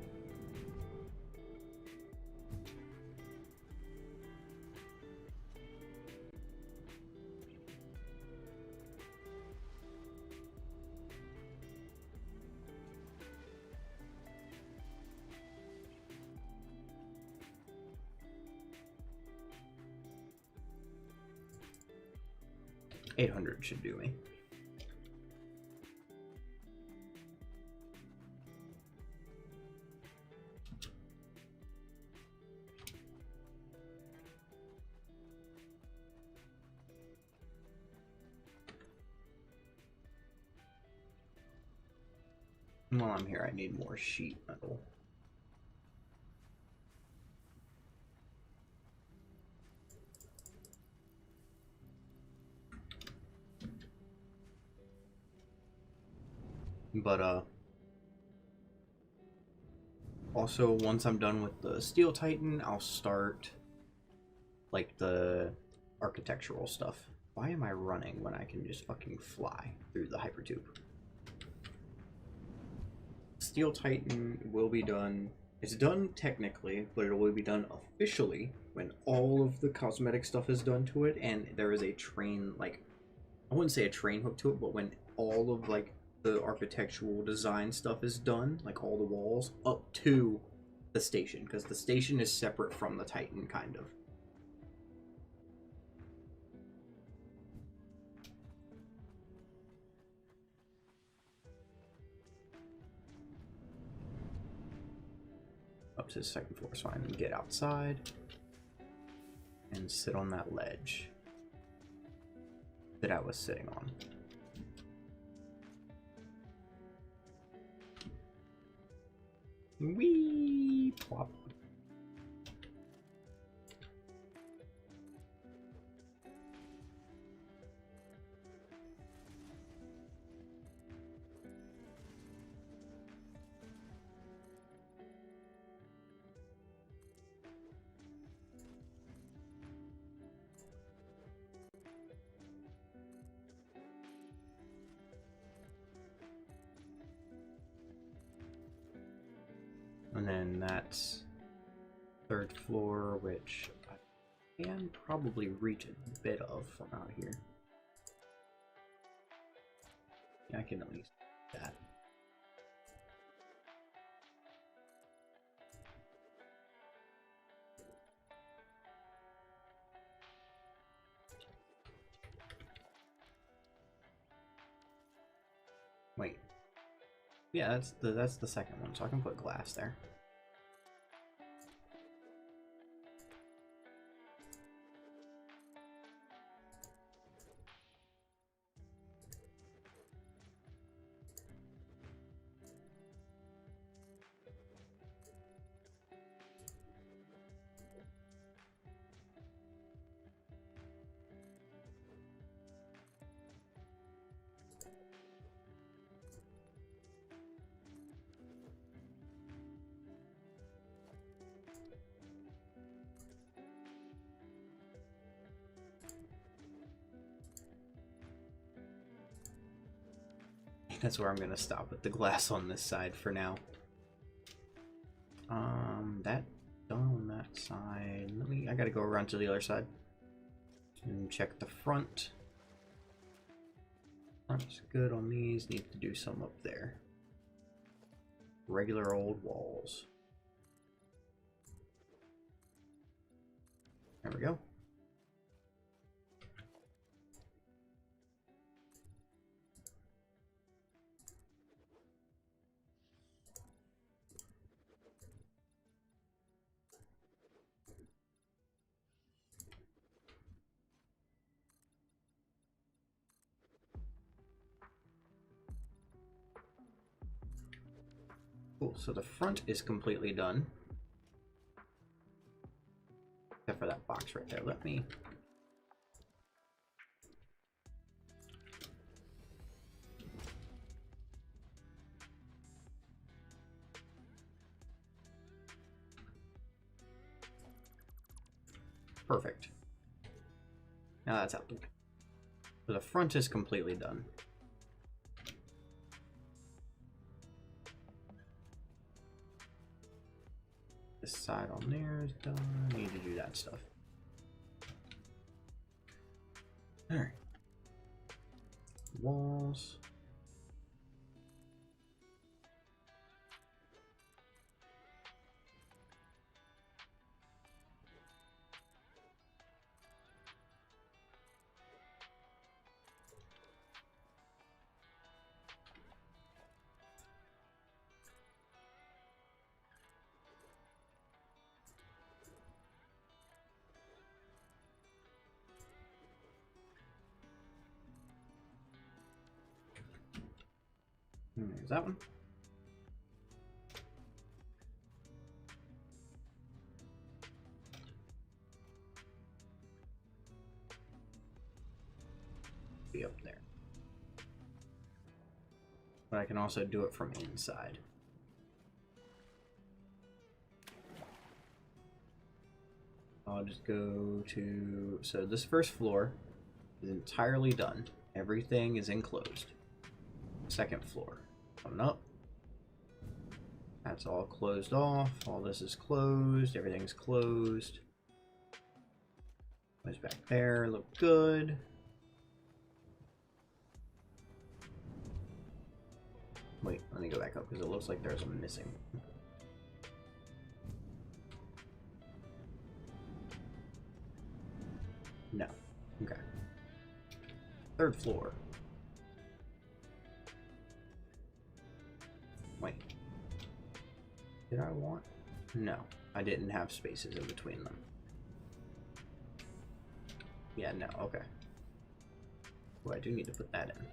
$800 should do me. While I'm here, I need more sheet metal. But also once I'm done with the Steel Titan, I'll start like the architectural stuff. Why am I running when I can just fucking fly through the hypertube? Steel Titan will be done. It's done technically, but it will be done officially when all of the cosmetic stuff is done to it, and there is a train, like, I wouldn't say a train hook to it, but when all of, like, the architectural design stuff is done, like all the walls, up to the station, because the station is separate from the Titan, kind of. Up to the second floor, so I can get outside and sit on that ledge that I was sitting on. Wee plop. And then that's third floor, which I can probably reach a bit of from out here. Yeah, I can at least do that. Wait. Yeah, that's the second one, so I can put glass there. That's where I'm gonna stop with the glass on this side for now. That done on that side. I gotta go around to the other side and check the front. Front's good on these. Need to do some up there. Regular old walls. There we go. Cool, so the front is completely done. Except for that box right there. Let me... Perfect. Now that's out the way. So the front is completely done. This side on there is done. I need to do that stuff. Alright. Walls. There's that one. Be up there. But I can also do it from inside. I'll just go to... So this first floor is entirely done. Everything is enclosed. Second floor. Coming up. That's all closed off. All this is closed. Everything's closed. Goes back there. Look good. Wait, let me go back up because it looks like there's a missing. No. Okay. Third floor. Wait. Did I want? No. I didn't have spaces in between them. Yeah, no. Okay. Well, I do need to put that in.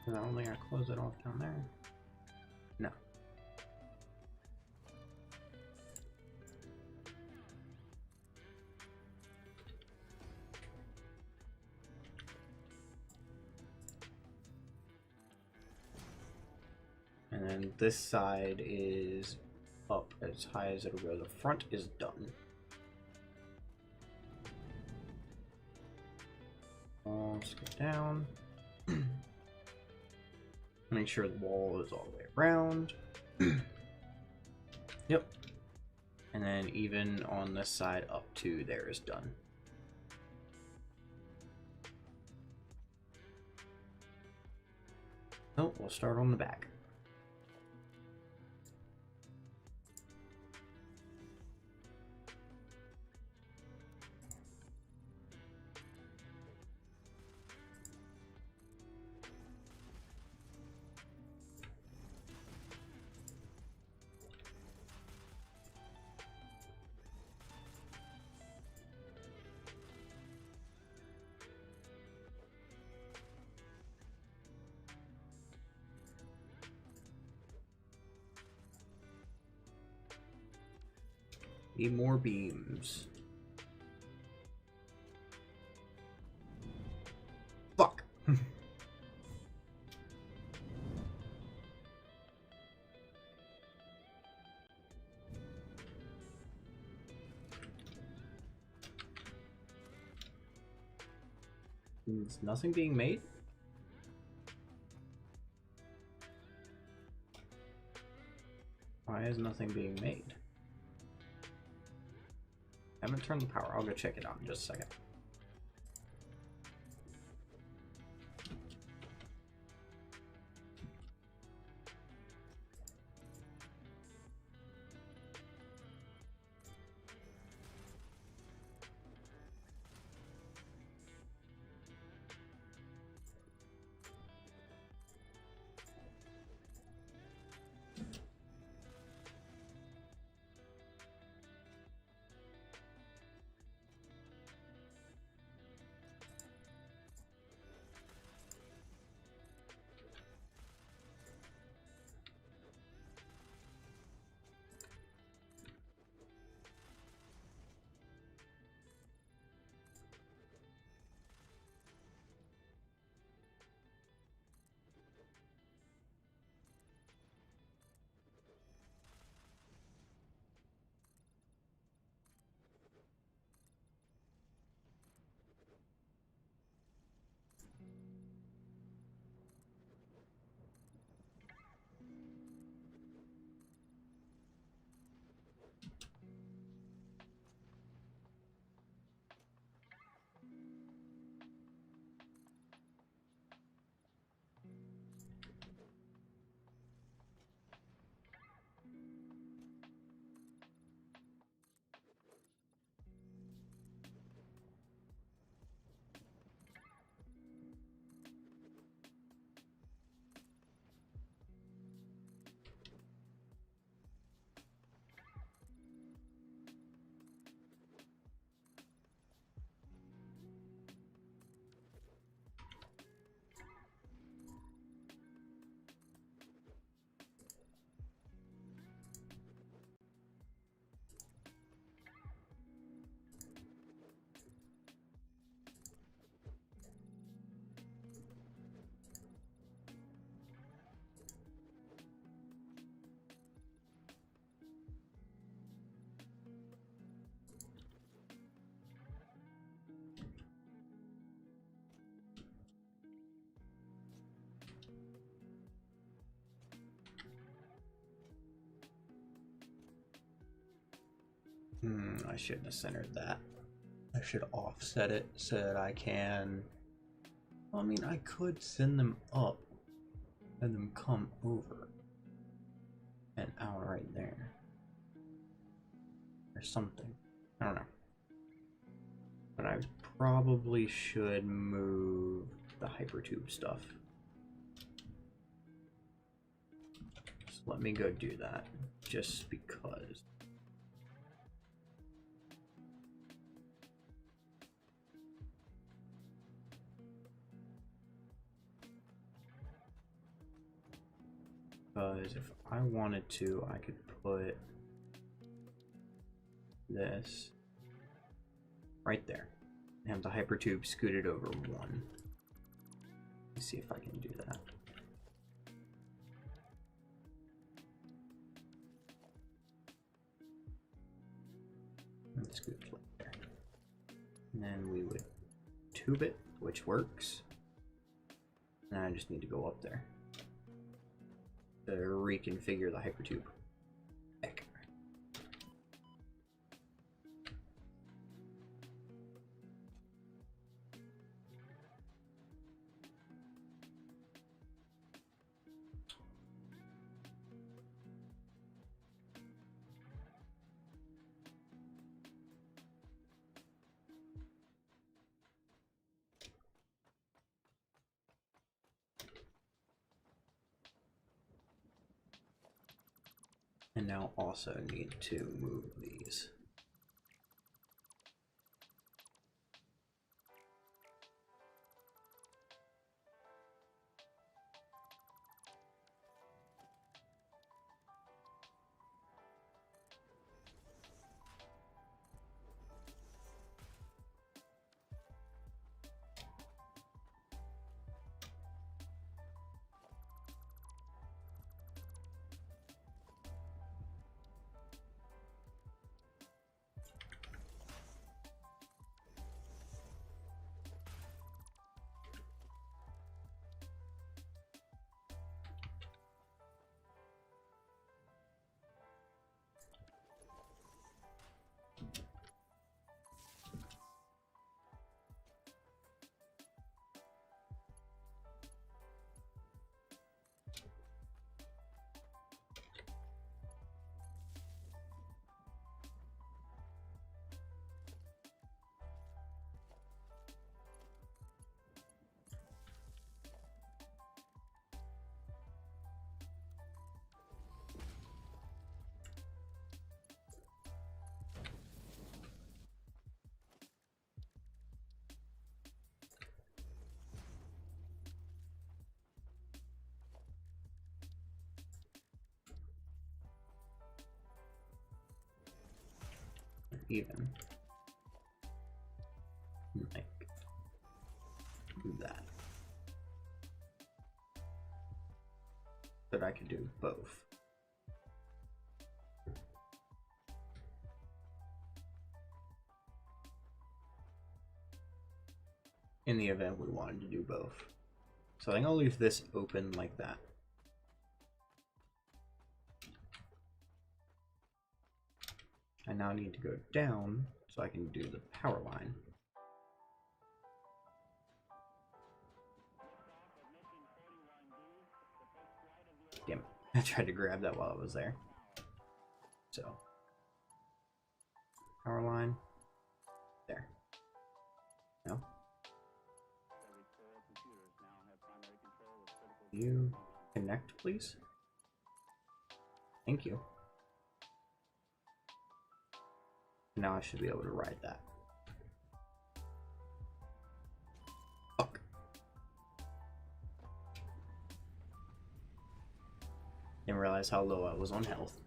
I don't think I close it off down there. No. And then this side is up as high as it'll go. The front is done. I'll skip down. Make sure the wall is all the way around. Yep. And then even on this side up to there is done. Oh, we'll start on the back. Need more beams. Fuck. Is nothing being made? Why is nothing being made? I haven't turned the power. I'll go check it out in just a second. I shouldn't have centered that. I should offset it so that I can... Well, I mean, I could send them up and then come over and out right there. Or something. I don't know. But I probably should move the hypertube stuff. So let me go do that, just because. Because if I wanted to, I could put this right there and have the hypertube scooted over one. Let's see if I can do that. Let's scoot it right there. And then we would tube it, which works. And I just need to go up there to reconfigure the hypertube. Heck. And now also need to move these. Even like that, but I could do both. In the event we wanted to do both. So I think I'll leave this open like that. I now need to go down so I can do the power line. Damn it. I tried to grab that while I was there. So, power line. There. No? You connect, please? Thank you. Now I should be able to ride that. Fuck. Didn't realize how low I was on health.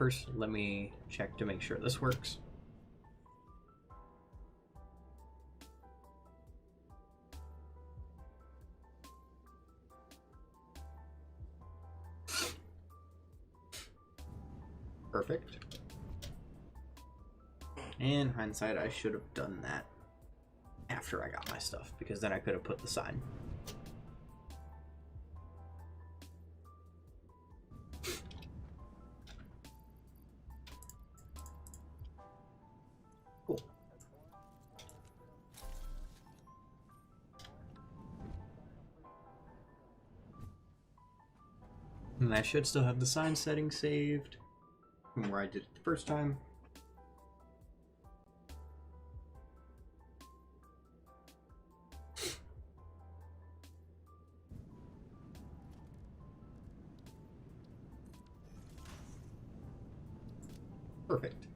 first let me check to make sure this works. Perfect. In hindsight, I should have done that after I got my stuff, because then I could have put the sign. Cool. And I should still have the sign setting saved from where I did it the first time. Perfect.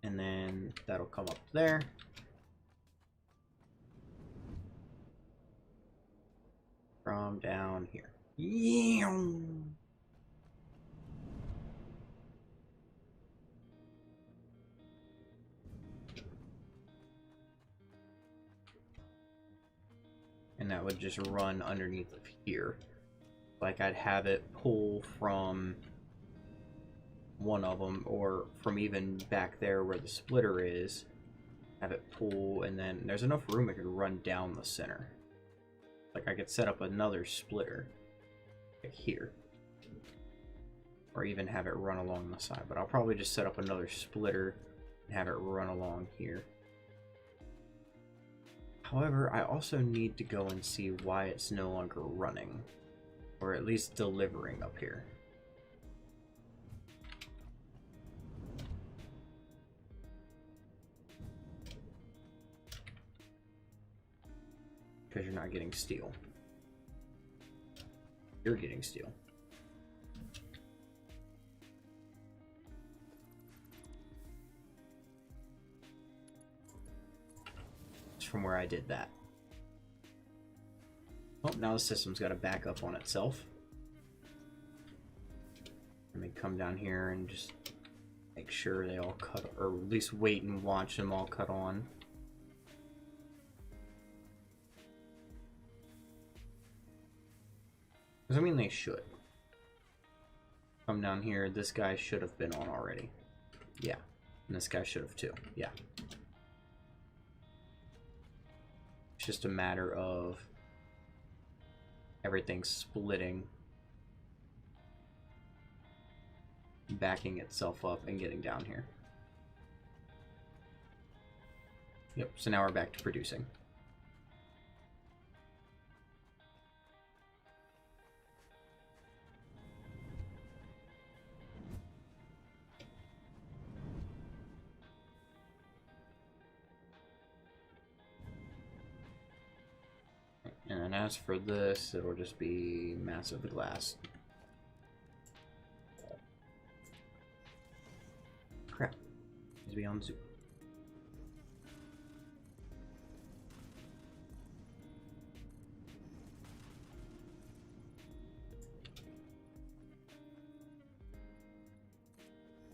And then that'll come up there. From down here. Yeah. And that would just run underneath of here. Like I'd have it pull from one of them, or from even back there where the splitter is, have it pull, and then there's enough room it could run down the center. Like I could set up another splitter like here, or even have it run along the side, but I'll probably just set up another splitter and have it run along here. However, I also need to go and see why it's no longer running, or at least delivering up here. Because you're not getting steel. You're getting steel. It's from where I did that. Oh, now the system's got to back up on itself. Let me come down here and just make sure they all cut, or at least wait and watch them all cut on. I mean, they should. Come down here, this guy should have been on already. Yeah. And this guy should have too. Yeah. It's just a matter of everything splitting, backing itself up, and getting down here. Yep, so now we're back to producing. And as for this, it'll just be massive glass. Crap. Needs to be on Zoom.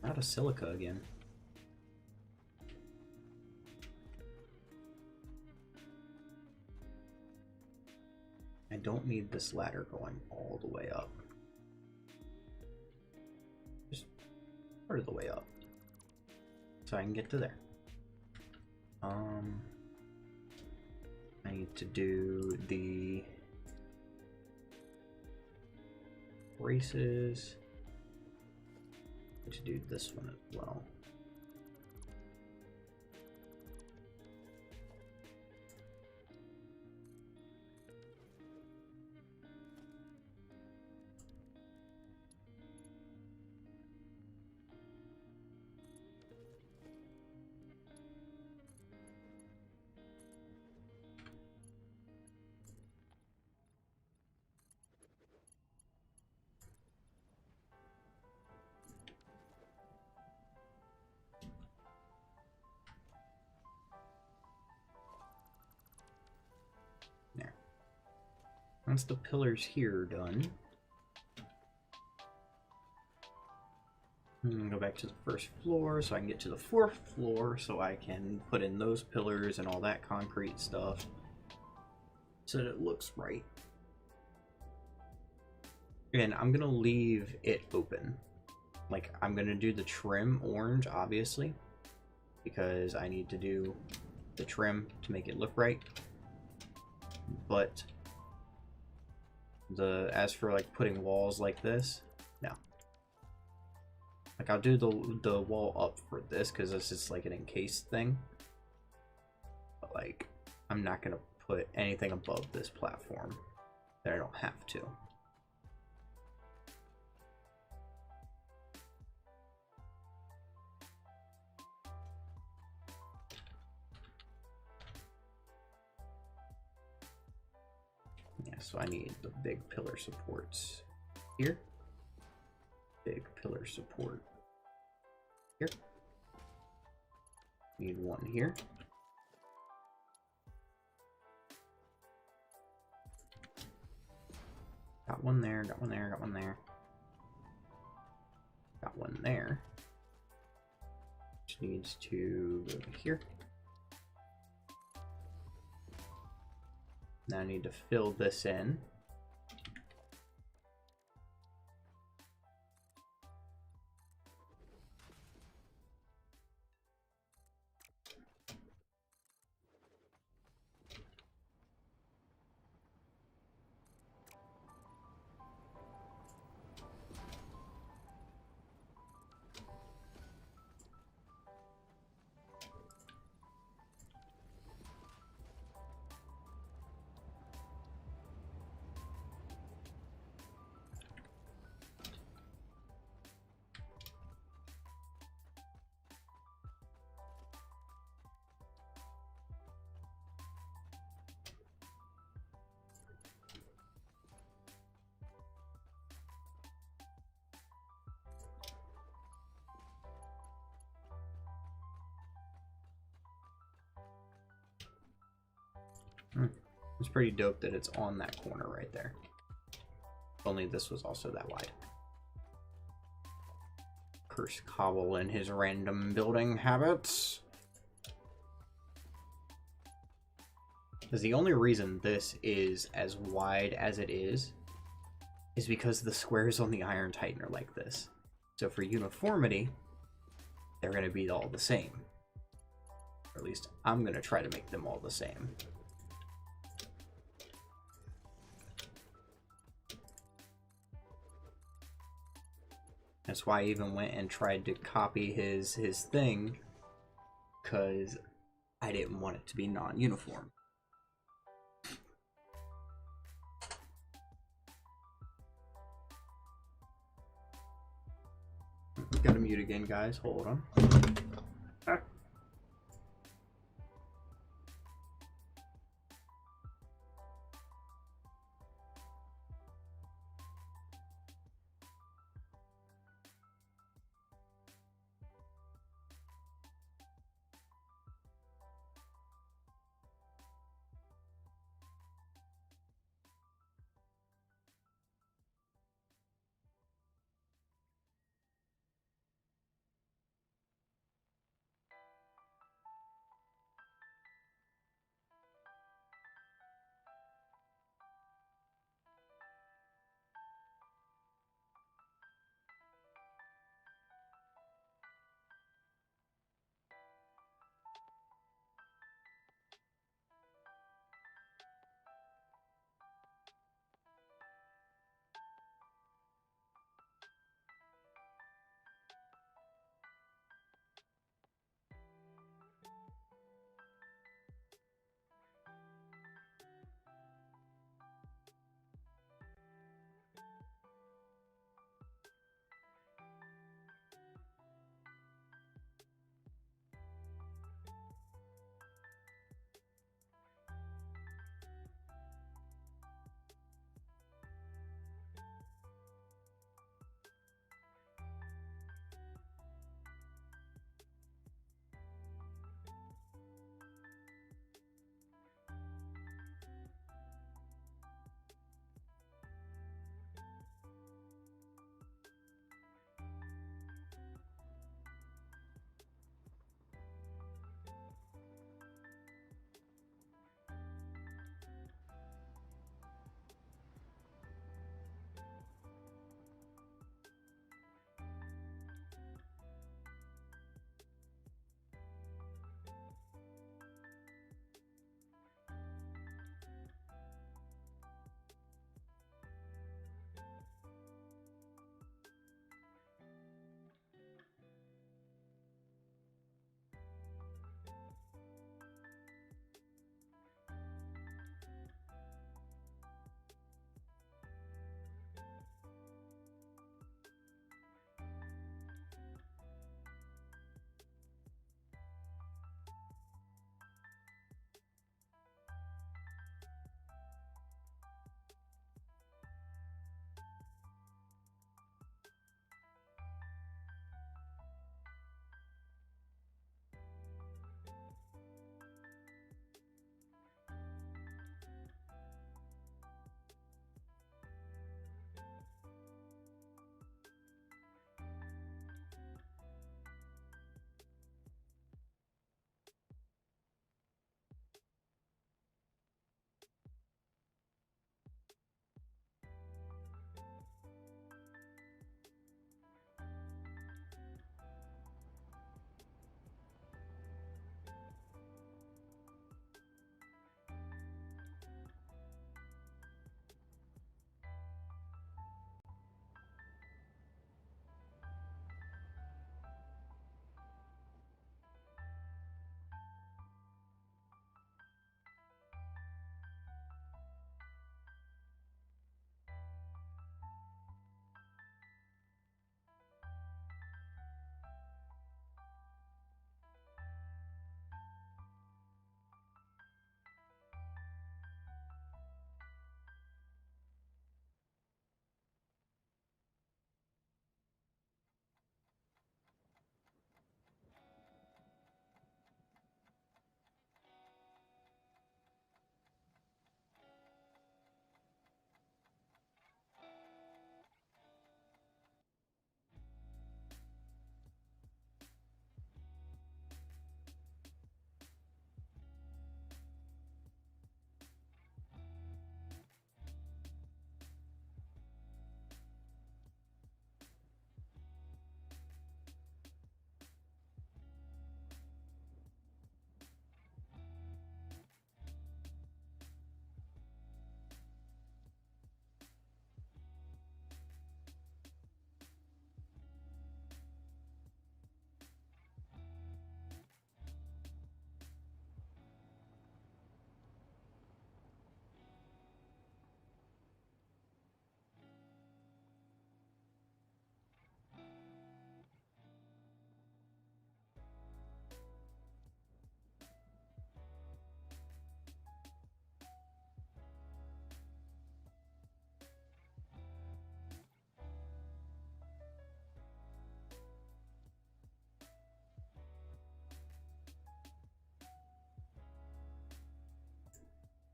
Out of silica again. I don't need this ladder going all the way up. Just part of the way up. So I can get to there. I need to do the braces. I need to do this one as well. Once the pillars here are done, Go back to the first floor so I can get to the fourth floor so I can put in those pillars and all that concrete stuff so that it looks right. And I'm gonna leave it open. Like, I'm gonna do the trim orange, obviously, because I need to do the trim to make it look right. But as for like putting walls like this, no. Like, I'll do the wall up for this because this is like an encased thing. But like, I'm not gonna put anything above this platform that I don't have to. Yeah, so I need the big pillar supports here. Big pillar support here. Need one here. Got one there, got one there, got one there. Got one there. Which needs to go to here. Now I need to fill this in. It's pretty dope that it's on that corner right there. If only this was also that wide. Curse Cobble and his random building habits. Because the only reason this is as wide as it is because the squares on the Iron Titan are like this. So for uniformity, they're going to be all the same. Or at least I'm going to try to make them all the same. That's why I even went and tried to copy his thing, because I didn't want it to be non-uniform. Gotta mute again, guys. Hold on. Ah.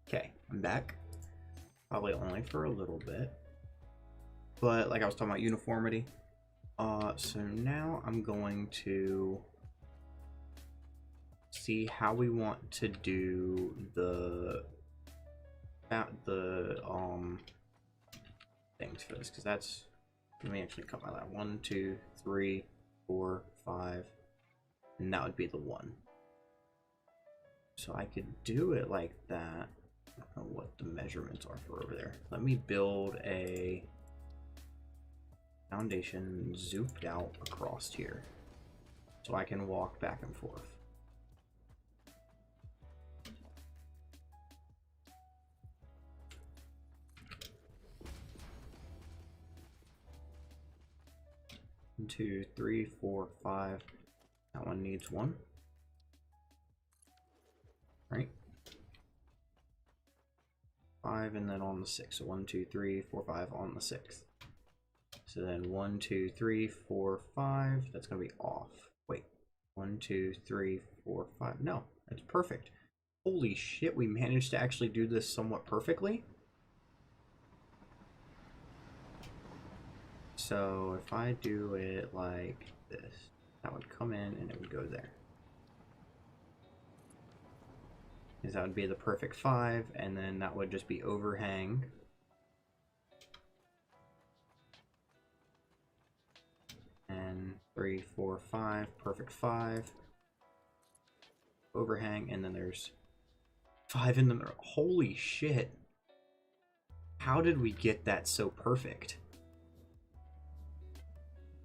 Okay, I'm back. Probably only for a little bit. But like I was talking about uniformity. So now I'm going to see how we want to do the things for this, because that's, let me actually cut my line. 1, 2, 3, 4, 5, and that would be the 1. So I could do it like that. I don't know what the measurements are for over there. Let me build a foundation zooped out across here so I can walk back and forth. One, 2, 3, 4, 5. That one needs 1. Right? 5, and then on the 6. So 1, 2, 3, 4, 5 on the 6th. So then 1, 2, 3, 4, 5. That's gonna be off. Wait. 1, 2, 3, 4, 5. No, that's perfect. Holy shit, we managed to actually do this somewhat perfectly. So if I do it like this, that would come in and it would go there. Because that would be the perfect 5, and then that would just be overhang. And 3, 4, 5, perfect 5. Overhang, and then there's 5 in the middle. Holy shit. How did we get that so perfect?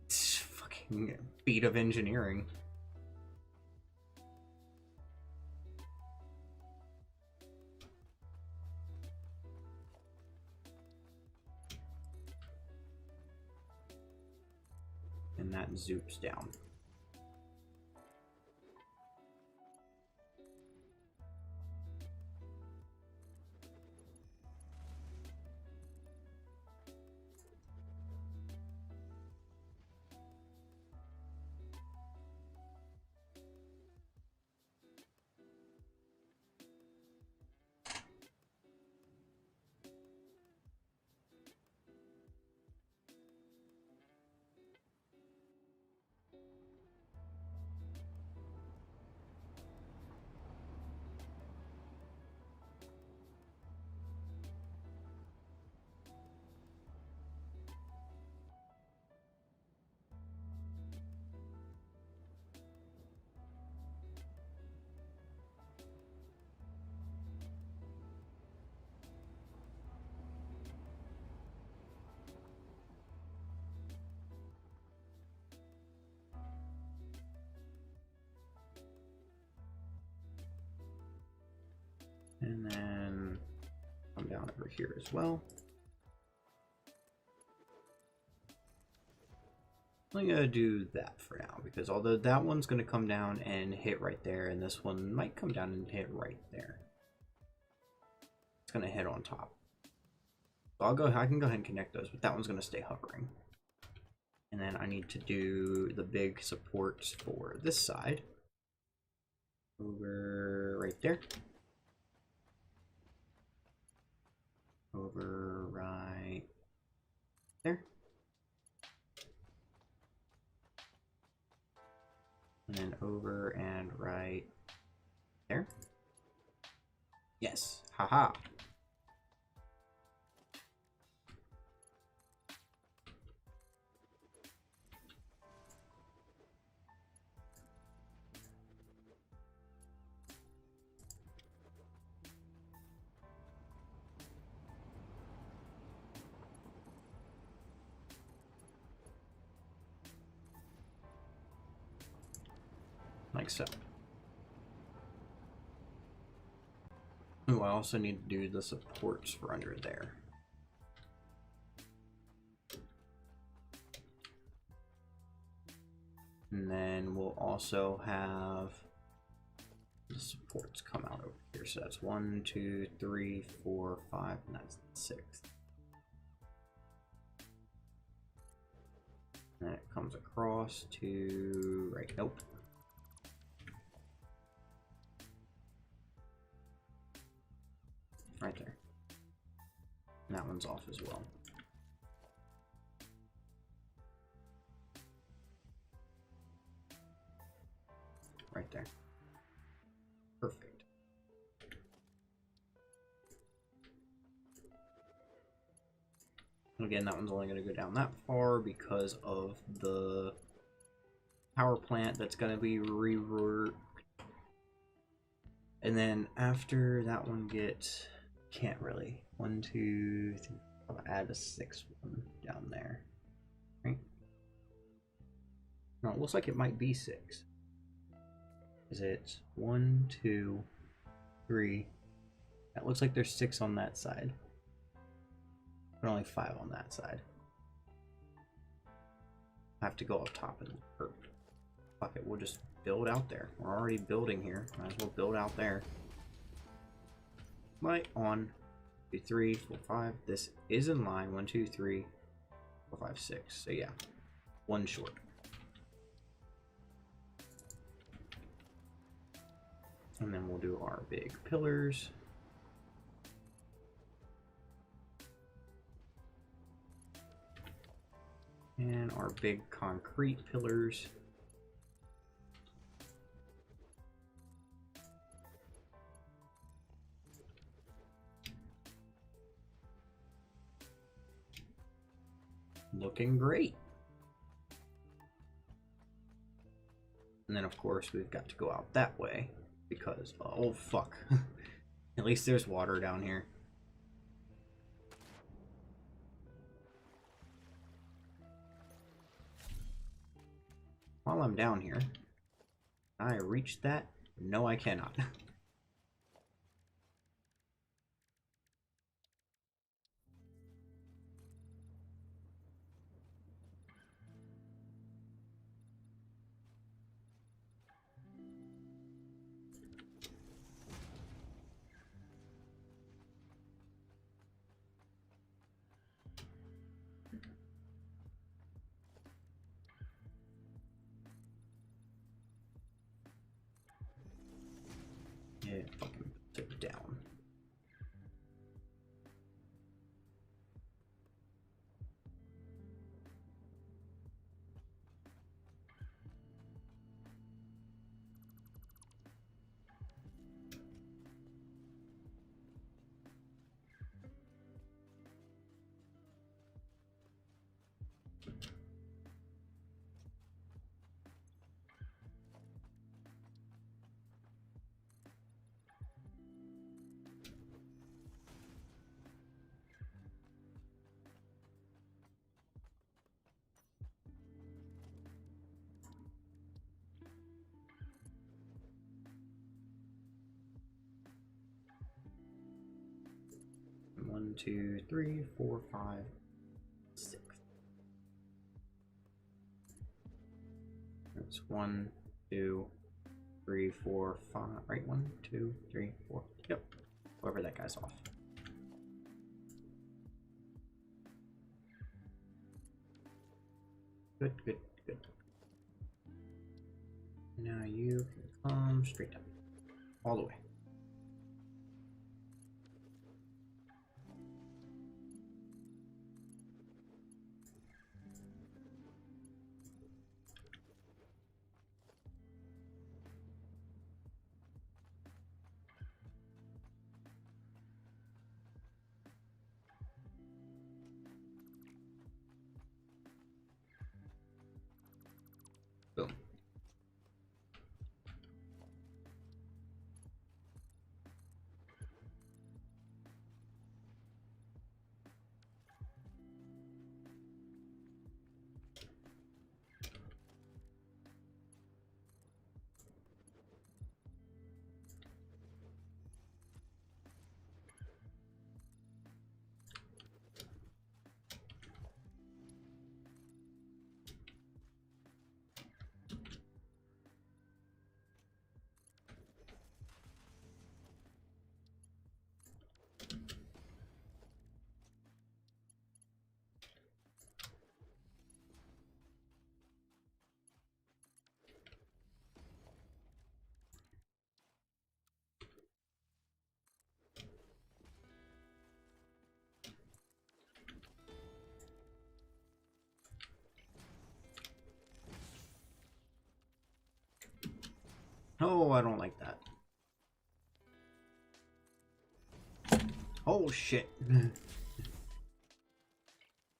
It's fucking feat of engineering. And that zoops down. And then come down over here as well. I'm gonna do that for now, because although that one's gonna come down and hit right there, and this one might come down and hit right there, it's gonna hit on top. So I can go ahead and connect those, but that one's gonna stay hovering. And then I need to do the big supports for this side. Over right there. Over right there. And then over and right there. Yes, haha. Like so. Ooh, I also need to do the supports for under there. And then we'll also have the supports come out over here. So that's 1, 2, 3, 4, 5, and that's 6. And then it comes across to right. Nope. And that one's off as well. Right there. Perfect. Again, that one's only going to go down that far because of the power plant that's going to be reworked. And then after that one gets, can't really. 1, 2, 3, I'll add a 6th one down there. Right? No, it looks like it might be 6. Is it 1, 2, 3? That looks like there's 6 on that side. But only 5 on that side. I have to go up top and fuck it, we'll just build out there. We're already building here. Might as well build out there. Right on. 2, 3, 4, 5. This is in line. 1, 2, 3, 4, 5, 6. So yeah, 1 short. And then we'll do our big pillars. And our big concrete pillars. Looking great. And then of course we've got to go out that way because, oh fuck. At least there's water down here. While I'm down here, can I reach that? No, I cannot. Yeah, fucking took it down. One, 2, 3, 4, 5, 6. That's 1, 2, 3, 4, 5. Right, 1, 2, 3, 4. Yep. Whoever that guy's off. Good, good, good. Now you can come straight up. All the way. Boom. Oh, I don't like that. Oh, shit.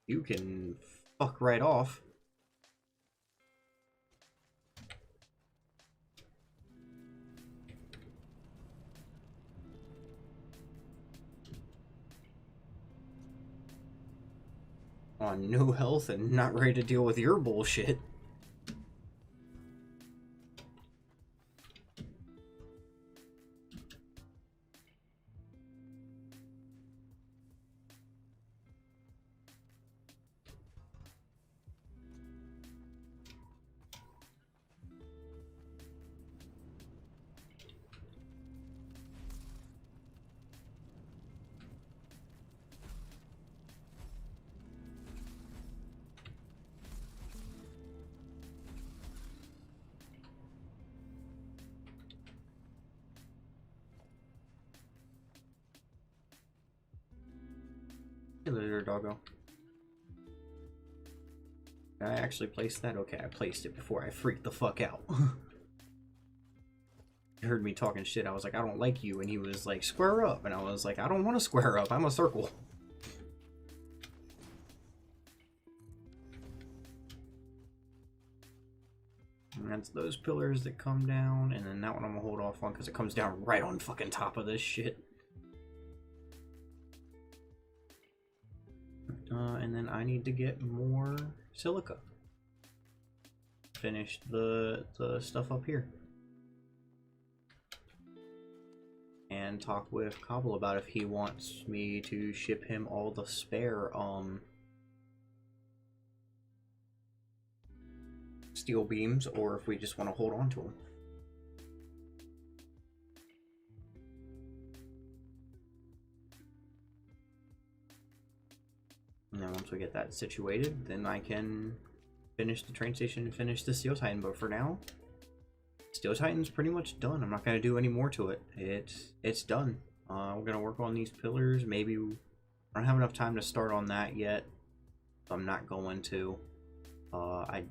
You can fuck right off. On no health and not ready to deal with your bullshit. Hey, little doggo. Did I actually place that? Okay, I placed it before I freaked the fuck out. He heard me talking shit. I was like, I don't like you. And he was like, square up. And I was like, I don't want to square up. I'm a circle. And that's those pillars that come down. And then that one I'm going to hold off on because it comes down right on fucking top of this shit. And then I need to get more silica. Finish the stuff up here. And talk with Cobble about if he wants me to ship him all the spare steel beams, or if we just want to hold on to them. And then once we get that situated, then I can finish the train station and finish the Steel Titan. But for now, Steel Titan's pretty much done. I'm not going to do any more to it. It's done. We're going to work on these pillars. Maybe I don't have enough time to start on that yet. So I'm not going to. I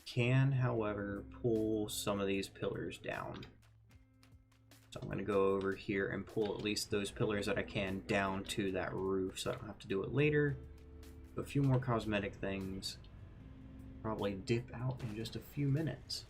can, however, pull some of these pillars down. So I'm going to go over here and pull at least those pillars that I can down to that roof so I don't have to do it later. A few more cosmetic things. Probably dip out in just a few minutes.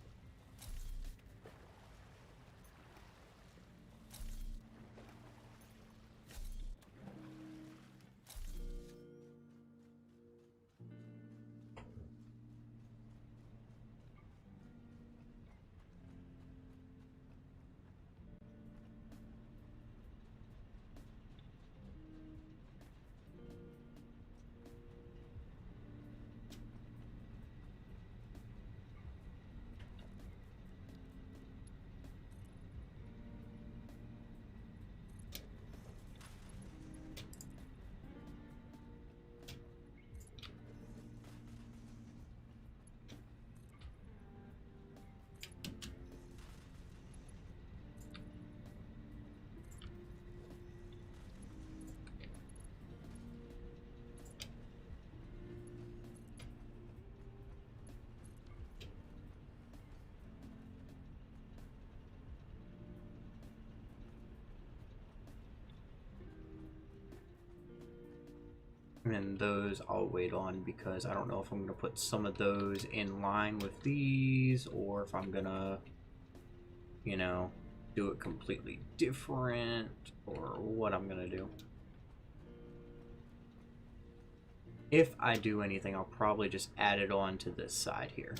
And those I'll wait on because I don't know if I'm going to put some of those in line with these or if I'm going to, you know, do it completely different or what I'm going to do. If I do anything, I'll probably just add it on to this side here.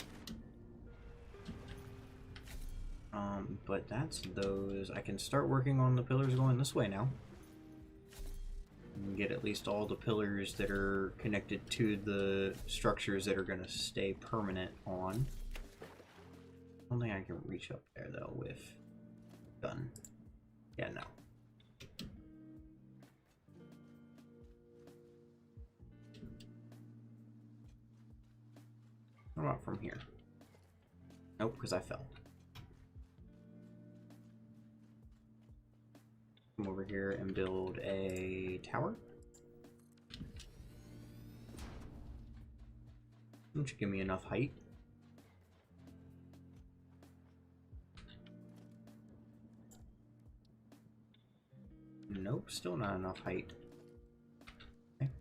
But that's those. I can start working on the pillars going this way now. And get at least all the pillars that are connected to the structures that are going to stay permanent on. I don't think I can reach up there though with gun. Yeah, no. What about from here? Nope, because I fell. Come over here and build a tower. Don't you give me enough height? Nope, still not enough height. Okay.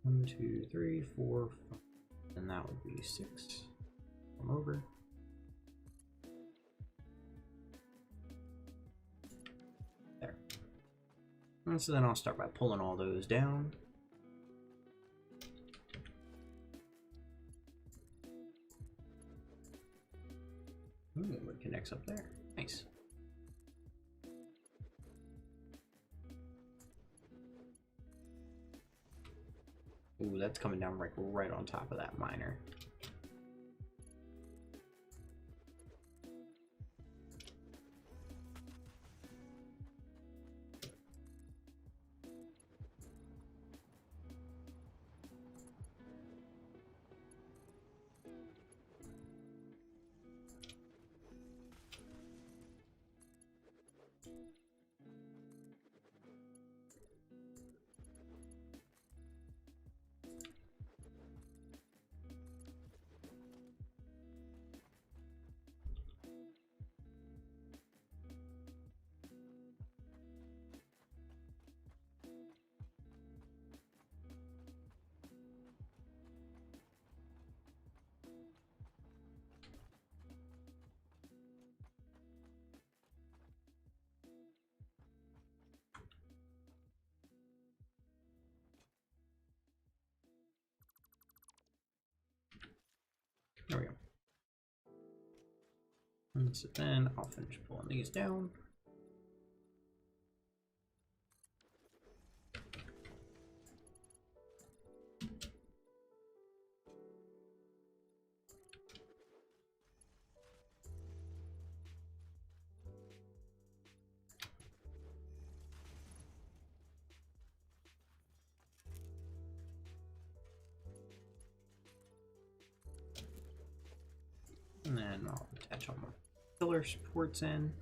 One, two, three, four, five. And that would be 6. Come over. There. And so then I'll start by pulling all those down. Ooh, it connects up there. Nice. Ooh, that's coming down right on top of that miner. There we go. And so then I'll finish pulling these down. And then I'll attach all my pillar supports in.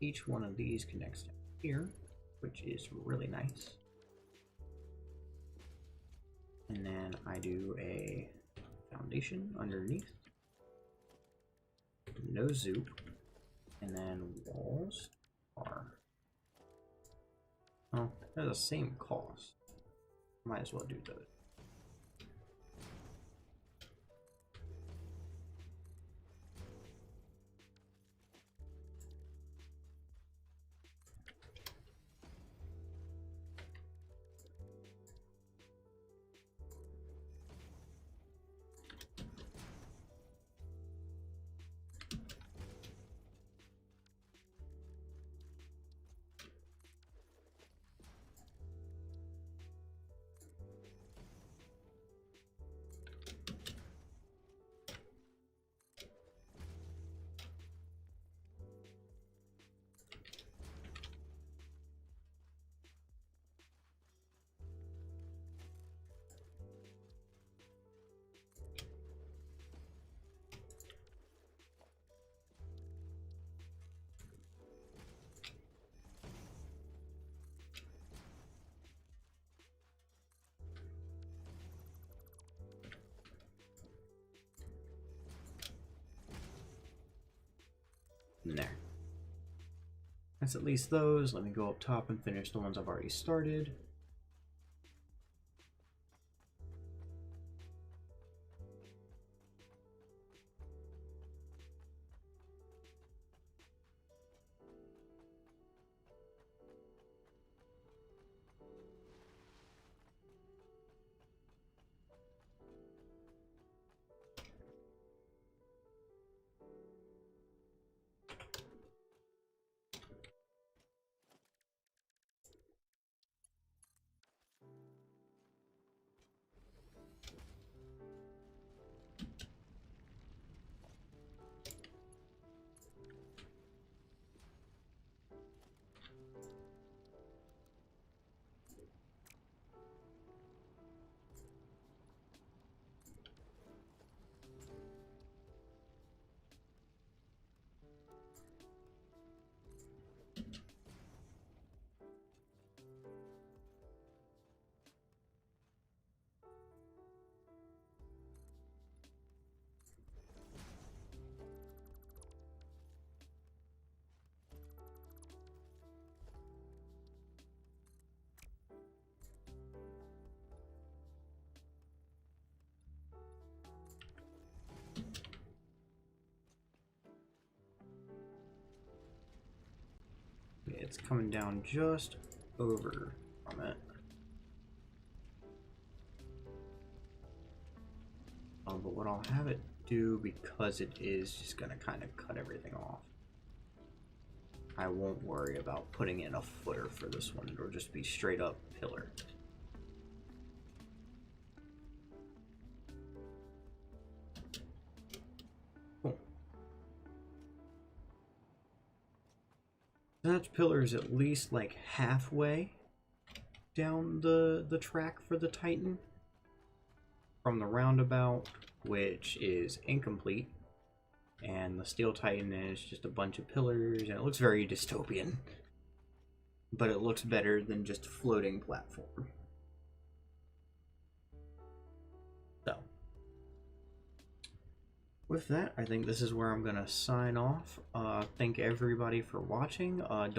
Each one of these connects down here, which is really nice. And then I do a foundation underneath. No zoop. And then walls are, oh, they're the same cost. Might as well do those. in there. That's at least those. Let me go up top and finish the ones I've already started. It's coming down just over from it. But what I'll have it do, because it is just going to kind of cut everything off, I won't worry about putting in a footer for this one. It'll just be straight up pillar. Cool. That pillar is at least like halfway down the track for the Titan from the roundabout, which is incomplete, and the Steel Titan is just a bunch of pillars, and it looks very dystopian, but it looks better than just a floating platform. So with that, I think this is where I'm gonna sign off. Thank everybody for watching. Don't